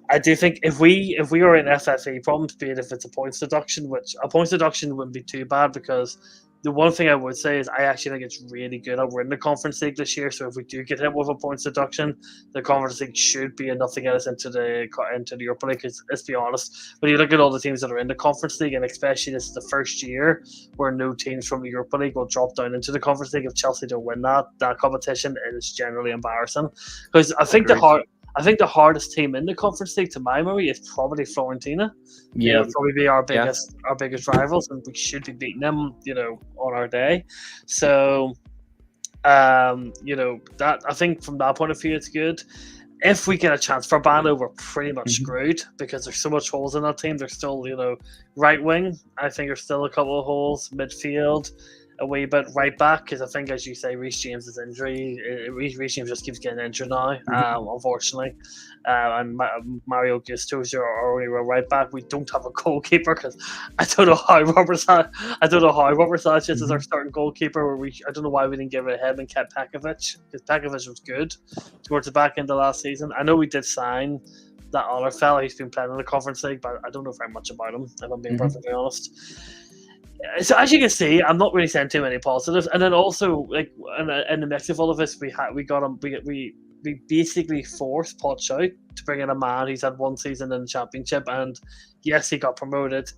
I do think if we are in FFA problems, be it if it's a points deduction, which a points deduction wouldn't be too bad, because the one thing I would say is I actually think it's really good that we're in the Conference League this year. So if we do get hit with a points deduction, the Conference League should be enough to get us into the Europa League. Because let's be honest, when you look at all the teams that are in the Conference League, and especially this is the first year where no teams from the Europa League will drop down into the Conference League, if Chelsea don't win that competition, it is generally embarrassing. Because I think the hardest team in the Conference League, to my memory, is probably Fiorentina. Yeah, It'll probably be our biggest rivals, and we should be beating them, on our day. So, that I think from that point of view, it's good. If we get a chance for Bano, we're pretty much screwed, because there's so much holes in that team. There's still, right wing. I think there's still a couple of holes. Midfield, a wee bit. Right back, because I think, as you say, Reece James' injury. Reece James just keeps getting injured now, unfortunately. And Mario Gusto is our only right back. We don't have a goalkeeper, because I don't know how Robert Sanchez is our starting goalkeeper. I don't know why we didn't give it a head and kept Pekovic, because Pekovic was good towards the back end of last season. I know we did sign that other fella. He's been playing in the Conference League, but I don't know very much about him, if I'm being perfectly honest. So as you can see, I'm not really saying too many positives. And then also, like, in the mix of all of this, we basically forced Poch out to bring in a man who's had one season in the Championship, and yes, he got promoted.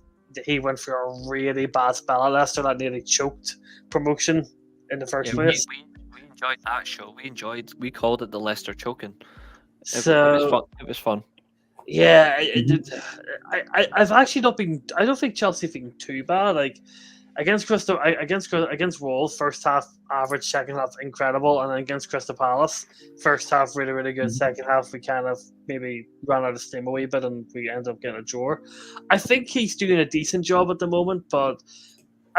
He went through a really bad spell at Leicester that nearly choked promotion in the first place. We enjoyed that show. We called it the Leicester choking. It was fun. Yeah, I've actually not been. I don't think Chelsea have been too bad. Like, against Wolves, first half average, second half incredible, and then against Crystal Palace, first half really really good, second half we kind of maybe ran out of steam a wee bit and we end up getting a draw. I think he's doing a decent job at the moment, but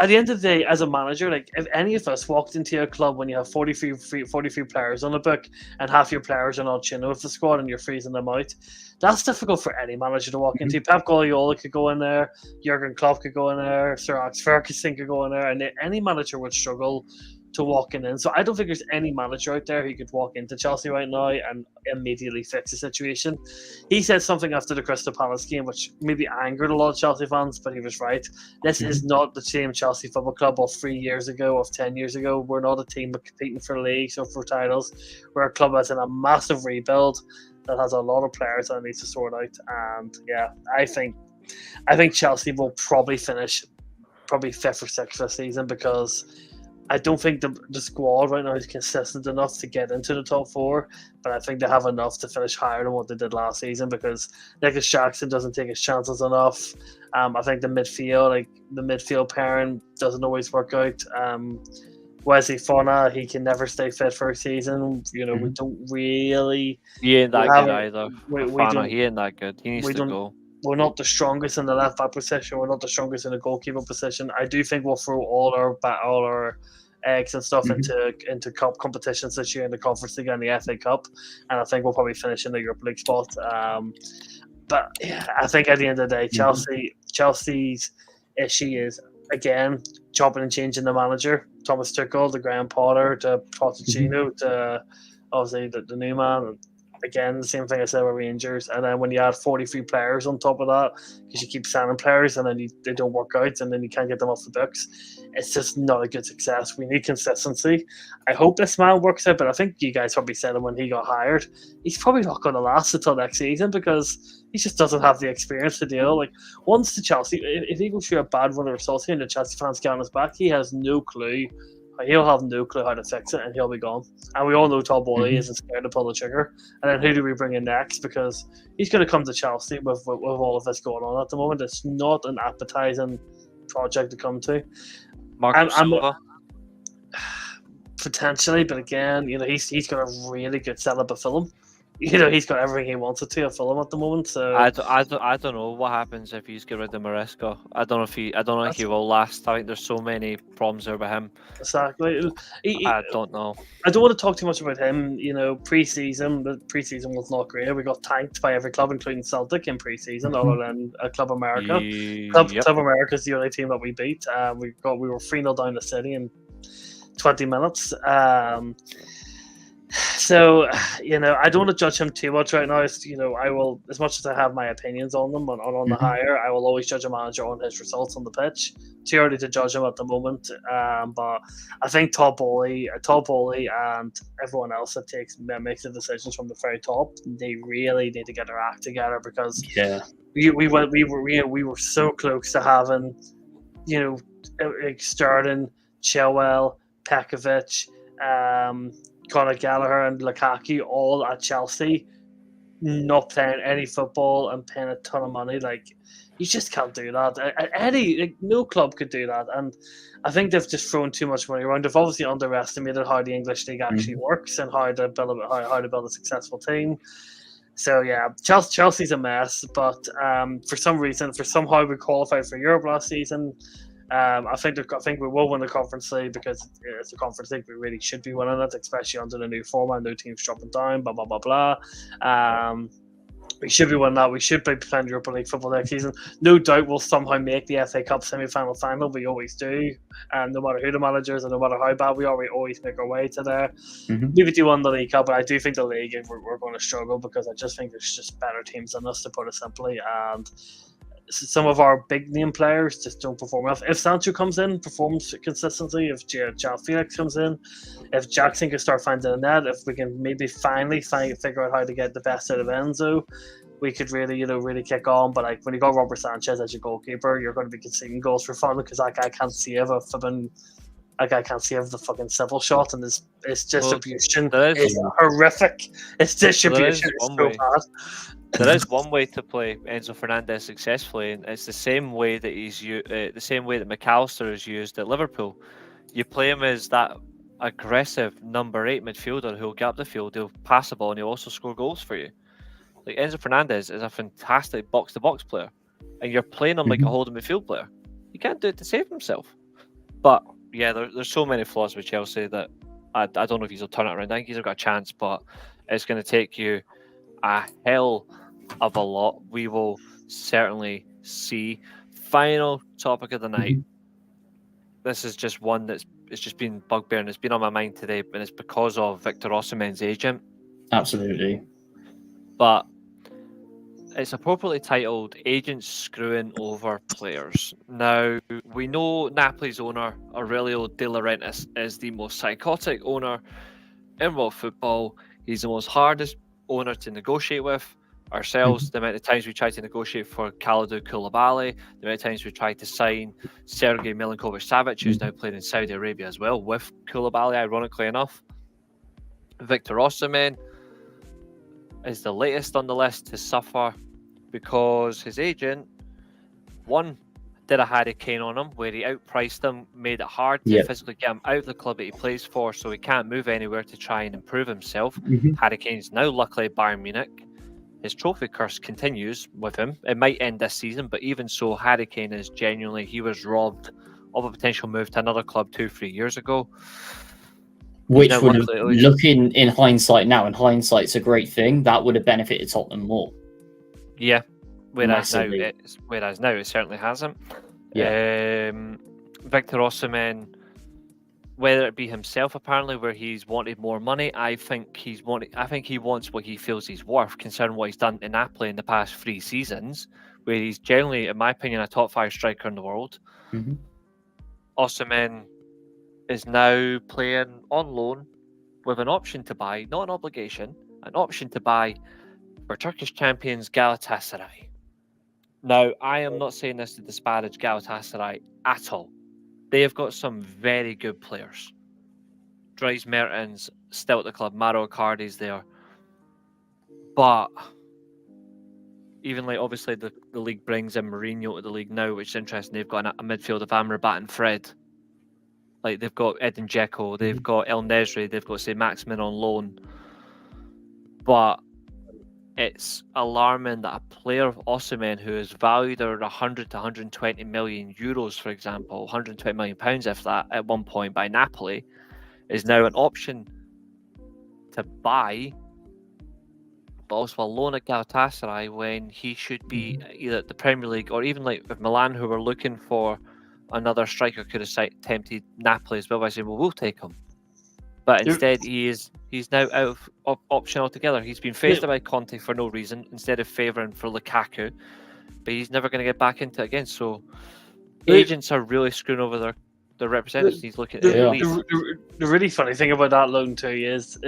at the end of the day, as a manager, like if any of us walked into a club when you have 43 players on the book and half your players are not chin with the squad and you're freezing them out, that's difficult for any manager to walk into. Pep Guardiola could go in there, Jurgen Klopp could go in there, Sir Alex Ferguson could go in there, and any manager would struggle to walk in. So I don't think there's any manager out there who could walk into Chelsea right now and immediately fix the situation. He said something after the Crystal Palace game which maybe angered a lot of Chelsea fans, but he was right. This is not the same Chelsea Football Club of 3 years ago, of 10 years ago. We're not a team competing for leagues or for titles. We're a club that's in a massive rebuild that has a lot of players that needs to sort out. And yeah, I think Chelsea will probably finish fifth or sixth this season, because I don't think the squad right now is consistent enough to get into the top four, but I think they have enough to finish higher than what they did last season, because Nicholas Jackson doesn't take his chances enough. I think the midfield pairing doesn't always work out. Wesley Fona, he can never stay fit for a season. We don't really. He ain't that good either. He ain't that good. He needs to go. We're not the strongest in the left back position. We're not the strongest in the goalkeeper position. I do think we'll throw all our eggs and stuff into cup competitions this year in the Conference League and the FA Cup, and I think we'll probably finish in the Europa League spot. But yeah, I think at the end of the day, Chelsea's issue is again chopping and changing the manager. Thomas Tuchel to Graham Potter to Pochettino to obviously the new man. Again, the same thing I said with Rangers. And then when you add 43 players on top of that, because you keep signing players and then they don't work out and then you can't get them off the books, it's just not a good success. We need consistency. I hope this man works out, but I think you guys probably said it when he got hired. He's probably not going to last until next season because he just doesn't have the experience to deal. Like, once the Chelsea, if he goes through a bad run of results here and the Chelsea fans get on his back, he has no clue. He'll have no clue how to fix it, and he'll be gone. And we all know Todd Bowley isn't scared to pull the trigger. And then who do we bring in next? Because he's going to come to Chelsea with all of this going on at the moment. It's not an appetizing project to come to. Marco Silva? Potentially, but again, he's got a really good setup of film. He's got everything he wanted to a film at the moment. So I don't know what happens if he's get rid of Maresca. I don't know if he will last. I think there's so many problems there with him. Exactly. I don't know. I don't want to talk too much about him. The preseason was not great. We got tanked by every club, including Celtic, in preseason, other than Club America. Club America is the only team that we beat. We were 3-0 down the City in 20 minutes. So, I don't want to judge him too much right now. I will, as much as I have my opinions on them on the hire, I will always judge a manager on his results on the pitch. Too early to judge him at the moment. But I think Todd Bowley and everyone else that makes the decisions from the very top, they really need to get their act together, because we were so close to having, Sterling, Chilwell, Pekovic, Conor Gallagher and Lukaku all at Chelsea, not playing any football and paying a ton of money. Like, you just can't do that. No club could do that, and I think they've just thrown too much money around. They've obviously underestimated how the English league actually works and how to build a successful team. So yeah, Chelsea's a mess, but somehow we qualified for Europe last season. I think we will win the Conference League, because it's a Conference League. We really should be winning it, especially under the new format. No teams dropping down, blah blah blah blah. We should be winning that. We should be playing Europa League football next season. No doubt we'll somehow make the FA Cup semi-final final. We always do, no matter who the manager is and no matter how bad we are, we always make our way to there. Maybe do win the League Cup, but I do think the league we're going to struggle, because I just think there's just better teams than us, to put it simply, and some of our big name players just don't perform enough. If Sancho comes in, performs consistently, if João Felix comes in, if Jackson can start finding a net, if we can maybe finally figure out how to get the best out of Enzo, we could really kick on. But like, when you got Robert Sanchez as your goalkeeper, you're going to be conceding goals for fun, because that guy can't save a flipping Like, I can't save the fucking civil shot, and his distribution there is- is horrific. His distribution is one so way. bad. There is one way to play Enzo Fernandez successfully, and it's the same way that the same way that McAllister is used at Liverpool. You play him as that aggressive number 8 midfielder who'll get up the field, he'll pass the ball, and he'll also score goals for you. Like, Enzo Fernandez is a fantastic box-to-box player, and you're playing him like a holding midfield player. He can't do it to save himself. But yeah, there's so many flaws with Chelsea that I don't know if he'll turn it around. I think he's got a chance, but it's going to take you a hell of a lot. We will certainly see. Final topic of the night. This is just one it's just been bugbearing. It's been on my mind today, and it's because of Victor Osimhen's agent. Absolutely. But it's appropriately titled "Agents Screwing Over Players." Now, we know Napoli's owner, Aurelio De Laurentiis, is the most psychotic owner in world football. He's the most hardest owner to negotiate with. Ourselves, the amount of times we tried to negotiate for Kalidou Koulibaly, the amount of times we tried to sign Sergei Milinkovic-Savic, who's now playing in Saudi Arabia as well, with Koulibaly, ironically enough. Victor Osimhen is the latest on the list to suffer because his agent, one, did a Harry Kane on him where he outpriced him, made it hard to physically get him out of the club that he plays for, so he can't move anywhere to try and improve himself. Harry Kane's now luckily at Bayern Munich. His trophy curse continues with him. It might end this season, but even so, Harry Kane is genuinely, he was robbed of a potential move to another club 2-3 years ago. Which would have, looking in hindsight now, and hindsight's a great thing, that would have benefited Tottenham more. Yeah, whereas now Massively. it certainly hasn't. Yeah. Victor Osimhen, whether it be himself apparently, where he's wanted more money, I think he wants what he feels he's worth, considering what he's done in Napoli in the past 3 seasons, where he's generally, in my opinion, a top 5 striker in the world. Osimhen is now playing on loan with an option to buy, not an obligation, an option to buy for Turkish champions Galatasaray. Now, I am not saying this to disparage Galatasaray at all. They have got some very good players. Dries Mertens still at the club, Mauro Icardi's there. But even like obviously the league brings in Mourinho to the league now, which is interesting. They've got a midfield of Amrabat and Fred. Like they've got Edin Dzeko, they've got El Nesri, they've got say Maximin on loan. But it's alarming that a player of Osimhen who is valued at 100 to 120 million euros, for example, 120 million pounds if that at one point by Napoli, is now an option to buy, but also a loan at Galatasaray when he should be either at the Premier League or even like with Milan, who were looking for another striker, could have tempted Napoli as well by saying, well, we'll take him. But instead, he's now out of option altogether. He's been phased out by Conte for no reason, instead of favouring for Lukaku. But he's never going to get back into it again. So agents are really screwing over their representatives. He's looking at the really funny thing about that loan too is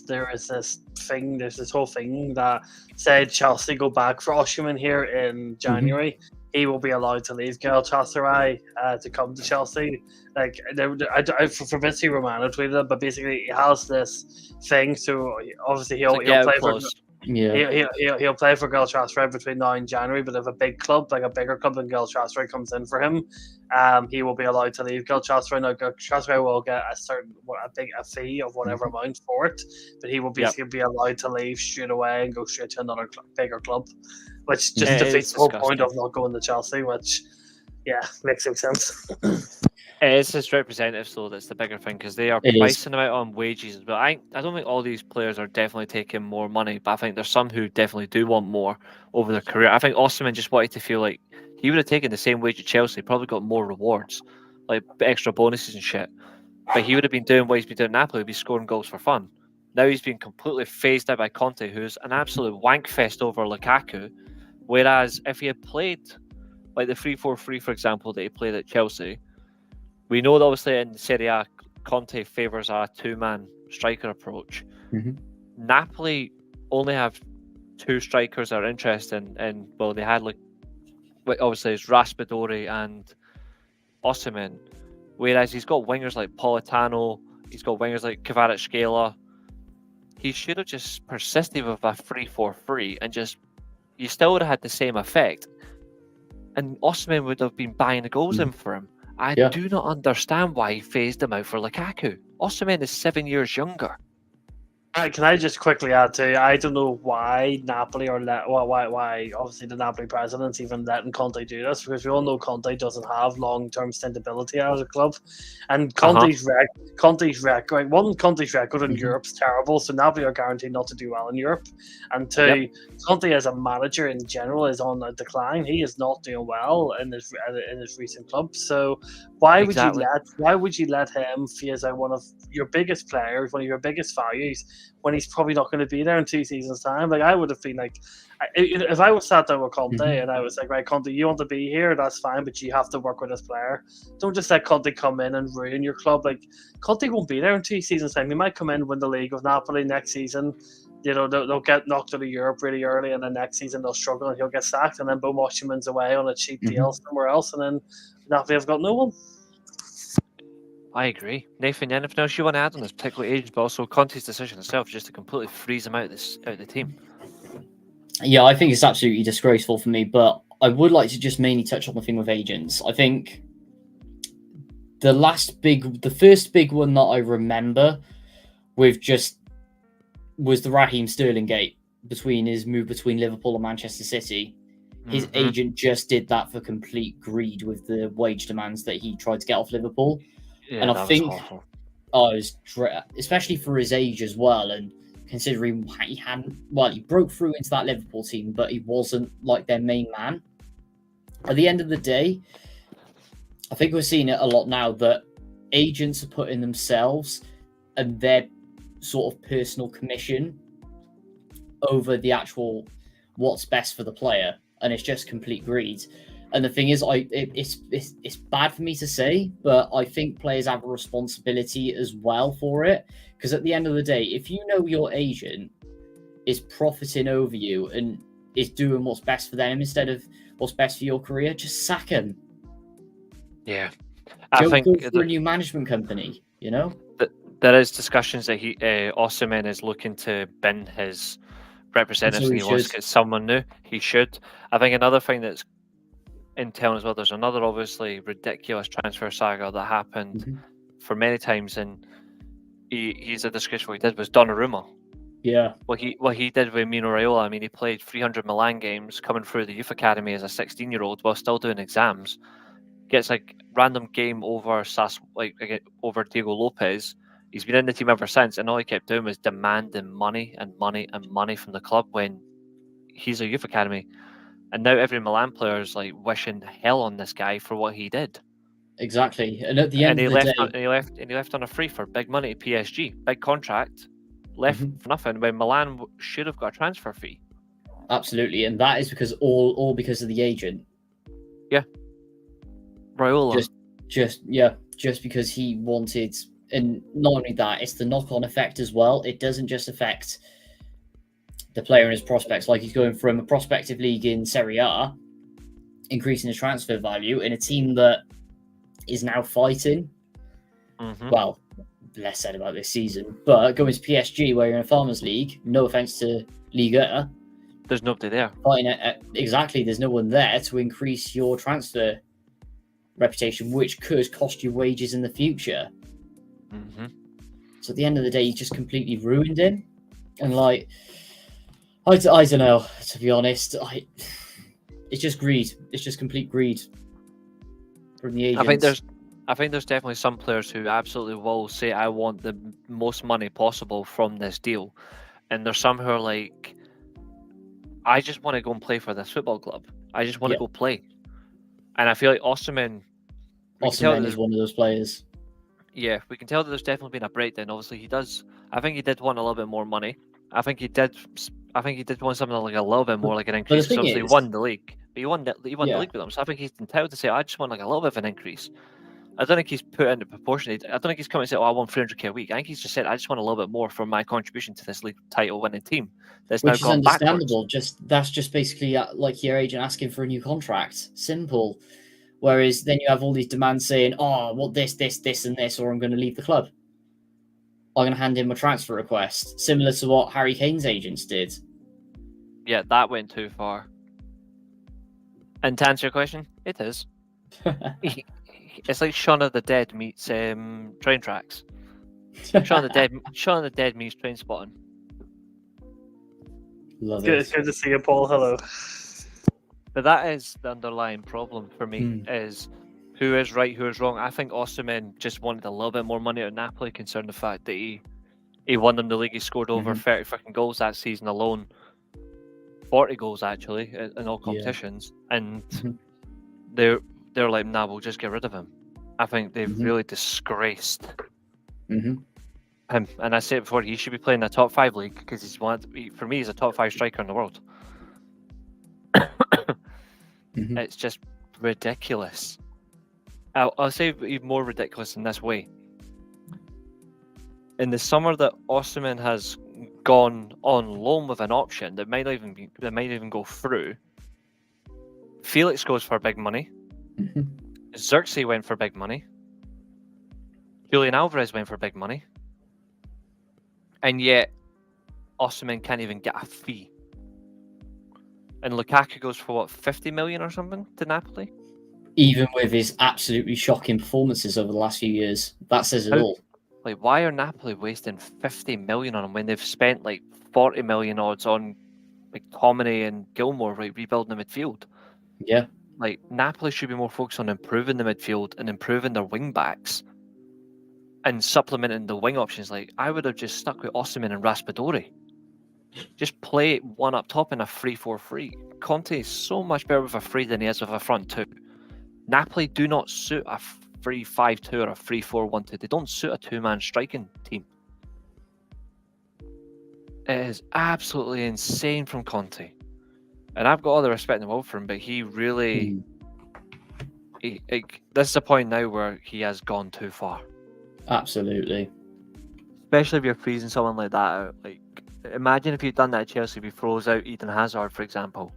there is this thing. There's this whole thing that said Chelsea go back for Osimhen here in January. He will be allowed to leave Galatasaray to come to Chelsea. Like, Fabrizio Romano tweeted it, but basically he has this thing. So obviously he'll play for he'll play for Galatasaray between now and January. But if a big club, like a bigger club than Galatasaray, comes in for him, he will be allowed to leave Galatasaray. Now Galatasaray will get a fee of whatever amount for it, but he will basically be allowed to leave straight away and go straight to another bigger club. Which just defeats the whole point of not going to Chelsea, which, makes no sense. It is his representatives, though, that's the bigger thing, because they are pricing him out on wages as well. I don't think all these players are definitely taking more money, but I think there's some who definitely do want more over their career. I think Osimhen just wanted to feel like he would have taken the same wage at Chelsea, probably got more rewards, like extra bonuses and shit. But he would have been doing what he's been doing at Napoli, he'd be scoring goals for fun. Now he's been completely phased out by Conte, who's an absolute wankfest over Lukaku. Whereas if he had played like the 3-4-3, for example, that he played at Chelsea, we know that obviously in Serie A, Conte favours a 2-man striker approach. Napoli only have 2 strikers that are interested in, well, they had obviously it's Raspadori and Osimhen. Whereas he's got wingers like Politano, he's got wingers like Kvaratskhelia. He should have just persisted with a 3-4-3 and just, you still would have had the same effect. And Osimhen would have been buying the goals in for him. I do not understand why he phased him out for Lukaku. Osimhen is 7 years younger. Can I just quickly add to? I don't know why Napoli why obviously the Napoli president's even letting Conte do this, because we all know Conte doesn't have long-term stability as a club, and Conte's record, one, Conte's record in Europe's terrible, so Napoli are guaranteed not to do well in Europe, and two, Conte as a manager in general is on a decline. He is not doing well in his recent club. So why would you let him phase out one of your biggest players, one of your biggest values, when he's probably not going to be there in 2 seasons' time? Like, I would have been like, if I was sat down with Conte and I was like, right, Conte, you want to be here, that's fine, but you have to work with this player. Don't just let Conte come in and ruin your club. Like, Conte won't be there in 2 seasons' time. He might come in, win the league with Napoli next season. You know, they'll get knocked out of Europe really early, and then next season they'll struggle and he'll get sacked, and then boom, Osimhen's away on a cheap deal somewhere else, and then Napoli have got no one. I agree. Nathan, anything else you want to add on this, particularly age, but also Conte's decision itself, just to completely freeze him out of the team? Yeah, I think it's absolutely disgraceful for me, but I would like to just mainly touch on the thing with agents. I think the first big one that I remember was the Raheem Sterling gate, between his move between Liverpool and Manchester City. His agent just did that for complete greed with the wage demands that he tried to get off Liverpool. Yeah, and I think, especially for his age as well, and considering he broke through into that Liverpool team, but he wasn't like their main man. At the end of the day, I think we're seeing it a lot now that agents are putting themselves and their sort of personal commission over the actual what's best for the player, and it's just complete greed. And the thing is, it's bad for me to say, but I think players have a responsibility as well for it. Because at the end of the day, if you know your agent is profiting over you and is doing what's best for them instead of what's best for your career, just sack him. Yeah, I think go for a new management company. You know, there is discussions that Osimhen is looking to bin his representatives, and he wants to get someone new. He should. I think another thing that's in town as well, there's another obviously ridiculous transfer saga that happened for many times, and he's a disgrace. What he did was Donnarumma. Yeah. What he did with Mino Raiola, I mean, he played 300 Milan games coming through the youth academy as a 16-year-old while still doing exams. Gets like random game over over Diego Lopez. He's been in the team ever since, and all he kept doing was demanding money and money and money from the club when he's a youth academy. And now every Milan player is like wishing hell on this guy for what he did. Exactly. And at the end of the day, he left on a free for big money to PSG, big contract, left for nothing when Milan should have got a transfer fee. Absolutely, and that is because all because of the agent. Yeah. Raiola. Just because he wanted, and not only that, it's the knock-on effect as well. It doesn't just affect the player and his prospects, like he's going from a prospective league in Serie A, increasing his transfer value in a team that is now fighting. Well, less said about this season, but going to PSG where you're in a Farmers League, no offense to Liga, there's nobody there. Exactly, there's no one there to increase your transfer reputation, which could cost you wages in the future. So at the end of the day, you just completely ruined him. And like, I don't know, to be honest. It's just greed. It's just complete greed from the agents. I think there's definitely some players who absolutely will say, I want the most money possible from this deal. And there's some who are like, I just want to go and play for this football club. I just want to go play. And I feel like Osimhen is one of those players. Yeah, we can tell that there's definitely been a breakdown. Obviously, I think he did want a little bit more money. I think he did want something like a little bit more, like an increase. So he won the league. But he won the league with them. So I think he's entitled to say, I just want like a little bit of an increase. I don't think he's put into proportion. I don't think he's come and said, I want 300k a week. I think he's just said, I just want a little bit more for my contribution to this league title winning team. Which now is understandable. That's just basically like your agent asking for a new contract. Simple. Whereas then you have all these demands saying, "Oh, I want this, this, this, and this, or I'm going to leave the club. I'm going to hand in my transfer request," similar to what Harry Kane's agents did. Yeah, that went too far. And to answer your question, it is. It's like Shaun of the Dead meets train tracks. Shaun of the Dead meets train spotting. Love Good, it. good to see you, Paul. Hello. But that is the underlying problem for me, is who is right, who is wrong. I think Osimhen just wanted a little bit more money out of Napoli, concerning the fact that he won them the league. He scored over 30 freaking goals that season alone. 40 goals actually in all competitions. And they're like, nah, we'll just get rid of him. I think they've really disgraced him. And I said it before, he should be playing a top 5 league, because for me, he's a top 5 striker in the world. It's just ridiculous. I'll say even more ridiculous in this way. In the summer that Osimhen has gone on loan with an option that might even go through, Felix goes for big money. Xerxes went for big money. Julian Alvarez went for big money. And yet, Osimhen can't even get a fee. And Lukaku goes for what, 50 million or something to Napoli? Even with his absolutely shocking performances over the last few years, that says it all. Like, why are Napoli wasting 50 million on him when they've spent like 40 million odds on McTominay and Gilmore, right, rebuilding the midfield? Yeah. Like, Napoli should be more focused on improving the midfield and improving their wing backs and supplementing the wing options. Like, I would have just stuck with Osimhen and Raspadori. Just play one up top in a 3-4-3. Conte is so much better with a 3 than he is with a front 2. Napoli do not suit a 3-5-2 or a 3-4-1-2. They don't suit a 2-man striking team. It is absolutely insane from Conte. And I've got all the respect in the world for him, but he really... this is a point now where he has gone too far. Absolutely. Especially if you're freezing someone like that out. Like, imagine if you'd done that at Chelsea, if he froze out Eden Hazard, for example.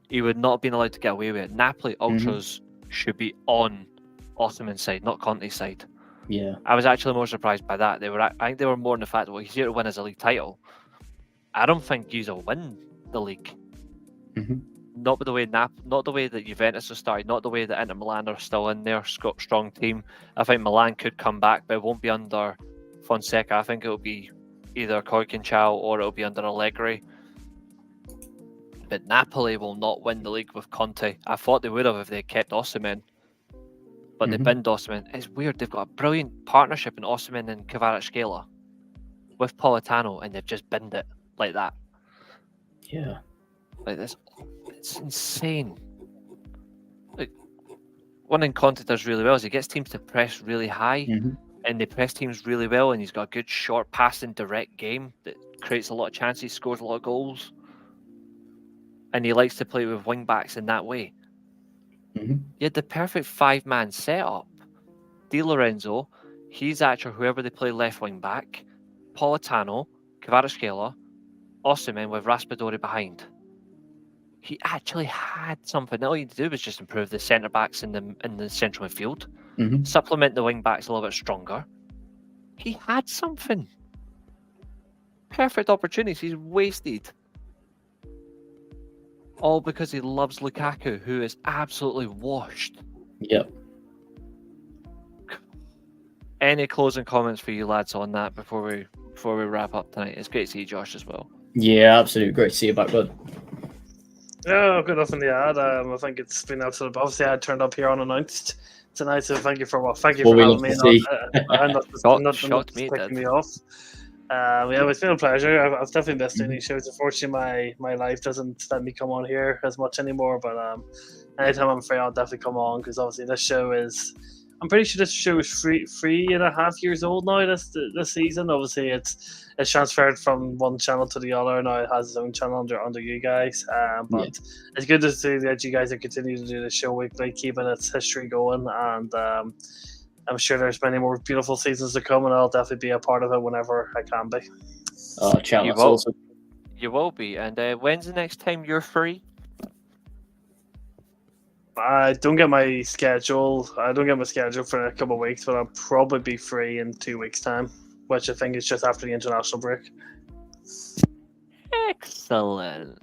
He would not have been allowed to get away with it. Napoli Ultras should be on Osimhen's side, not Conte's side. Yeah. I was actually more surprised by that. I think they were more in the fact that, well, he's here to win his league title. I don't think he's will win the league. Not the way that Juventus have started, not the way that Inter Milan are still in there, strong team. I think Milan could come back, but it won't be under Fonseca. I think it'll be either Koikinchao or it'll be under Allegri. But Napoli will not win the league with Conte. I thought they would have if they kept Osimhen, but they binned Osimhen. It's weird. They've got a brilliant partnership in Osimhen and Kvaratskhelia with Politano, and they've just binned it like that. Yeah. Like this, it's insane. Like, one thing Conte does really well is he gets teams to press really high, and they press teams really well, and he's got a good short passing direct game that creates a lot of chances, scores a lot of goals. And he likes to play with wing backs in that way. You had the perfect 5-man setup. Di Lorenzo, he's actually whoever they play left wing back, Politano, Kvaratskhelia, Osimhen with Raspadori behind. He actually had something. All you had to do was just improve the centre backs in the central midfield, supplement the wing backs a little bit stronger. He had something. Perfect opportunities he's wasted. All because he loves Lukaku, who is absolutely washed. Yep. Any closing comments for you lads on that before we wrap up tonight? It's great to see you, Josh, as well. Yeah, absolutely. Great to see you back, bud. Yeah, good nothing to add. I think it's been absolute. Obviously, I turned up here unannounced tonight, so thank you for having me. Not picking me off. Yeah, it's been a pleasure. I've definitely missed doing these shows. Unfortunately, my life doesn't let me come on here as much anymore. But anytime I'm free, I'll definitely come on, because obviously this show is. I'm pretty sure this show is 3.5 years old now. This season, obviously, it's transferred from one channel to the other. Now it has its own channel under you guys. But it's good to see that you guys are continuing to do the show weekly, keeping its history going, and I'm sure there's many more beautiful seasons to come, and I'll definitely be a part of it whenever I can be. Oh, chat, that's awesome. You will be. And when's the next time you're free? I don't get my schedule. I don't get my schedule for a couple of weeks, but I'll probably be free in 2 weeks' time, which I think is just after the international break. Excellent.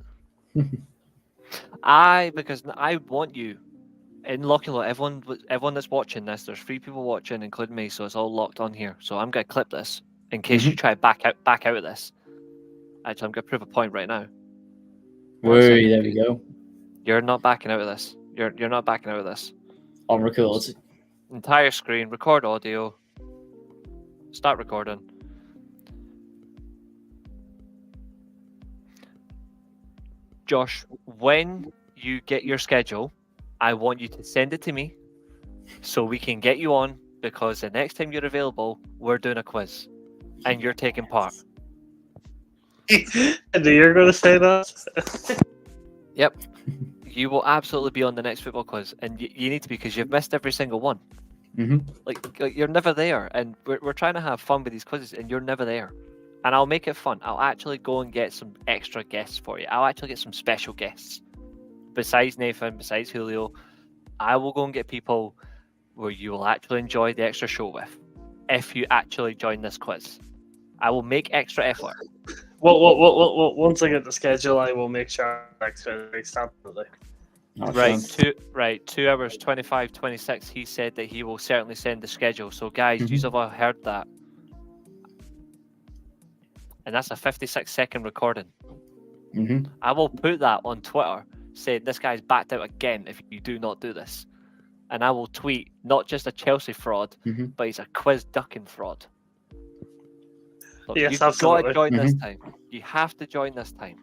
Because I want you in Lucky Lot. Everyone that's watching this, there's 3 people watching, including me, so it's all locked on here. So I'm gonna clip this in case you try back out of this. Actually, I'm gonna prove a point right now. Wait, there we go. You're not backing out of this. You're not backing out of this. On record. Entire screen, record audio. Start recording. Josh, when you get your schedule, I want you to send it to me so we can get you on, because the next time you're available, we're doing a quiz and you're taking part. And you're going to say that? Yep. You will absolutely be on the next football quiz, and you need to be, because you've missed every single one. Like you're never there, and we're trying to have fun with these quizzes, and you're never there. And I'll make it fun. I'll actually go and get some extra guests for you. I'll actually get some special guests. Besides Nathan, besides Julio, I will go and get people where you will actually enjoy the extra show with. If you actually join this quiz, I will make extra effort. Well, once I get the schedule, I will make sure next week, absolutely. Right, 2 hours 25:26. He said that he will certainly send the schedule. So guys, you have all heard that. And that's a 56-second recording. I will put that on Twitter, saying this guy's backed out again if you do not do this. And I will tweet not just a Chelsea fraud, but he's a quiz ducking fraud. Look, Yes, you've absolutely. got to join this time. You have to join this time.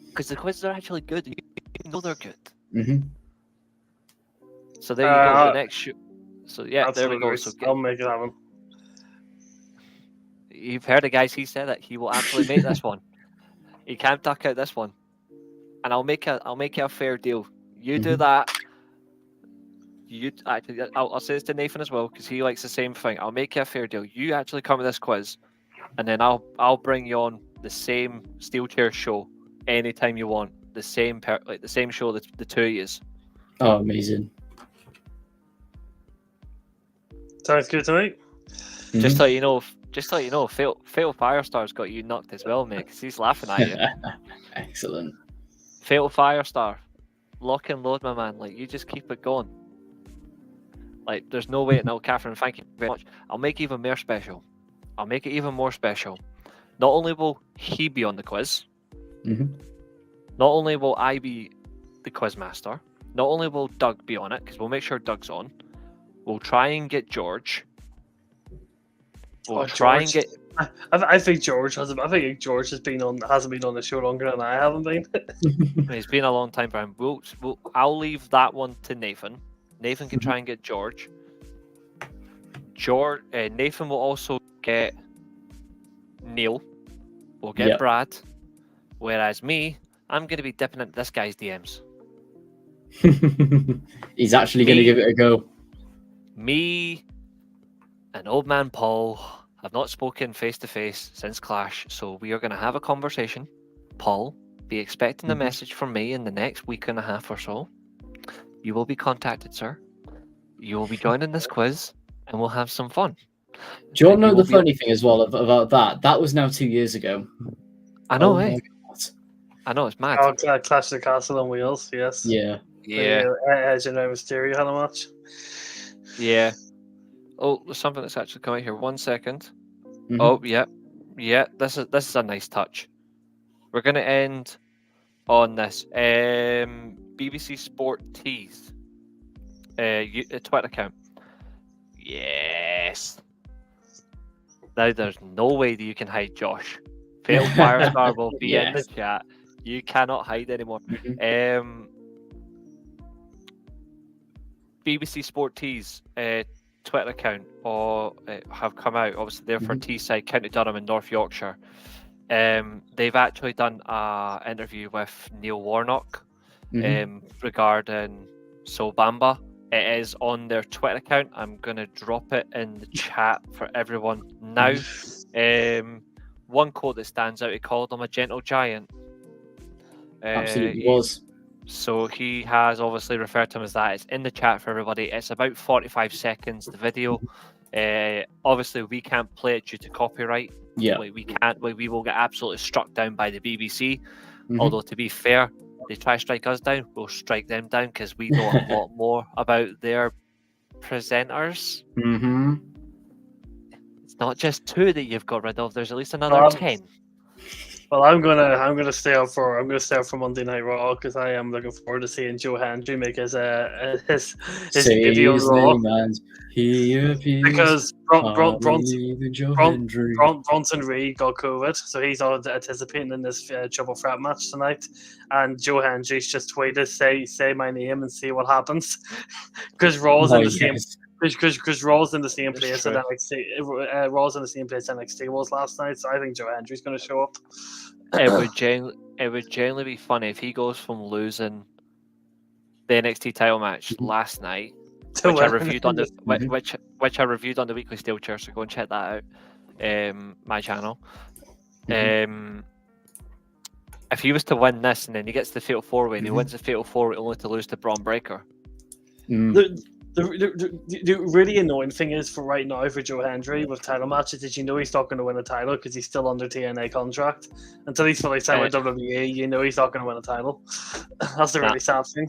Because the quizzes are actually good. You know they're good. So there you go. The next shoot. So yeah, Absolutely. there we go. So I'll make it happen. You've heard it, guys. He said it. He will absolutely make this one. He can't duck out this one. And I'll make it a fair deal. You do that. I'll say this to Nathan as well, because he likes the same thing. I'll make you a fair deal. You actually come to this quiz, and then I'll bring you on the same steel chair show anytime you want. The same the same show that the 2 of yous. Oh, amazing. Sounds good to me. Just to let you know, Fatal Firestar's got you knocked as well, mate, because he's laughing at you. Excellent. Fatal Firestar, lock and load, my man. Like, you just keep it going. Like, there's no way. No, Catherine, thank you very much. I'll make it even more special. I'll make it even more special. Not only will he be on the quiz, not only will I be the quiz master, not only will Doug be on it, because we'll make sure Doug's on. We'll try and get George. We'll try and get. I think George has. I think George hasn't been on the show longer than I haven't been. It's been a long time for him. I'll leave that one to Nathan. Nathan can try and get George. Nathan will also get Neil. We'll get Brad. Whereas me, I'm going to be dipping into this guy's DMs. He's actually going to give it a go. Me and old man Paul have not spoken face to face since Clash, so we are going to have a conversation. Paul, be expecting a message from me in the next week and a half or so. You will be contacted, sir. You will be joining this quiz, and we'll have some fun. Do you want to know the funny thing as well about that? That was now 2 years ago. I know, I know, it's mad. Oh, Clash the Castle on Wheels, yes. Yeah. Edge and Mysterio had a match. Yeah. Oh, there's something that's actually coming here. 1 second. Oh, yeah. Yeah, this is a nice touch. We're going to end on this. BBC Sport Tees. Twitter account. Yes. Now there's no way that you can hide Josh. Fatal Firestar will be in the chat. You cannot hide anymore. BBC Sport Tees Twitter account have come out. Obviously, they're for Teesside, County Durham, and North Yorkshire. They've actually done an interview with Neil Warnock regarding Sobamba. It is on their Twitter account. I'm going to drop it in the chat for everyone now. One quote that stands out, he called him a gentle giant. Absolutely was. So he has obviously referred to him as that. It's in the chat for everybody. It's about 45 seconds, the video. Obviously, we can't play it due to copyright. Yeah. We can't. We will get absolutely struck down by the BBC. Mhm. Although, to be fair, they try to strike us down, we'll strike them down because we know a lot more about their presenters. Mm-hmm. It's not just 2 that you've got rid of. There's at least another 10. Well, I'm gonna stay up for Monday Night Raw because I am looking forward to seeing Joe Hendry make his Say debut on his Raw. name and he appears. Because Joe Hendry. Bronson Reed got COVID, so he's all anticipating in this triple threat match tonight. And Joe Hendry's just tweeted, "Say my name and see what happens," because Raw's in the same. Because Raw's in the same place at NXT. Raw's in the same place NXT was last night, so I think Joe Hendry's going to show up. It would genuinely be funny if he goes from losing the NXT title match last night, which I reviewed on the which I reviewed on the Weekly Steel Chair. So go and check that out. My channel. If he was to win this and then he gets the Fatal 4-Way and he wins the Fatal 4-Way only to lose to Braun Breaker. The really annoying thing is for right now for Joe Hendry with title matches is he's not going to win a title because he's still under TNA contract. Until he's fully signed with WWE, he's not going to win a title. That's the really sad thing.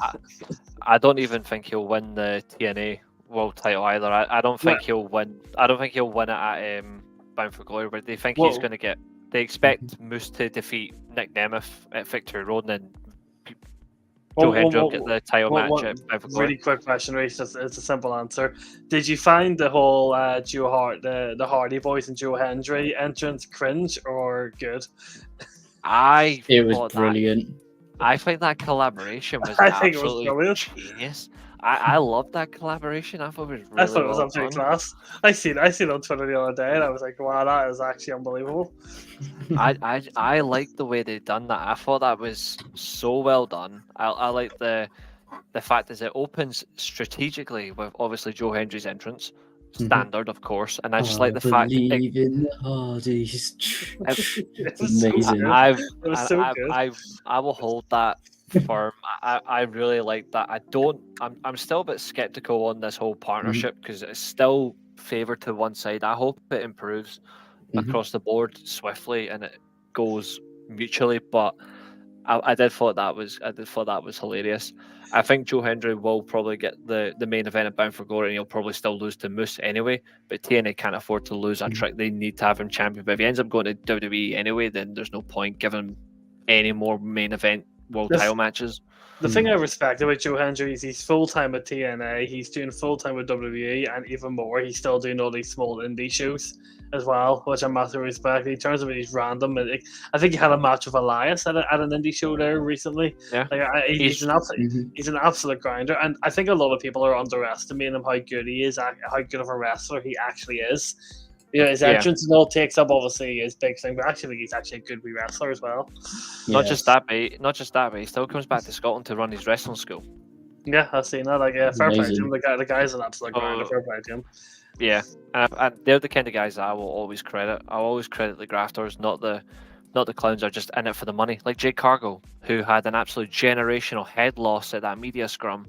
I don't even think he'll win the TNA World Title either. I don't think he'll win. I don't think he'll win it at Bound for Glory. But they think he's going to get. They expect Moose to defeat Nick Nemeth at Victory Road, and then Joe Hendry will get the title match at Bound for Glory. Really quick question, Reece. It's a simple answer. Did you find the whole the Hardy Boys and Joe Hendry entrance cringe or good? It was brilliant. I think that collaboration was absolutely genius. I loved that collaboration. I thought it was really it was absolutely class. I seen on Twitter the other day and I was like, wow, that is actually unbelievable. I liked the way they done that. I thought that was so well done. I like the fact that it opens strategically with obviously Joe Hendry's entrance. Standard, of course, and I just like the fact that in the Hardys. It was amazing. I will hold that firm. I really like that. I'm still a bit skeptical on this whole partnership because it's still favoured to one side. I hope it improves across the board swiftly and it goes mutually. But I did thought that was hilarious. I think Joe Hendry will probably get the main event at Bound for Glory and he'll probably still lose to Moose anyway. But TNA can't afford to lose a trick. They need to have him champion. But if he ends up going to WWE anyway, then there's no point giving him any more main event world title matches. The thing I respect about Joe Hendry is he's full time at TNA, he's doing full time with WWE, and even more, he's still doing all these small indie shows as well, which I massively respect. He turns out he's random. I think he had a match with Elias at an indie show there recently. Yeah, he's an absolute grinder, and I think a lot of people are underestimating him how good he is, how good of a wrestler he actually is. His entrance and all takes up obviously his big thing, but I actually think he's actually a good wee wrestler as well. Not just that, but he still comes back to Scotland to run his wrestling school. Yeah, I've seen that. Fair play to him. The guy's an absolute grinder. Fair play to him. Yeah, and they're the kind of guys I will always credit. I'll always credit the grafters, not the clowns are just in it for the money. Like Jake Cargill, who had an absolute generational head loss at that media scrum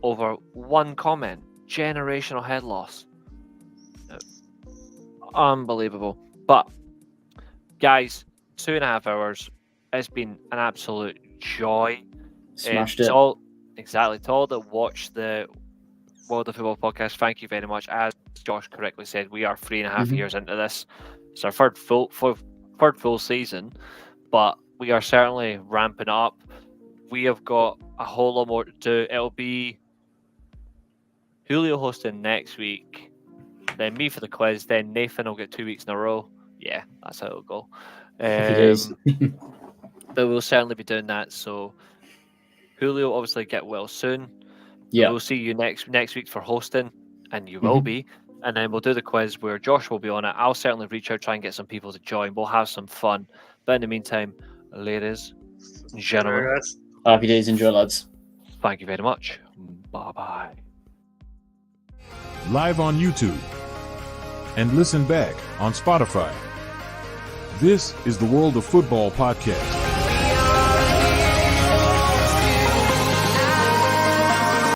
over one comment. Generational head loss. Unbelievable. But guys, 2.5 hours. It's been an absolute joy. Smashed it. To all that watch the World of Football podcast, thank you very much. As Josh correctly said, we are 3.5 years into this. It's our third full season, but we are certainly ramping up. We have got a whole lot more to do. It'll be Julio hosting next week, then me for the quiz, then Nathan will get 2 weeks in a row. Yeah, that's how it'll go. But we'll certainly be doing that. So Julio, obviously get well soon. Yeah, we'll see you next week for hosting, and you will be. And then we'll do the quiz where Josh will be on it. I'll certainly reach out, try and get some people to join. We'll have some fun. But in the meantime, ladies and gentlemen, happy days, enjoy, lads. Thank you very much. Bye-bye. Live on YouTube. And listen back on Spotify. This is the World of Football podcast.